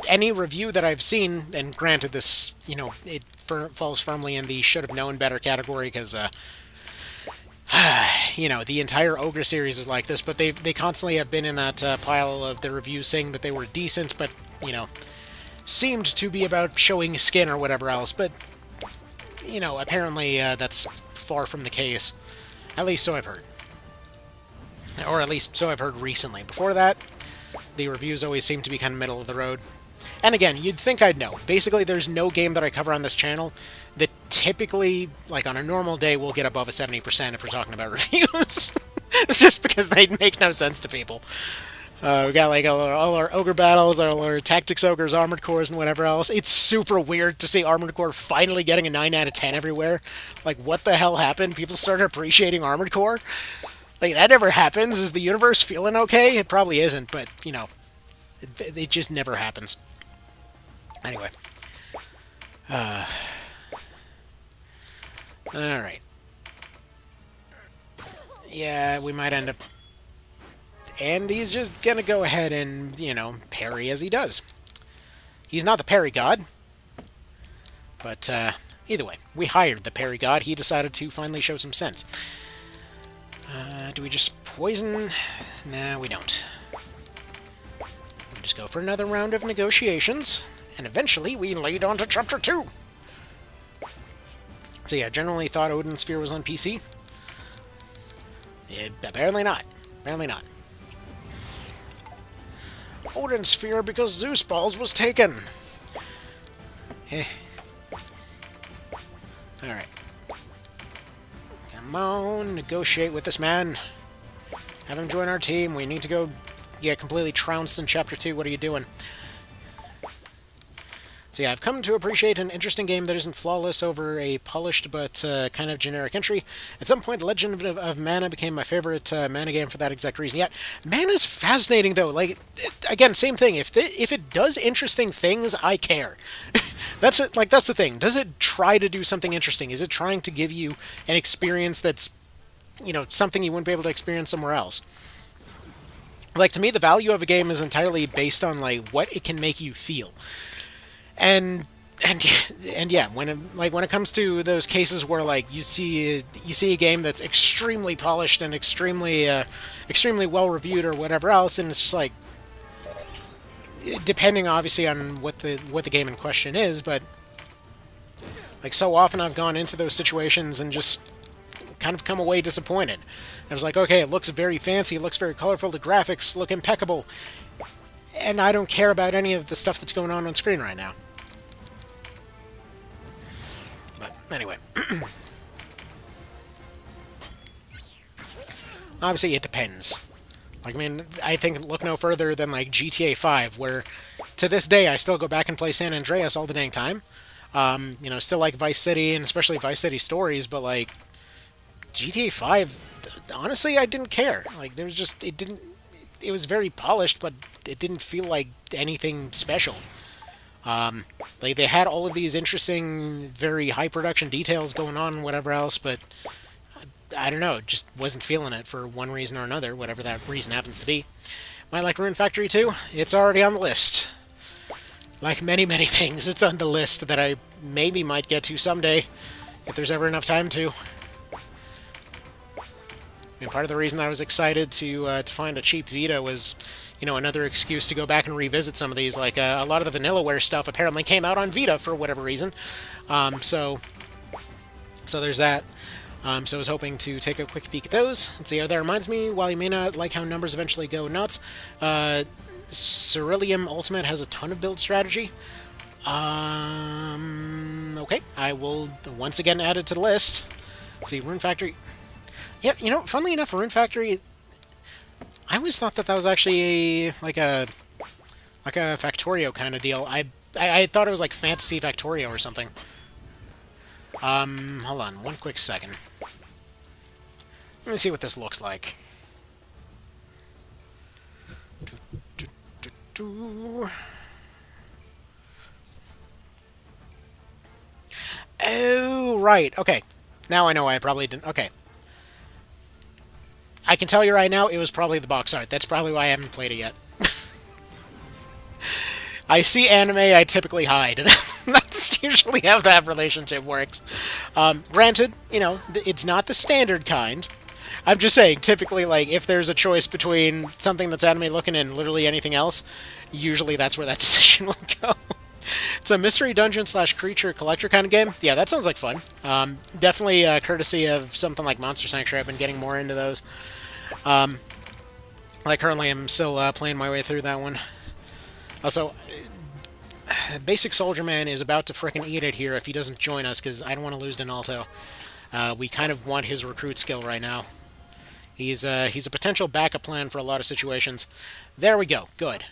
Any review that I've seen, and granted this, it falls firmly in the should-have-known better category, because, the entire Ogre series is like this, but they constantly have been in that pile of the reviews saying that they were decent, but, seemed to be about showing skin or whatever else, but, apparently that's far from the case. At least so I've heard. Or at least so I've heard recently. Before that, the reviews always seem to be kind of middle of the road. And again, you'd think I'd know. Basically, there's no game that I cover on this channel that typically, like on a normal day, will get above a 70% if we're talking about reviews. It's just because they make no sense to people. We got like all our Ogre battles, all our Tactics Ogres, Armored Cores, and whatever else. It's super weird to see Armored Core finally getting a 9 out of 10 everywhere. Like, what the hell happened? People started appreciating Armored Core? Like, that never happens. Is the universe feeling okay? It probably isn't, but, it just never happens. Anyway. Alright. Yeah, we might end up... And he's just gonna go ahead and, parry as he does. He's not the parry god. But, either way, we hired the parry god. He decided to finally show some sense. Do we just poison? Nah, we don't. We just go for another round of negotiations, and eventually we lead on to Chapter 2! So yeah, generally thought Odin Sphere was on PC. Apparently not. Apparently not. Odin Sphere because Zeus Balls was taken! Heh. Alright. Come on, negotiate with this man. Have him join our team. We need to go get completely trounced in Chapter 2. What are you doing? So yeah, I've come to appreciate an interesting game that isn't flawless over a polished but kind of generic entry. At some point, Legend of Mana became my favorite Mana game for that exact reason. Yeah, Mana's fascinating, though. Like, again, same thing. If it does interesting things, I care. That's it. Like, that's the thing. Does it try to do something interesting? Is it trying to give you an experience that's, something you wouldn't be able to experience somewhere else? Like, to me, the value of a game is entirely based on, like, what it can make you feel. And and and yeah, when it comes to those cases where like you see a game that's extremely polished and extremely well reviewed or whatever else, and it's just like, depending obviously on what the game in question is, but like so often I've gone into those situations and just kind of come away disappointed. I was like, okay, it looks very fancy, it looks very colorful, the graphics look impeccable, and I don't care about any of the stuff that's going on screen right now. But anyway, obviously it depends. Like, I mean, I think look no further than like GTA 5, where to this day I still go back and play San Andreas all the dang time. Still like Vice City and especially Vice City Stories, but like GTA 5, honestly, I didn't care. Like, there was just, it didn't, it was very polished, but it didn't feel like anything special. Like, they had all of these interesting, very high production details going on and whatever else, but I don't know, just wasn't feeling it for one reason or another, whatever that reason happens to be. Might like Rune Factory 2? It's already on the list. Like many, many things, it's on the list that I maybe might get to someday, if there's ever enough time to. I mean, part of the reason I was excited to find a cheap Vita was, another excuse to go back and revisit some of these. Like, a lot of the Vanillaware stuff apparently came out on Vita for whatever reason. So there's that. So I was hoping to take a quick peek at those. Let's see, that reminds me, while you may not like how numbers eventually go nuts, Ceruleum Ultimate has a ton of build strategy. Okay, I will once again add it to the list. Let's see, Rune Factory. Yep, funnily enough, Rune Factory, I always thought that was actually like a Factorio kind of deal. I thought it was like Fantasy Factorio or something. Hold on, one quick second. Let me see what this looks like. Oh, right. Okay. Now I know I probably didn't. Okay. I can tell you right now, it was probably the box art. That's probably why I haven't played it yet. I see anime, I typically hide. That's usually how that relationship works. Granted, it's not the standard kind. I'm just saying, typically, like, if there's a choice between something that's anime looking and literally anything else, usually that's where that decision will go. It's a mystery dungeon slash creature collector kind of game. Yeah, that sounds like fun. Definitely courtesy of something like Monster Sanctuary. I've been getting more into those. Like, currently I'm still playing my way through that one. Also, Basic Soldier Man is about to frickin' eat it here if he doesn't join us, because I don't want to lose Donalto. We kind of want his recruit skill right now. He's a potential backup plan for a lot of situations. There we go. Good.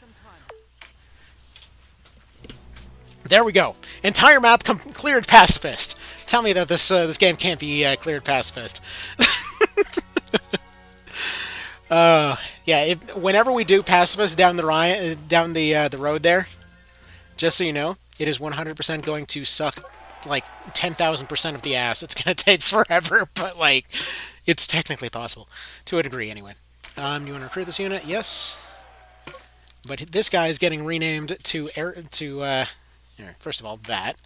There we go. Entire map cleared pacifist. Tell me that this game can't be cleared pacifist. Yeah. Whenever we do pacifist down the road there, just so you know, it is 100% going to suck like 10,000% of the ass. It's going to take forever, but like, it's technically possible to a degree anyway. You want to recruit this unit? Yes. But this guy is getting renamed to first of all, that.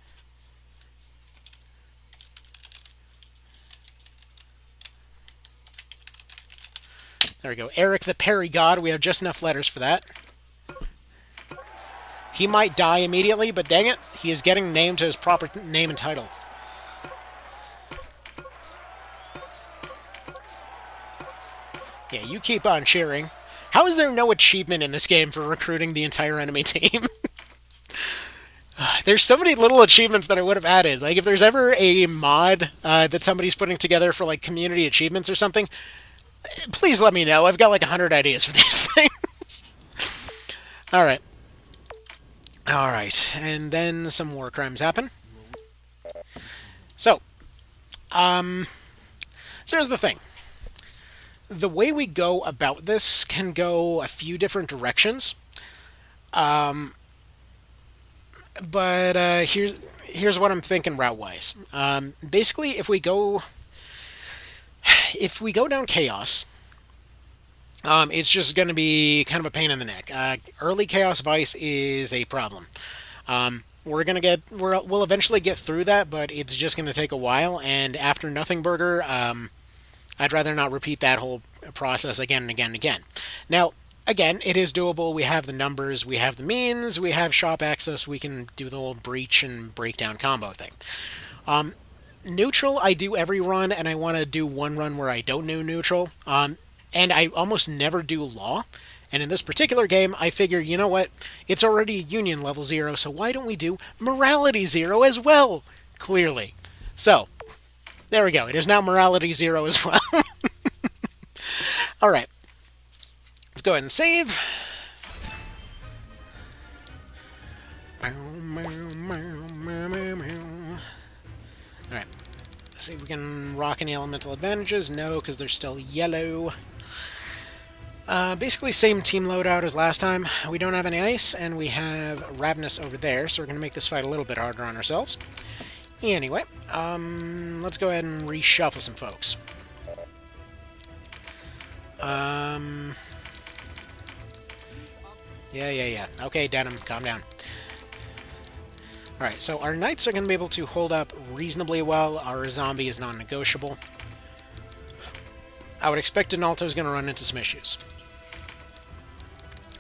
There we go. Eric the Parry God. We have just enough letters for that. He might die immediately, but dang it, he is getting named to his proper name and title. Yeah, you keep on cheering. How is there no achievement in this game for recruiting the entire enemy team? There's so many little achievements that I would have added. Like, if there's ever a mod that somebody's putting together for, like, community achievements or something, please let me know. I've got, like, 100 ideas for these things. Alright. Alright, and then some war crimes happen. So here's the thing. The way we go about this can go a few different directions. But here's what I'm thinking route-wise. Basically, if we go down chaos, it's just going to be kind of a pain in the neck. Early chaos vice is a problem. we'll eventually get through that, but it's just gonna take a while. And after Nothing Burger, I'd rather not repeat that whole process again and again and again. Now, again, it is doable. We have the numbers, we have the means, we have shop access. We can do the whole breach and breakdown combo thing. Neutral, I do every run, and I want to do one run where I don't do neutral. And I almost never do law. And in this particular game, I figure, you know what? It's already Union level 0, so why don't we do Morality 0 as well? Clearly. So, there we go. It is now Morality 0 as well. Alright. Let's go ahead and save. Alright. Let's see if we can rock any elemental advantages. No, because they're still yellow. Basically same team loadout as last time. We don't have any ice, and we have Ravenous over there, so we're going to make this fight a little bit harder on ourselves. Anyway, let's go ahead and reshuffle some folks. Yeah. Okay, Denim, calm down. Alright, so our Knights are going to be able to hold up reasonably well. Our Zombie is non-negotiable. I would expect Donalto is going to run into some issues.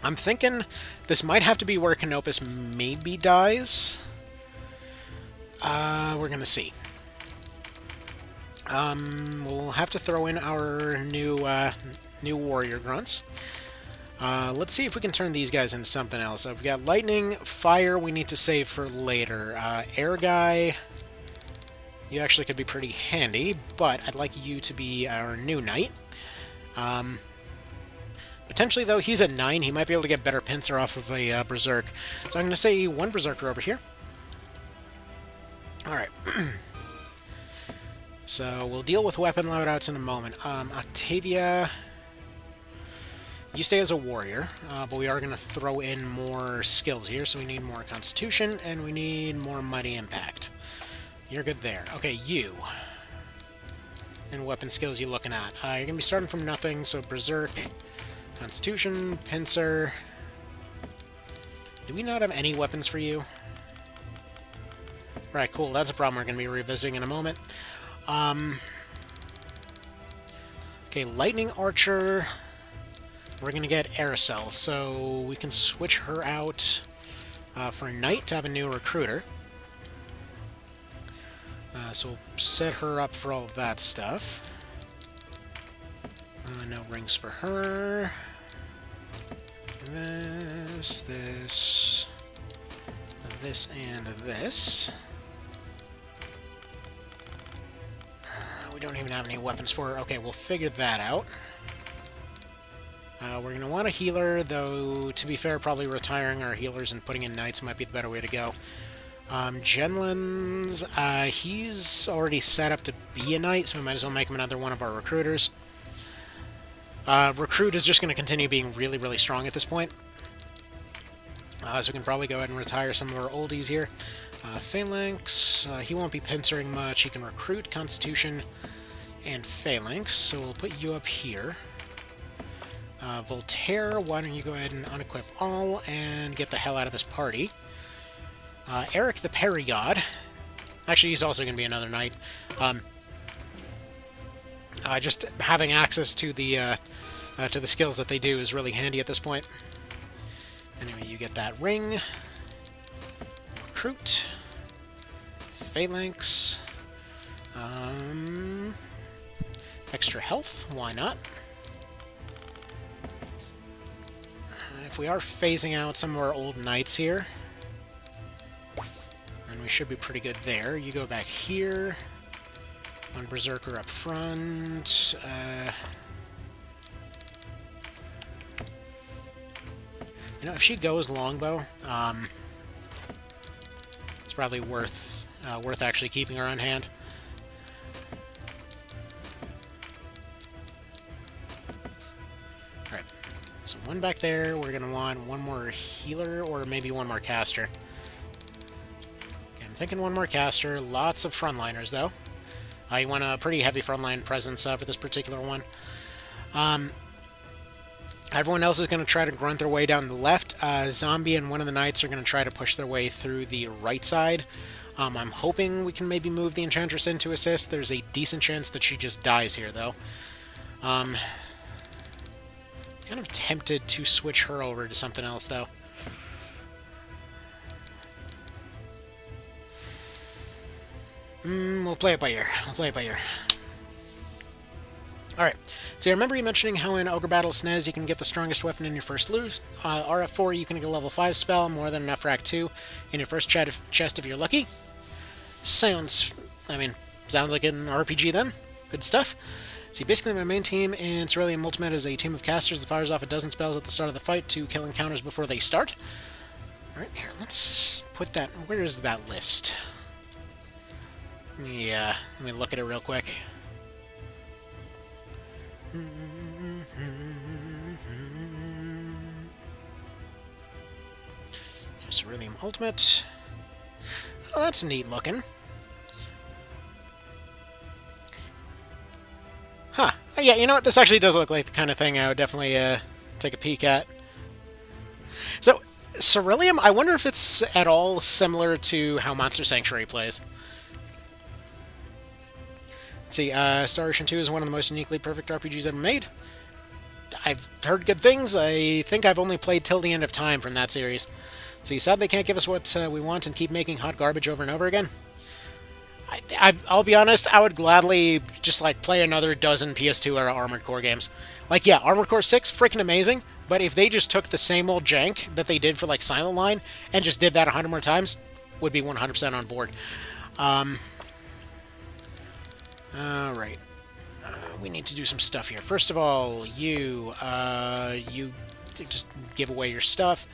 I'm thinking this might have to be where Canopus maybe dies. We're going to see. We'll have to throw in our new warrior grunts. Let's see if we can turn these guys into something else. We've got lightning, fire we need to save for later. Air guy, you actually could be pretty handy, but I'd like you to be our new knight. Potentially, though, he's at 9. He might be able to get better pincer off of a berserk. So I'm going to say one berserker over here. Alright. So we'll deal with weapon loadouts in a moment. Octavia, you stay as a warrior, but we are going to throw in more skills here. So we need more constitution, and we need more mighty impact. You're good there. Okay, you. And weapon skills you looking at. You're going to be starting from nothing, so berserk, constitution, pincer. Do we not have any weapons for you? Right, cool. That's a problem we're going to be revisiting in a moment. Okay, lightning archer. We're going to get Aracel, so we can switch her out for a knight to have a new recruiter. So we'll set her up for all of that stuff. No rings for her. This, and this. We don't even have any weapons for her. Okay, we'll figure that out. We're going to want a healer, though, to be fair, probably retiring our healers and putting in knights might be the better way to go. Genlands, he's already set up to be a knight, so we might as well make him another one of our recruiters. Recruit is just going to continue being really, really strong at this point. So we can probably go ahead and retire some of our oldies here. Phalanx, he won't be pincering much. He can recruit, Constitution, and Phalanx, so we'll put you up here. Voltaire, why don't you go ahead and unequip all and get the hell out of this party. Eric the Perigod. Actually, he's also going to be another knight. Just having access to the skills that they do is really handy at this point. Anyway, you get that ring. Recruit. Phalanx. Extra health, why not? If we are phasing out some of our old knights here, then we should be pretty good there. You go back here. One berserker up front. You know, if she goes longbow, it's probably worth actually keeping her on hand. Alright, so one back there. We're going to want one more healer, or maybe one more caster. Okay, I'm thinking one more caster. Lots of frontliners, though. You want a pretty heavy frontline presence for this particular one. Everyone else is going to try to grunt their way down the left. Zombie and one of the knights are going to try to push their way through the right side. I'm hoping we can maybe move the Enchantress in to assist. There's a decent chance that she just dies here, though. Kind of tempted to switch her over to something else, though. We'll play it by ear. We'll play it by ear. Alright, so I remember you mentioning how in Ogre Battle SNES you can get the strongest weapon in your first loot. RF4 you can get a level 5 spell, more than enough for Act 2 in your first chest if you're lucky. Sounds like an RPG then. Good stuff. See, basically my main team in Cerulean Ultimate is a team of casters that fires off a dozen spells at the start of the fight to kill encounters before they start. Alright, here, let's put that... Where is that list? Yeah, let me look at it real quick. Here's Cerulean Ultimate. Oh, that's neat looking. Huh. Oh, yeah, you know what? This actually does look like the kind of thing I would definitely take a peek at. So, Cerulean, I wonder if it's at all similar to how Monster Sanctuary plays. Let's see, Star Ocean 2 is one of the most uniquely perfect RPGs ever made. I've heard good things. I think I've only played till the end of time from that series. So you said they can't give us what we want and keep making hot garbage over and over again? I'll be honest, I would gladly just, like, play another dozen PS2-era Armored Core games. Like, yeah, Armored Core 6, freaking amazing, but if they just took the same old jank that they did for, like, Silent Line and just did that 100 more times, would be 100% on board. Alright. We need to do some stuff here. First of all, you just give away your stuff.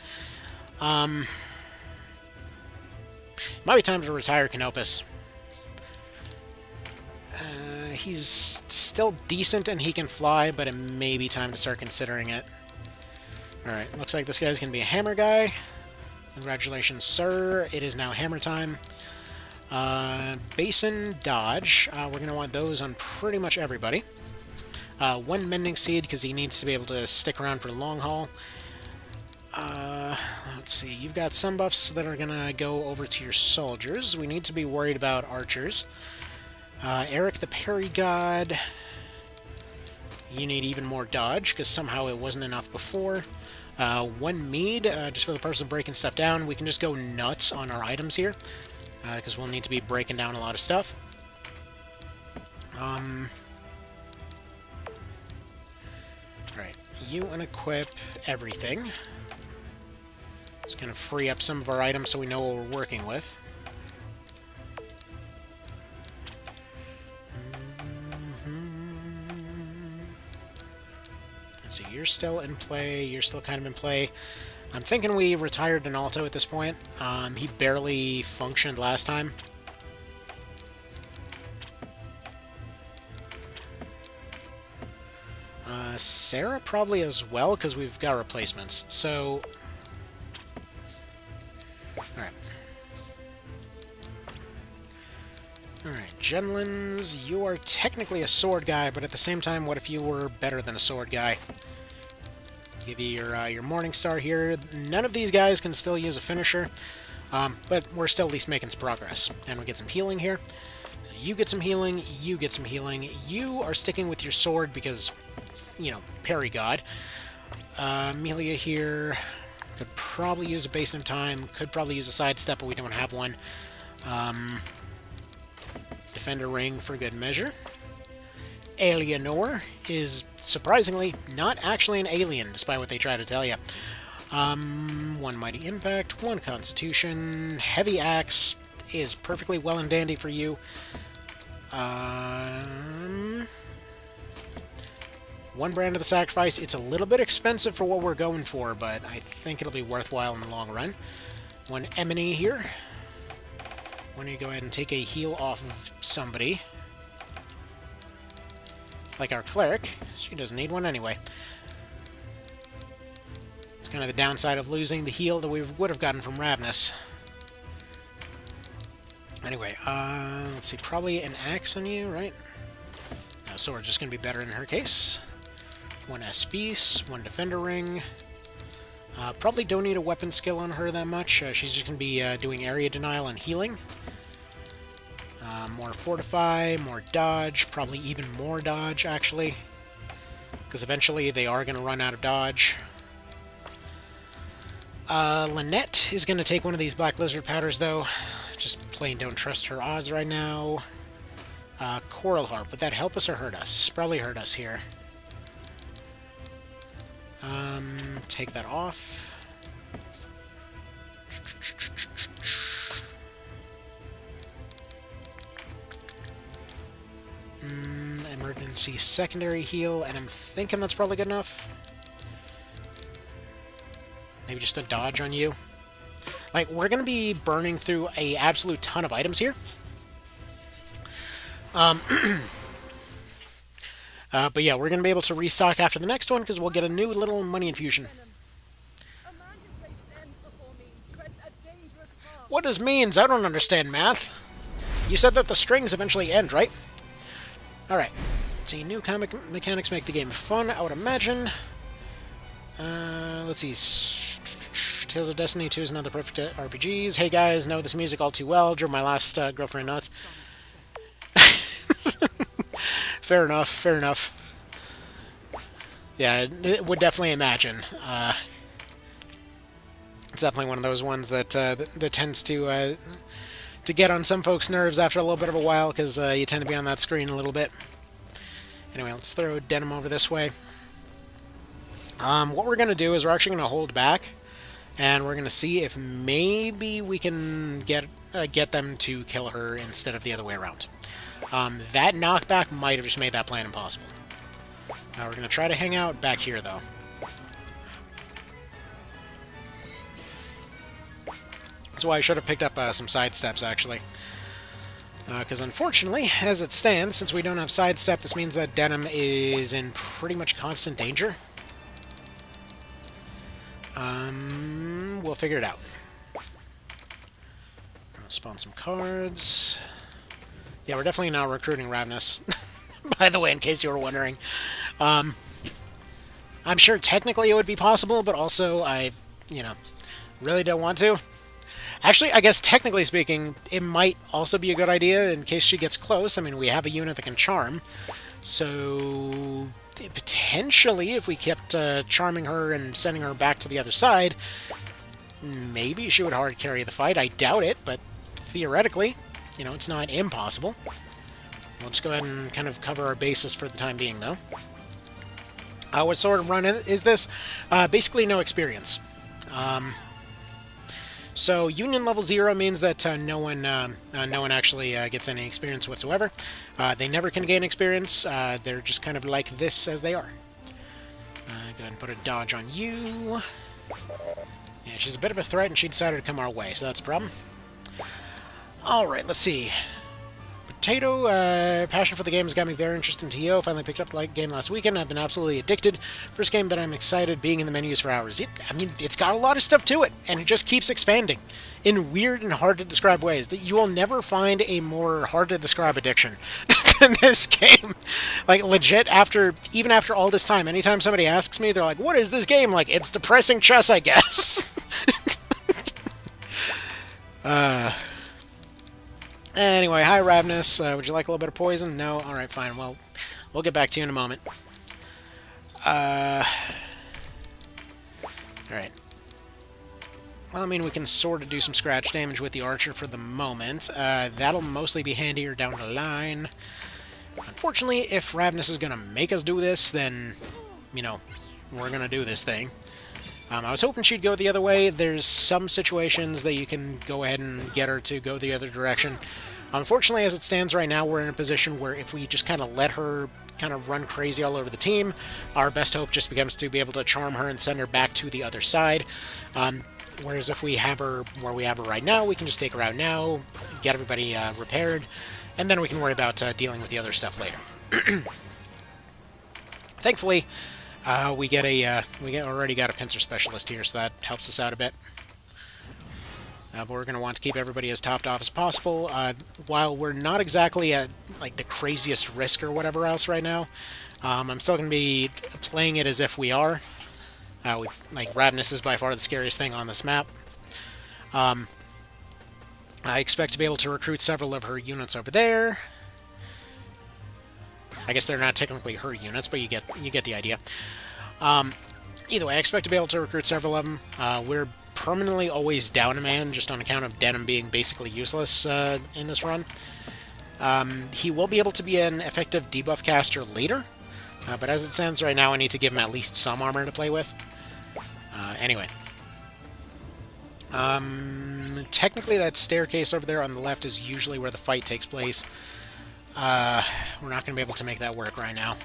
Might be time to retire Canopus. He's still decent and he can fly, but it may be time to start considering it. Alright, looks like this guy's going to be a hammer guy. Congratulations, sir. It is now hammer time. Basin, dodge. We're going to want those on pretty much everybody. One mending seed, because he needs to be able to stick around for long haul. Let's see. You've got some buffs that are going to go over to your soldiers. We need to be worried about archers. Eric the Parry God. You need even more dodge, because somehow it wasn't enough before. One mead, just for the purpose of breaking stuff down. We can just go nuts on our items here, because we'll need to be breaking down a lot of stuff. Alright, you unequip everything. Just going to free up some of our items so we know what we're working with. So you're still in play, you're still kind of in play. I'm thinking we retired Donalto at this point. He barely functioned last time. Sarah probably as well, because we've got replacements. So, alright. Alright, Genlins, you are technically a sword guy, but at the same time, what if you were better than a sword guy? Give you your Morning Star here. None of these guys can still use a finisher, but we're still at least making some progress. And we get some healing here. You get some healing, you get some healing. You are sticking with your sword because, you know, Parry God. Amelia here could probably use a Basin of Time, could probably use a sidestep, but we don't have one. Defender Ring for good measure. Alienor is surprisingly not actually an alien, despite what they try to tell you. One Mighty Impact, one Constitution. Heavy Axe is perfectly well and dandy for you. One Brand of the Sacrifice. It's a little bit expensive for what we're going for, but I think it'll be worthwhile in the long run. One Emily here. Why don't you go ahead and take a heal off of somebody. Like our cleric. She doesn't need one anyway. It's kind of the downside of losing the heal that we would have gotten from Ravnus. Anyway, let's see. Probably an axe on you, right? No, sword just going to be better in her case. 1 SP, 1 Defender Ring. Probably don't need a weapon skill on her that much. She's just going to be doing area denial and healing. More Fortify, more Dodge, probably even more Dodge, actually. Because eventually they are going to run out of Dodge. Lynette is going to take one of these Black Lizard powders, though. Just plain don't trust her odds right now. Coral Harp, would that help us or hurt us? Probably hurt us here. Take that off. Emergency secondary heal, and I'm thinking that's probably good enough. Maybe just a dodge on you. Like, we're going to be burning through a absolute ton of items here. But yeah, we're going to be able to restock after the next one because we'll get a new little money infusion. What does means? I don't understand math. You said that the strings eventually end, right? Alright. Let's see. New comic mechanics make the game fun, I would imagine. Let's see. Tales of Destiny 2 is another perfect RPGs. Hey guys, know this music all too well. Drove my last girlfriend nuts. Fair enough, fair enough. Yeah, it would definitely imagine. It's definitely one of those ones that that tends to get on some folks' nerves after a little bit of a while, because you tend to be on that screen a little bit. Anyway, let's throw Denim over this way. What we're going to do is we're actually going to hold back, and we're going to see if maybe we can get them to kill her instead of the other way around. That knockback might have just made that plan impossible. We're going to try to hang out back here, though. That's why I should have picked up some sidesteps, actually. Because unfortunately, as it stands, since we don't have sidestep, this means that Denim is in pretty much constant danger. We'll figure it out. I'll spawn some cards. Yeah, we're definitely not recruiting Ravenous. By the way, in case you were wondering. I'm sure technically it would be possible, but also I, really don't want to. Actually, I guess technically speaking, it might also be a good idea in case she gets close. I mean, we have a unit that can charm. So, potentially, if we kept charming her and sending her back to the other side, maybe she would hard carry the fight. I doubt it, but theoretically, it's not impossible. We'll just go ahead and kind of cover our bases for the time being, though. What sort of run is this? Basically, no experience. So Union level 0 means that no one actually gets any experience whatsoever. They never can gain experience. They're just kind of like this as they are. Go ahead and put a dodge on you. Yeah, she's a bit of a threat, and she decided to come our way, so that's a problem. Alright, let's see. Potato, passion for the game has got me very interested in TO. Finally picked up the game last weekend. I've been absolutely addicted. First game that I'm excited being in the menus for hours. It's got a lot of stuff to it, and it just keeps expanding in weird and hard to describe ways. That you will never find a more hard to describe addiction than this game. Like, legit, even after all this time, anytime somebody asks me, they're like, "What is this game?" Like, it's depressing chess, I guess. Anyway, hi Ravenous. Would you like a little bit of poison? No? Alright, fine. Well, we'll get back to you in a moment. Alright. Well, I mean, we can sort of do some scratch damage with the archer for the moment. That'll mostly be handier down the line. Unfortunately, if Ravenous is going to make us do this, then, we're going to do this thing. I was hoping she'd go the other way. There's some situations that you can go ahead and get her to go the other direction. Unfortunately, as it stands right now, we're in a position where if we just kind of let her kind of run crazy all over the team, our best hope just becomes to be able to charm her and send her back to the other side. Whereas if we have her where we have her right now, we can just take her out now, get everybody repaired, and then we can worry about dealing with the other stuff later. Thankfully, we already got a pincer specialist here, so that helps us out a bit. Alright, let's see. We'll go ahead and put a dodge on you. Go ahead and put a dodge on you. Alright. Well, I mean, we can sort of do some scratch damage with the archer for the moment. That'll mostly be handier down the line. Unfortunately, if Ravenous is going to make us do this, then, we're going to do this thing. Thankfully, we get a pincer specialist here, so that helps us out a bit. But we're going to want to keep everybody as topped off as possible. While we're not exactly at like the craziest risk or whatever else right now, I'm still going to be playing it as if we are. Like Ravenous is by far the scariest thing on this map. I expect to be able to recruit several of her units over there. I guess they're not technically her units, but you get the idea. Either way, I expect to be able to recruit several of them. We're permanently always down a man, just on account of Denim being basically useless in this run. He will be able to be an effective debuff caster later, but as it stands right now, I need to give him at least some armor to play with. Anyway. Technically, that staircase over there on the left is usually where the fight takes place. We're not going to be able to make that work right now.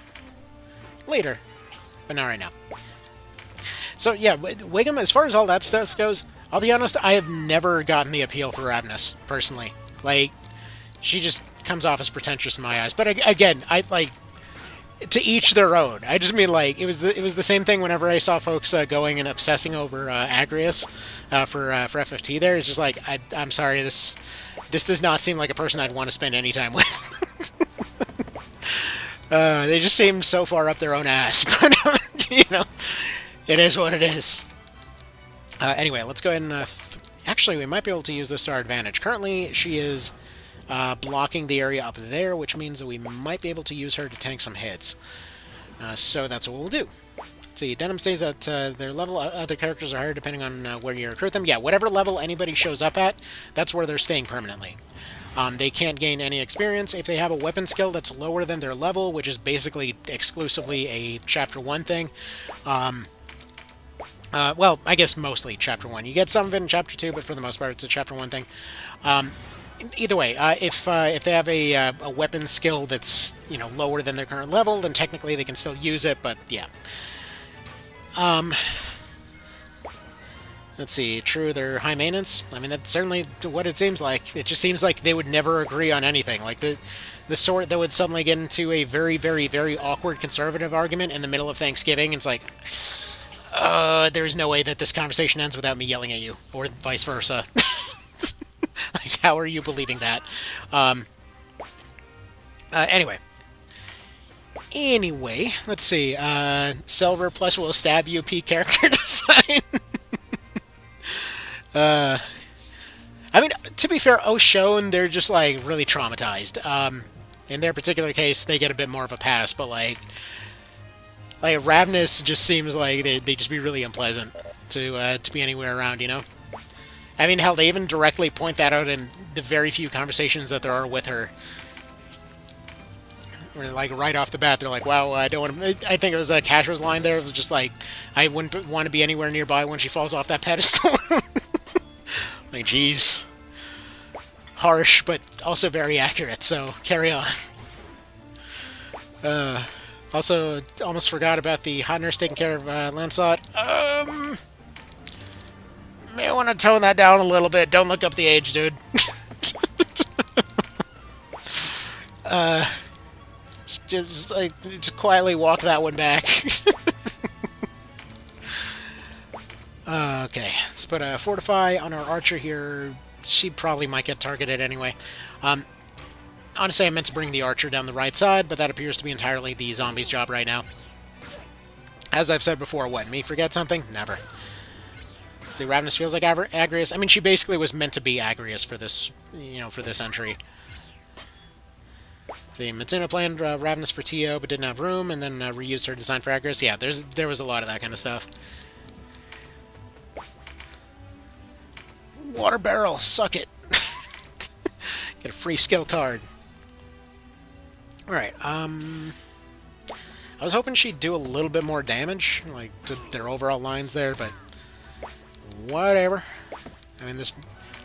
Later, but not right now. So yeah, Wiggum, as far as all that stuff goes, I'll be honest, I have never gotten the appeal for Ravenous, personally. Like, she just comes off as pretentious in my eyes. But again, I like, to each their own. I just mean, like, it was the same thing whenever I saw folks going and obsessing over Agrius for FFT there. It's just like, I'm sorry, this does not seem like a person I'd want to spend any time with. They just seem so far up their own ass. But, you know, it is what it is. Anyway, let's go ahead and... actually, we might be able to use this to our advantage. Currently, she is blocking the area up there, which means that we might be able to use her to tank some hits. So that's what we'll do. Let's see, Denim stays at their level. Other characters are higher depending on where you recruit them. Yeah, whatever level anybody shows up at, that's where they're staying permanently. They can't gain any experience if they have a weapon skill that's lower than their level, which is basically exclusively a Chapter 1 thing. Well, I guess mostly Chapter 1. You get some of it in Chapter 2, but for the most part it's a Chapter 1 thing. Either way, if they have a weapon skill that's, you know, lower than their current level, then technically they can still use it, but yeah. Let's see, true, they're high maintenance. I mean, that's certainly what it seems like. It just seems like they would never agree on anything. Like, the sort that would suddenly get into a very, very, very awkward conservative argument in the middle of Thanksgiving. It's like, there's no way that this conversation ends without me yelling at you, or vice versa. Like, how are you believing that? Anyway, let's see. Silver plus will stab you P character design. I mean, to be fair, Oshone, they're just, like, really traumatized. In their particular case, they get a bit more of a pass, but, like Ravenous just seems like they just be really unpleasant to be anywhere around, you know? I mean, hell, they even directly point that out in the very few conversations that there are with her. Where, like, right off the bat, they're like, wow, I don't want to... I think it was Kasher's line there. It was just like, I wouldn't want to be anywhere nearby when she falls off that pedestal. Like, geez. Harsh, but also very accurate, so carry on. Also, almost forgot about the hot nurse taking care of Lancelot. May want to tone that down a little bit. Don't look up the age, dude. Just quietly walk that one back. Okay, let's put a Fortify on our Archer here. She probably might get targeted anyway. Honestly, I meant to bring the Archer down the right side, but that appears to be entirely the zombie's job right now. As I've said before, what, me forget something? Never. See, Ravenous feels like Agrius. I mean, she basically was meant to be Agrius for this, you know, for this entry. See, Mitsuna planned Ravenous for TO, but didn't have room, and then reused her design for Agrius. Yeah, there was a lot of that kind of stuff. Water barrel, suck it. Get a free skill card. Alright, I was hoping she'd do a little bit more damage, like, to their overall lines there, but whatever. I mean, this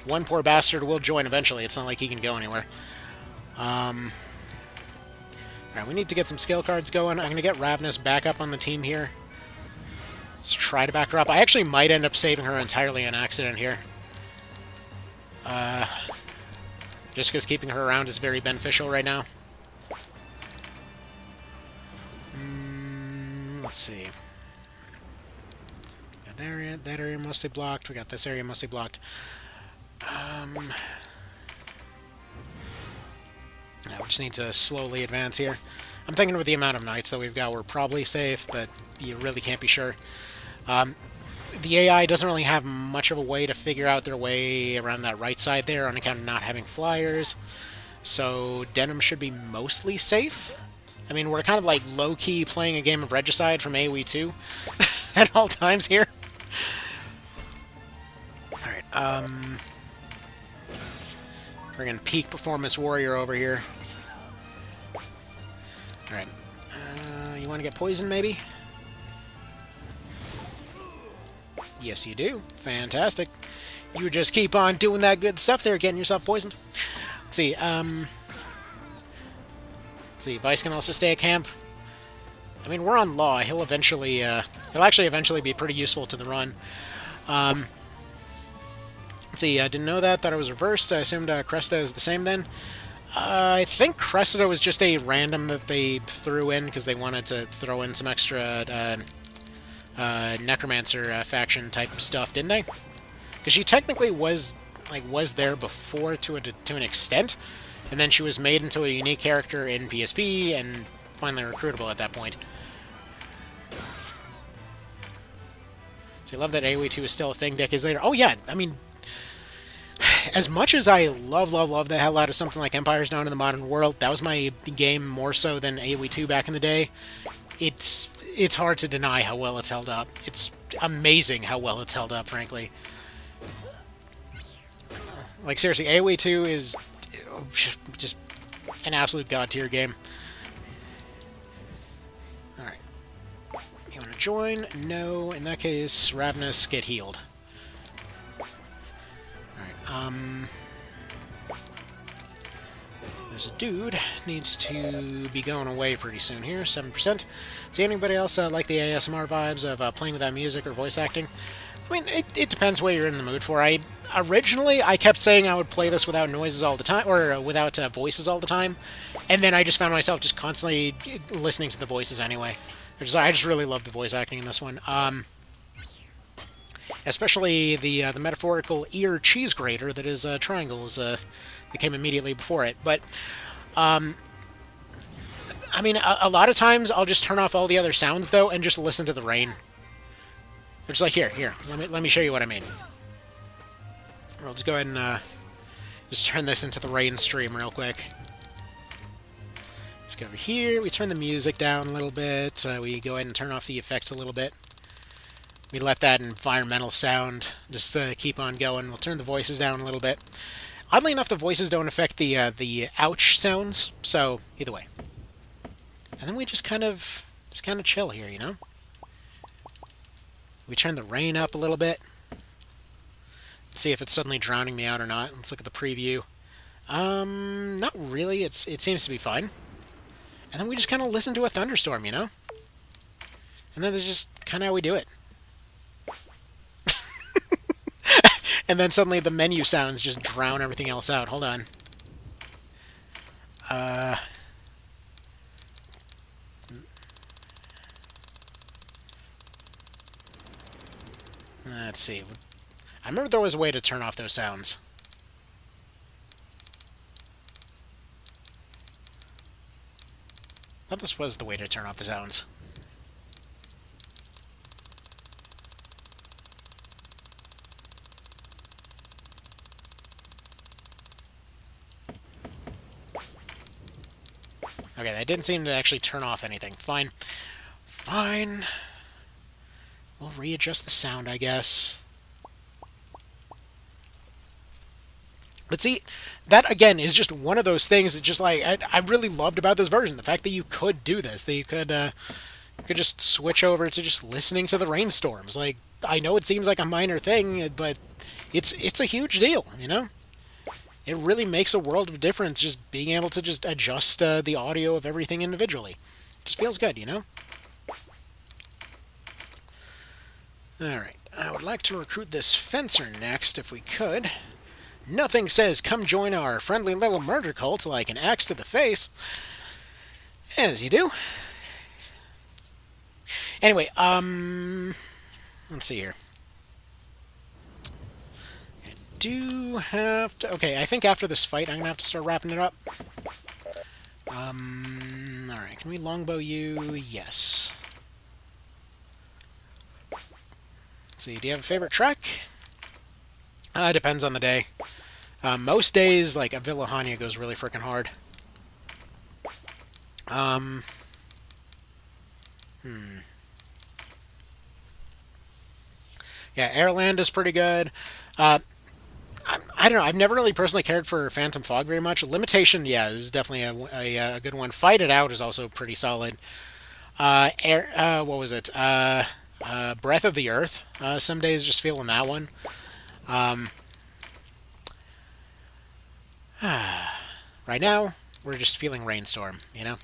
one poor bastard will join eventually. It's not like he can go anywhere. Alright, we need to get some skill cards going. I'm going to get Ravenous back up on the team here. Let's try to back her up. I actually might end up saving her entirely on accident here. Just because keeping her around is very beneficial right now. Let's see. Got that area mostly blocked. We got this area mostly blocked. Yeah, we just need to slowly advance here. I'm thinking with the amount of knights that we've got, we're probably safe, but you really can't be sure. The AI doesn't really have much of a way to figure out their way around that right side there on account of not having flyers. So Denim should be mostly safe. I mean, we're kind of like low-key playing a game of Regicide from AoE 2 at all times here. Alright, friggin' peak performance warrior over here. Alright, you want to get poisoned maybe? Yes, you do. Fantastic. You just keep on doing that good stuff there, getting yourself poisoned. Let's see, Vice can also stay at camp. I mean, we're on Law. He'll actually eventually be pretty useful to the run. Let's see, I didn't know that. Thought it was reversed. I assumed Cresta is the same then. I think Cressida was just a random that they threw in because they wanted to throw in some extra Necromancer faction type stuff, didn't they? Because she technically was there before to an extent, and then she was made into a unique character in PSP and finally recruitable at that point. So I love that AoE 2 is still a thing decades later. Oh yeah, I mean, as much as I love the hell out of something like Empires Down in the Modern World, that was my game more so than AoE 2 back in the day. It's hard to deny how well it's held up. It's amazing how well it's held up, frankly. Like, seriously, AoE 2 is just an absolute god-tier game. Alright. You want to join? No. In that case, Ravenous, get healed. Alright, there's a dude. Needs to be going away pretty soon here. 7%. See anybody else like the ASMR vibes of playing without music or voice acting? I mean, it depends what you're in the mood for. Originally, I kept saying I would play this without noises all the time, or without voices all the time, and then I just found myself just constantly listening to the voices anyway. I just really love the voice acting in this one. Especially the metaphorical ear cheese grater that is Triangles that came immediately before it. But, I mean, a lot of times I'll just turn off all the other sounds, though, and just listen to the rain. It's like, here, let me show you what I mean. We'll just go ahead and just turn this into the rain stream real quick. Let's go over here. We turn the music down a little bit. We go ahead and turn off the effects a little bit. We let that environmental sound just keep on going. We'll turn the voices down a little bit. Oddly enough, the voices don't affect the ouch sounds, so either way. And then we just kind of chill here, you know? We turn the rain up a little bit. Let's see if it's suddenly drowning me out or not. Let's look at the preview. Not really. It seems to be fine. And then we just kind of listen to a thunderstorm, you know? And then that's just kind of how we do it. And then suddenly the menu sounds just drown everything else out. Hold on. Let's see. I remember there was a way to turn off those sounds. I thought this was the way to turn off the sounds. Okay, that didn't seem to actually turn off anything. Fine. Fine. We'll readjust the sound, I guess. But see, that, again, is just one of those things that just, like, I really loved about this version. The fact that you could do this. That you could just switch over to just listening to the rainstorms. Like, I know it seems like a minor thing, but it's a huge deal, you know? It really makes a world of difference just being able to just adjust the audio of everything individually. It just feels good, you know? Alright, I would like to recruit this fencer next, if we could. Nothing says come join our friendly little murder cult like an axe to the face. As you do. Anyway, let's see here. do have to... Okay, I think after this fight, I'm going to have to start wrapping it up. Alright, can we longbow you? Yes. Let's see, do you have a favorite trek? Depends on the day. Most days, like, a Villahania goes really freaking hard. Yeah, Airland is pretty good. I don't know. I've never really personally cared for Phantom Fog very much. Limitation, yeah, is definitely a good one. Fight It Out is also pretty solid. What was it? Breath of the Earth. Some days just feeling that one. Right now, we're just feeling Rainstorm, you know?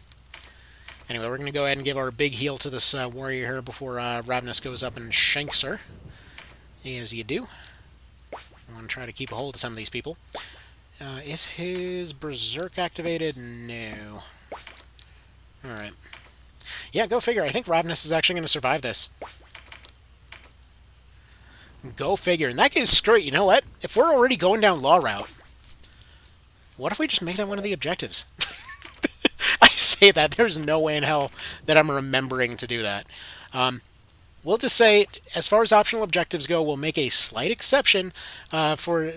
Anyway, we're going to go ahead and give our big heal to this warrior here before Ravenous goes up and shanks her. As you do. I want to try to keep a hold of some of these people. Is his Berserk activated? No. Alright. Yeah, go figure. I think Ravenous is actually going to survive this. Go figure. In that case, screw it. You know what? If we're already going down Law Route, what if we just make that one of the objectives? I say that. There's no way in hell that I'm remembering to do that. We'll just say, as far as optional objectives go, we'll make a slight exception for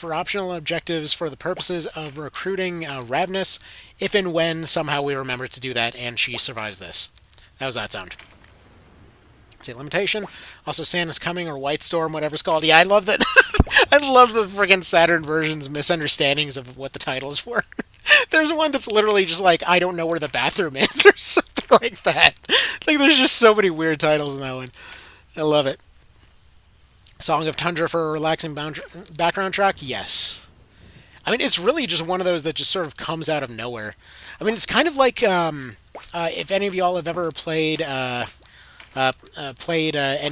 optional objectives for the purposes of recruiting Ravenous, if and when somehow we remember to do that and she survives this. How's that sound? It's a limitation. Also, Santa's Coming or White Storm, whatever it's called. Yeah, I love that. I love the friggin' Saturn version's misunderstandings of what the title is for. There's one that's literally just like, I don't know where the bathroom is, or something like that. Like, there's just so many weird titles in that one. I love it. Song of Tundra for a relaxing background track? Yes. I mean, it's really just one of those that just sort of comes out of nowhere. I mean, it's kind of like, if any of y'all have ever played any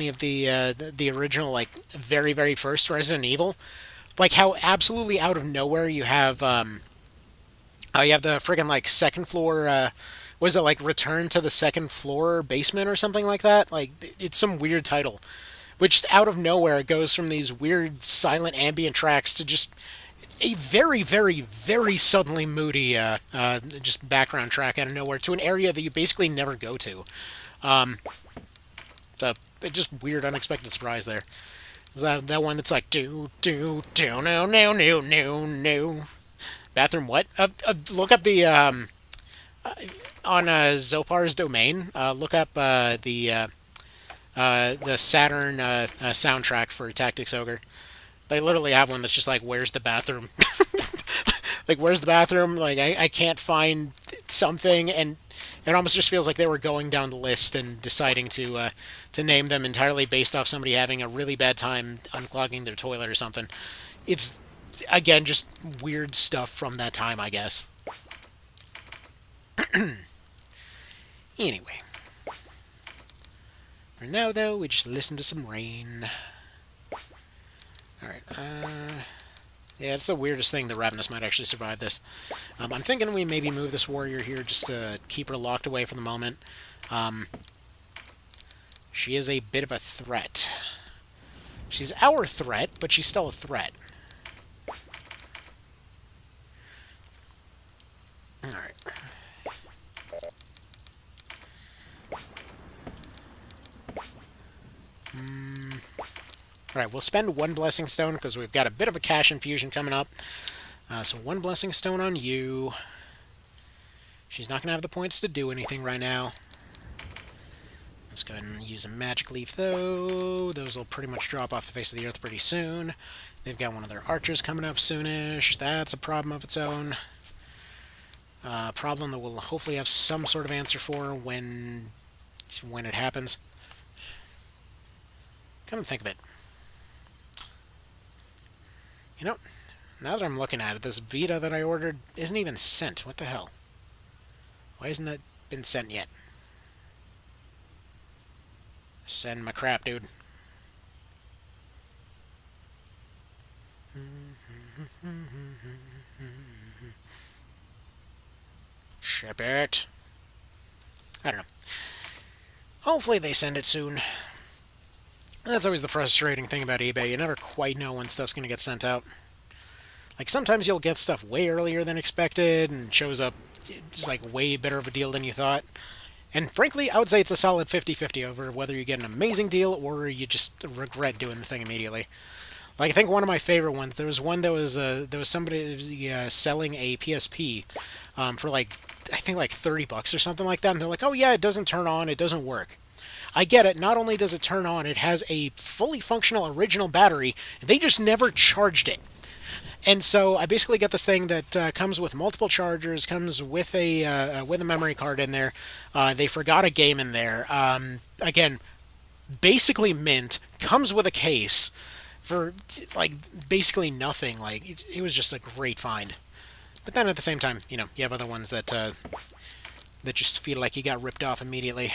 of the original, like, very, very first Resident Evil, like how absolutely out of nowhere you have the friggin' like second floor. Was it like Return to the Second Floor Basement or something like that? Like, it's some weird title, which out of nowhere goes from these weird silent ambient tracks to just a very, very, very suddenly moody just background track out of nowhere to an area that you basically never go to. So just weird, unexpected surprise there. That one that's like do no no no no no. Bathroom what? Look up the on Zopar's domain. Look up the Saturn soundtrack for Tactics Ogre. They literally have one that's just like, where's the bathroom? Like, where's the bathroom? Like, I can't find something, and it almost just feels like they were going down the list and deciding to name them entirely based off somebody having a really bad time unclogging their toilet or something. It's, again, just weird stuff from that time, I guess. Anyway. For now, though, we just listen to some rain. Alright, yeah, it's the weirdest thing that Ravenous might actually survive this. I'm thinking we maybe move this warrior here just to keep her locked away for the moment. She is a bit of a threat. She's our threat, but she's still a threat. Alright. Alright, we'll spend one Blessing Stone because we've got a bit of a cash infusion coming up. So one Blessing Stone on you. She's not going to have the points to do anything right now. Let's go ahead and use a Magic Leaf, though. Those will pretty much drop off the face of the earth pretty soon. They've got one of their archers coming up soonish. That's a problem of its own. Problem that we'll hopefully have some sort of answer for when it happens. Come and think of it. You know, now that I'm looking at it, this Vita that I ordered isn't even sent. What the hell? Why hasn't it been sent yet? Send my crap, dude. Ship it. I don't know. Hopefully they send it soon. That's always the frustrating thing about eBay. You never quite know when stuff's going to get sent out. Like, sometimes you'll get stuff way earlier than expected and shows up just like way better of a deal than you thought. And frankly, I would say it's a solid 50-50 over whether you get an amazing deal or you just regret doing the thing immediately. Like, I think one of my favorite ones, there was one that was somebody selling a PSP for like, I think like $30 or something like that, and they're like, oh yeah, it doesn't turn on, it doesn't work. I get it. Not only does it turn on, it has a fully functional original battery. They just never charged it. And so I basically get this thing that comes with multiple chargers, comes with a memory card in there. They forgot a game in there. Again, basically mint. Comes with a case for like basically nothing. Like it was just a great find. But then at the same time, you have other ones that just feel like you got ripped off immediately.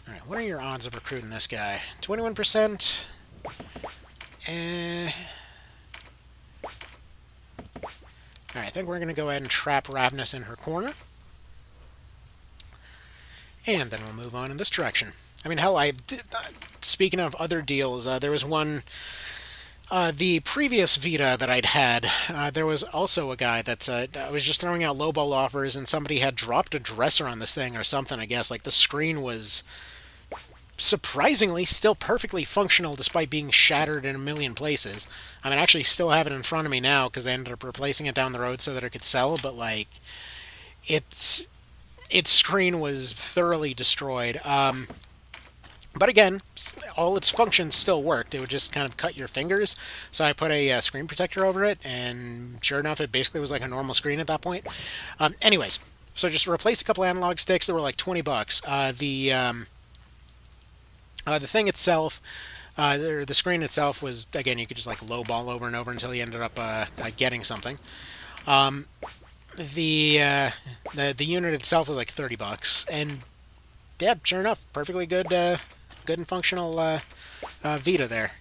All right, what are your odds of recruiting this guy? 21%. Alright, I think we're going to go ahead and trap Ravenous in her corner. And then we'll move on in this direction. I mean, hell, speaking of other deals, there was one, the previous Vita that I'd had, there was also a guy that I was just throwing out lowball offers, and somebody had dropped a dresser on this thing or something, I guess. Like, the screen was surprisingly still perfectly functional despite being shattered in a million places. I mean, I actually still have it in front of me now because I ended up replacing it down the road so that it could sell, but like its screen was thoroughly destroyed. But again, all its functions still worked. It would just kind of cut your fingers. So I put a screen protector over it, and sure enough, it basically was like a normal screen at that point. Anyways, so just replaced a couple analog sticks that were like $20. The thing itself, the screen itself was, again, you could just like lowball over and over until you ended up getting something. The unit itself was like $30, and yeah, sure enough, perfectly good, good and functional Vita there.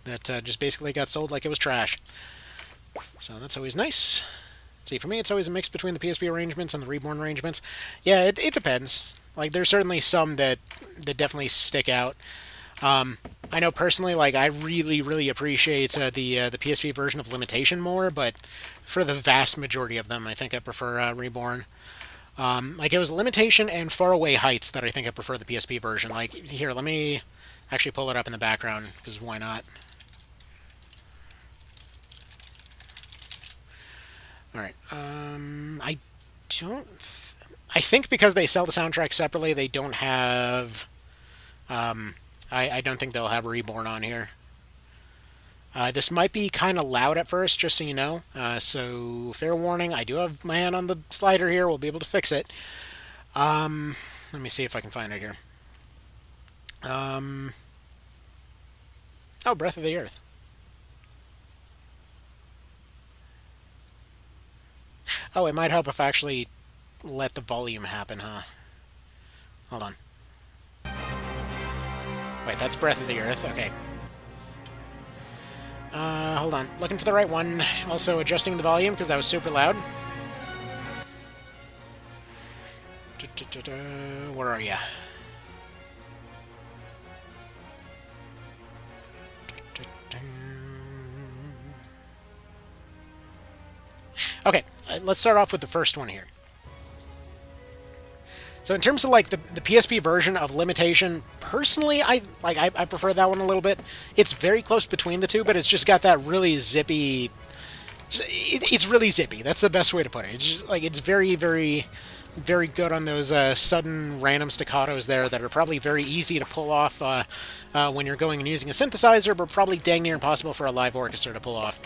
That just basically got sold like it was trash. So that's always nice. See, for me, it's always a mix between the PSP arrangements and the Reborn arrangements. Yeah, it depends. Like, there's certainly some that definitely stick out. I know personally, like, I really, really appreciate the PSP version of Limitation more, but for the vast majority of them, I think I prefer Reborn. Like, it was Limitation and Faraway Heights that I think I prefer the PSP version. Like, here, let me actually pull it up in the background, because why not? Alright, I don't... I think because they sell the soundtrack separately, they don't have... I don't think they'll have Reborn on here. This might be kind of loud at first, just so you know. So, fair warning, I do have my hand on the slider here. We'll be able to fix it. Let me see if I can find it here. Oh, Breath of the Earth. Oh, it might help if I actually let the volume happen, huh? Hold on. Wait, that's Breath of the Earth. Okay. Hold on. Looking for the right one. Also adjusting the volume, because that was super loud. Where are ya? Okay, let's start off with the first one here. So in terms of like the PSP version of Limitation, personally, I prefer that one a little bit. It's very close between the two, but it's just got that really zippy. It's really zippy. That's the best way to put it. It's just like it's very, very, very good on those sudden random staccatos there that are probably very easy to pull off when you're going and using a synthesizer, but probably dang near impossible for a live orchestra to pull off.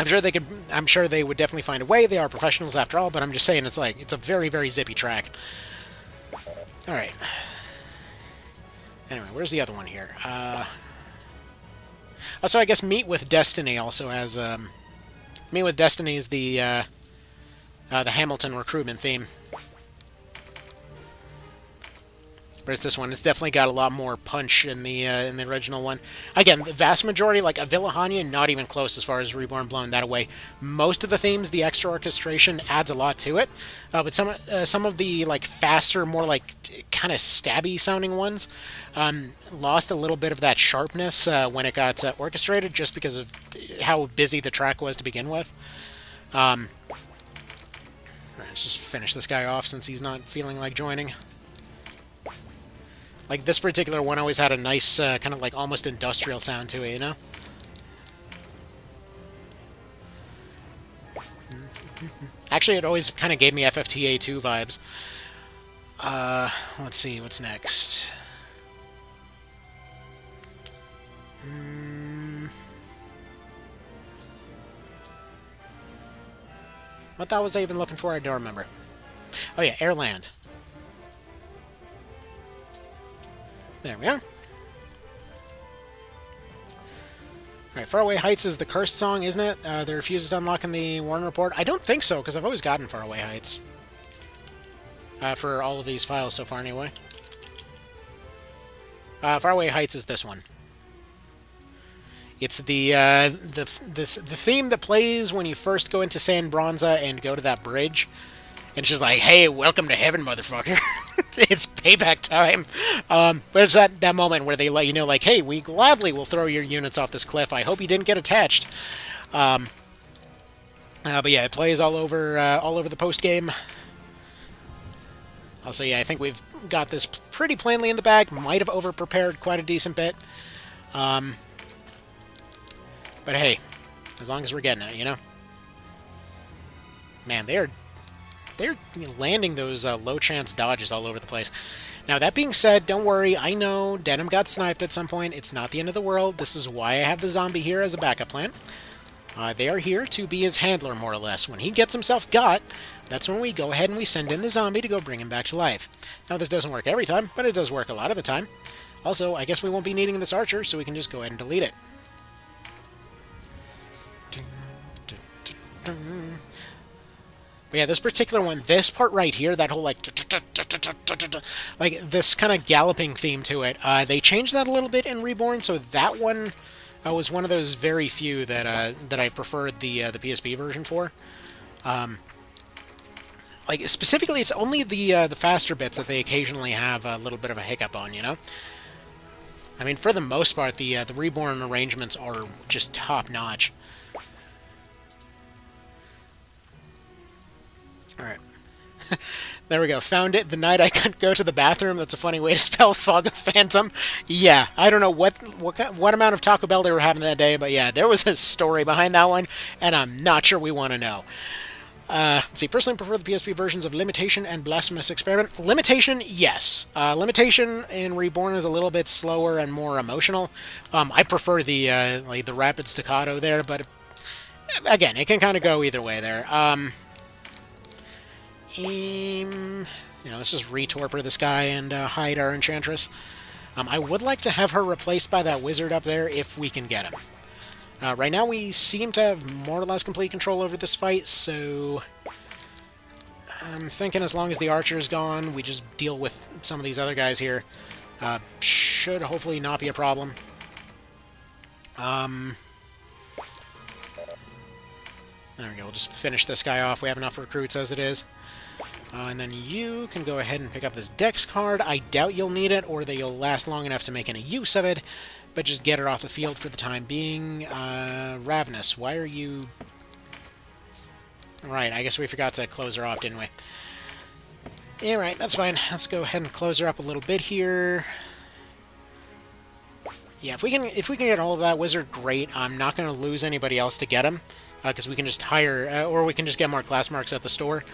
I'm sure they could. I'm sure they would definitely find a way. They are professionals after all. But I'm just saying, it's a very, very zippy track. All right. Anyway, where's the other one here? Also, I guess Meet with Destiny also has. Meet with Destiny is the Hamilton recruitment theme. Whereas this one, it's definitely got a lot more punch in the original one. Again, the vast majority, like a Villahania, not even close as far as Reborn blowing that away. Most of the themes, the extra orchestration adds a lot to it, but some of the like faster, more like kind of stabby sounding ones lost a little bit of that sharpness when it got orchestrated, just because of how busy the track was to begin with. Let's just finish this guy off since he's not feeling like joining. Like, this particular one always had a nice, kind of like almost industrial sound to it, you know? Actually, it always kind of gave me FFTA 2 vibes. Let's see, what's next? What the was I even looking for? I don't remember. Oh yeah, Airland. There we are. Alright, Faraway Heights is the cursed song, isn't it? That refuses to unlock in the Warren report? I don't think so, because I've always gotten Faraway Heights. For all of these files so far, anyway. Faraway Heights is this one. It's the theme that plays when you first go into San Bronza and go to that bridge. And she's like, hey, welcome to heaven, motherfucker. It's payback time. But it's that moment where they let you know, like, hey, we gladly will throw your units off this cliff. I hope you didn't get attached. But yeah, it plays all over the post-game. Also, yeah, I think we've got this pretty plainly in the bag. Might have over-prepared quite a decent bit. But hey, as long as we're getting it, you know? Man, they're landing those low-chance dodges all over the place. Now, that being said, don't worry. I know Denim got sniped at some point. It's not the end of the world. This is why I have the zombie here as a backup plan. They are here to be his handler, more or less. When he gets himself got, that's when we go ahead and we send in the zombie to go bring him back to life. Now, this doesn't work every time, but it does work a lot of the time. Also, I guess we won't be needing this archer, so we can just go ahead and delete it. But yeah, this particular one, this part right here, that whole like this kind of galloping theme to it, they changed that a little bit in Reborn, so that one was one of those very few that that I preferred the PSP version for. Like specifically, it's only the faster bits that they occasionally have a little bit of a hiccup on, you know. I mean, for the most part, the Reborn arrangements are just top notch. Alright. There we go. Found it the night I couldn't go to the bathroom. That's a funny way to spell Fog of Phantom. Yeah, I don't know what amount of Taco Bell they were having that day, but yeah, there was a story behind that one, and I'm not sure we want to know. Let's see, personally prefer the PSP versions of Limitation and Blasphemous Experiment. Limitation, yes. Limitation in Reborn is a little bit slower and more emotional. I prefer the like the rapid staccato there, but again, it can kind of go either way there. You know, let's just retorpor this guy and hide our Enchantress. I would like to have her replaced by that wizard up there if we can get him. Right now we seem to have more or less complete control over this fight, so I'm thinking as long as the archer's gone, we just deal with some of these other guys here. Should hopefully not be a problem. There we go, we'll just finish this guy off. We have enough recruits as it is. And then you can go ahead and pick up this Dex card. I doubt you'll need it, or that you'll last long enough to make any use of it, but just get it off the field for the time being. Ravenous, why are you... Right, I guess we forgot to close her off, didn't we? Alright, that's fine. Let's go ahead and close her up a little bit here. Yeah, if we can get all of that wizard, great. I'm not going to lose anybody else to get him, because we can just hire, or we can just get more class marks at the store.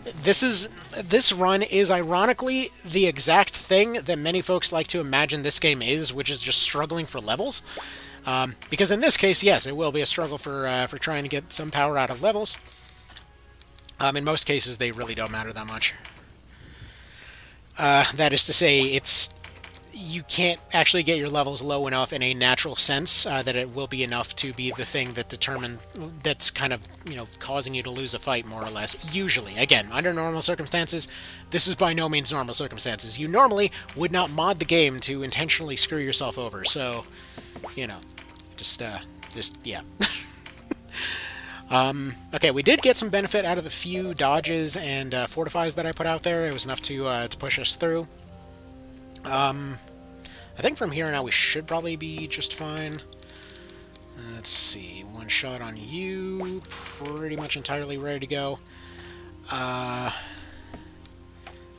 This run is ironically the exact thing that many folks like to imagine this game is, which is just struggling for levels. Because in this case, yes, it will be a struggle for trying to get some power out of levels. In most cases, they really don't matter that much. That is to say, you can't actually get your levels low enough in a natural sense that it will be enough to be the thing that's kind of, causing you to lose a fight, more or less. Usually, again, under normal circumstances, this is by no means normal circumstances. You normally would not mod the game to intentionally screw yourself over. So, you know, just yeah. Okay, we did get some benefit out of the few dodges and fortifies that I put out there. It was enough to push us through. I think from here on out we should probably be just fine. Let's see, one shot on you, pretty much entirely ready to go. We're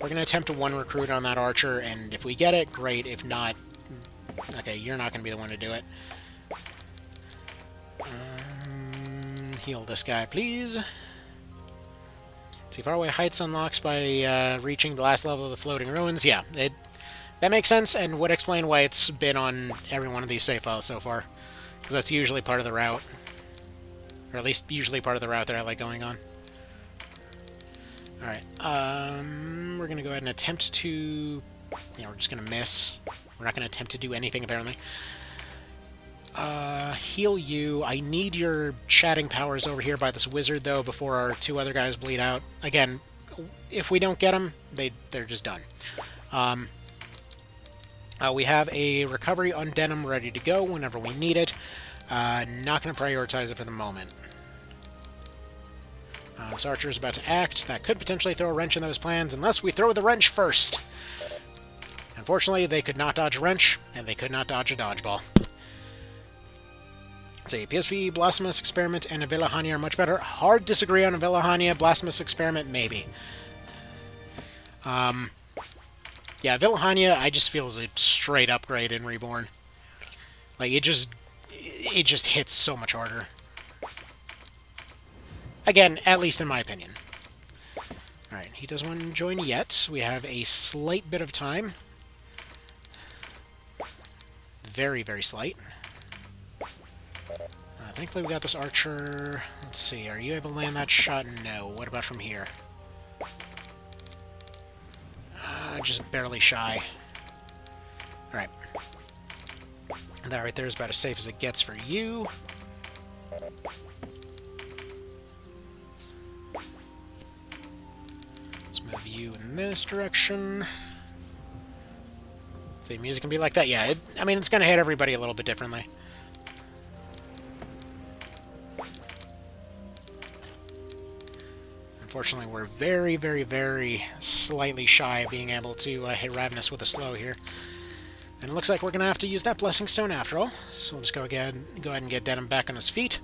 going to attempt to one recruit on that archer, and if we get it, great. If not, okay, you're not going to be the one to do it. Heal this guy, please. See, faraway heights unlocks by reaching the last level of the floating ruins. Yeah, that makes sense, and would explain why it's been on every one of these save files so far. Because that's usually part of the route. Or at least usually part of the route that I like going on. Alright, we're going to go ahead and attempt to... Yeah, we're just going to miss. We're not going to attempt to do anything, apparently. Heal you. I need your chatting powers over here by this wizard, though, before our two other guys bleed out. Again, if we don't get them, they're just done. We have a recovery on denim ready to go whenever we need it. Not going to prioritize it for the moment. This archer is about to act. That could potentially throw a wrench in those plans, unless we throw the wrench first. Unfortunately, they could not dodge a wrench, and they could not dodge a dodgeball. Let's see, PSV, Blasphemous Experiment, and a Villahania are much better. Hard disagree on a Villahania. Blasphemous Experiment, maybe. Yeah, Villahania, I just feel is a straight upgrade in Reborn. Like, it just hits so much harder. Again, at least in my opinion. Alright, he doesn't want to join yet. We have a slight bit of time. Very, very slight. Thankfully we got this archer. Let's see, are you able to land that shot? No. What about from here? Just barely shy. Alright. That right there is about as safe as it gets for you. Let's move you in this direction. See, music can be like that. Yeah, I mean, it's going to hit everybody a little bit differently. Unfortunately, we're very, very, very slightly shy of being able to hit Ravenous with a slow here. And it looks like we're going to have to use that Blessing Stone after all. So we'll just go ahead and get Denim back on his feet.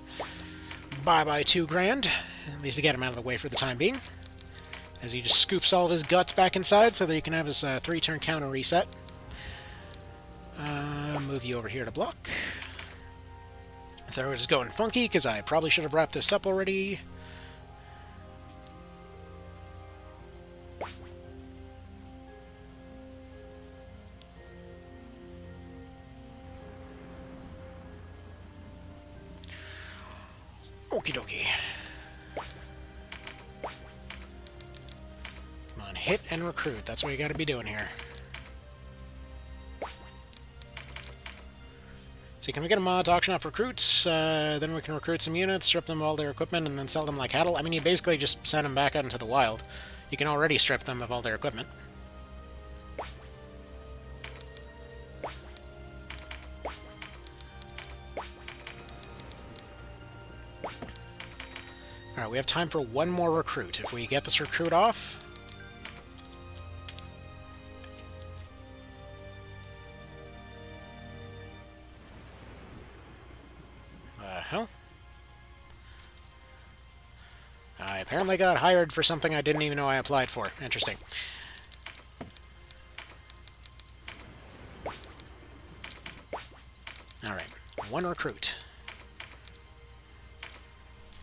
Bye-bye 2 grand. At least to get him out of the way for the time being. As he just scoops all of his guts back inside so that he can have his 3-turn counter reset. Move you over here to block. Throw it is going funky because I probably should have wrapped this up already. Okie dokie. Come on, hit and recruit. That's what you gotta be doing here. See, can we get a mod to auction off recruits? Then we can recruit some units, strip them of all their equipment, and then sell them like cattle. I mean, you basically just send them back out into the wild. You can already strip them of all their equipment. Alright, we have time for one more recruit. If we get this recruit off... hell? I apparently got hired for something I didn't even know I applied for. Interesting. Alright, one recruit.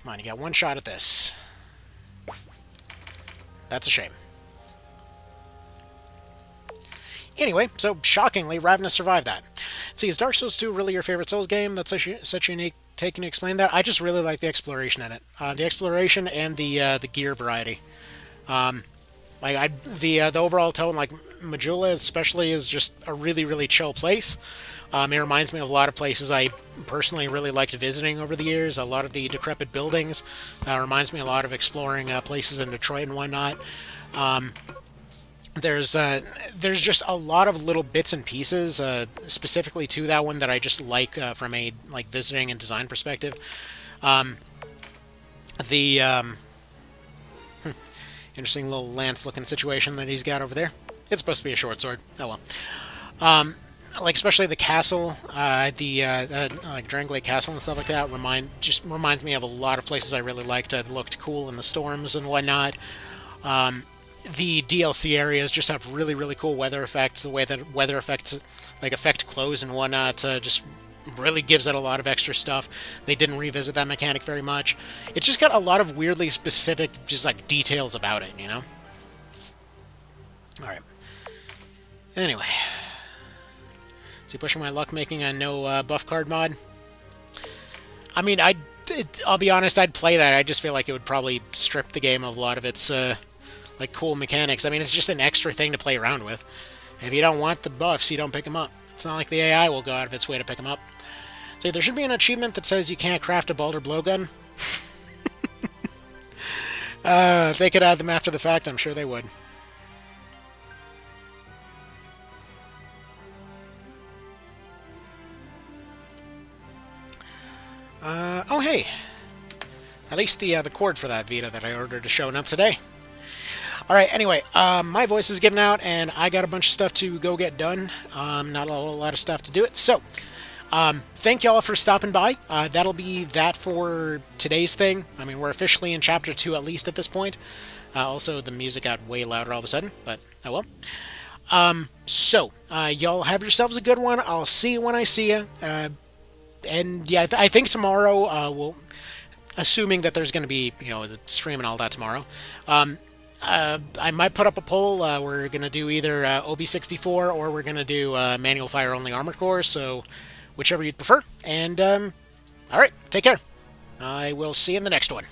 Come on, you got one shot at this. That's a shame. Anyway, so shockingly, Ravenous survived that. See, is Dark Souls 2 really your favorite Souls game? That's such a unique take to explain that. I just really like the exploration in it. The exploration and the gear variety. The overall tone, like Majula especially, is just a really really chill place. It reminds me of a lot of places I personally really liked visiting over the years. A lot of the decrepit buildings reminds me a lot of exploring places in Detroit and whatnot. Um, there's just a lot of little bits and pieces, specifically to that one that I just like from a like visiting and design perspective. Um, the Interesting little lance looking situation that he's got over there. It's supposed to be a short sword. Oh well. Like especially the castle, like Drangley Castle and stuff like that, reminds me of a lot of places I really liked. It looked cool in the storms and whatnot. Um, the DLC areas just have really really cool weather effects. The way that weather effects like affect clothes and whatnot just really gives it a lot of extra stuff. They didn't revisit that mechanic very much. It just got a lot of weirdly specific, just like details about it, you know. All right. Anyway, is he pushing my luck making a no buff card mod? I mean, I'll be honest, I'd play that. I just feel like it would probably strip the game of a lot of its like cool mechanics. I mean, it's just an extra thing to play around with. If you don't want the buffs, you don't pick them up. It's not like the AI will go out of its way to pick them up. So there should be an achievement that says you can't craft a Balder blowgun. If they could add them after the fact, I'm sure they would. Oh hey, at least the cord for that Vita that I ordered is showing up today. All right. Anyway, my voice is giving out, and I got a bunch of stuff to go get done. Not a whole lot of stuff to do it. So, thank y'all for stopping by. That'll be that for today's thing. I mean, we're officially in Chapter 2 at least at this point. Also, the music got way louder all of a sudden, but oh well. Y'all have yourselves a good one. I'll see you when I see you. And yeah, I think tomorrow we'll, assuming that there's going to be the stream and all that tomorrow. I might put up a poll. We're going to do either OB64 or we're going to do manual fire only armored core, so whichever you'd prefer. And, alright, take care. I will see you in the next one.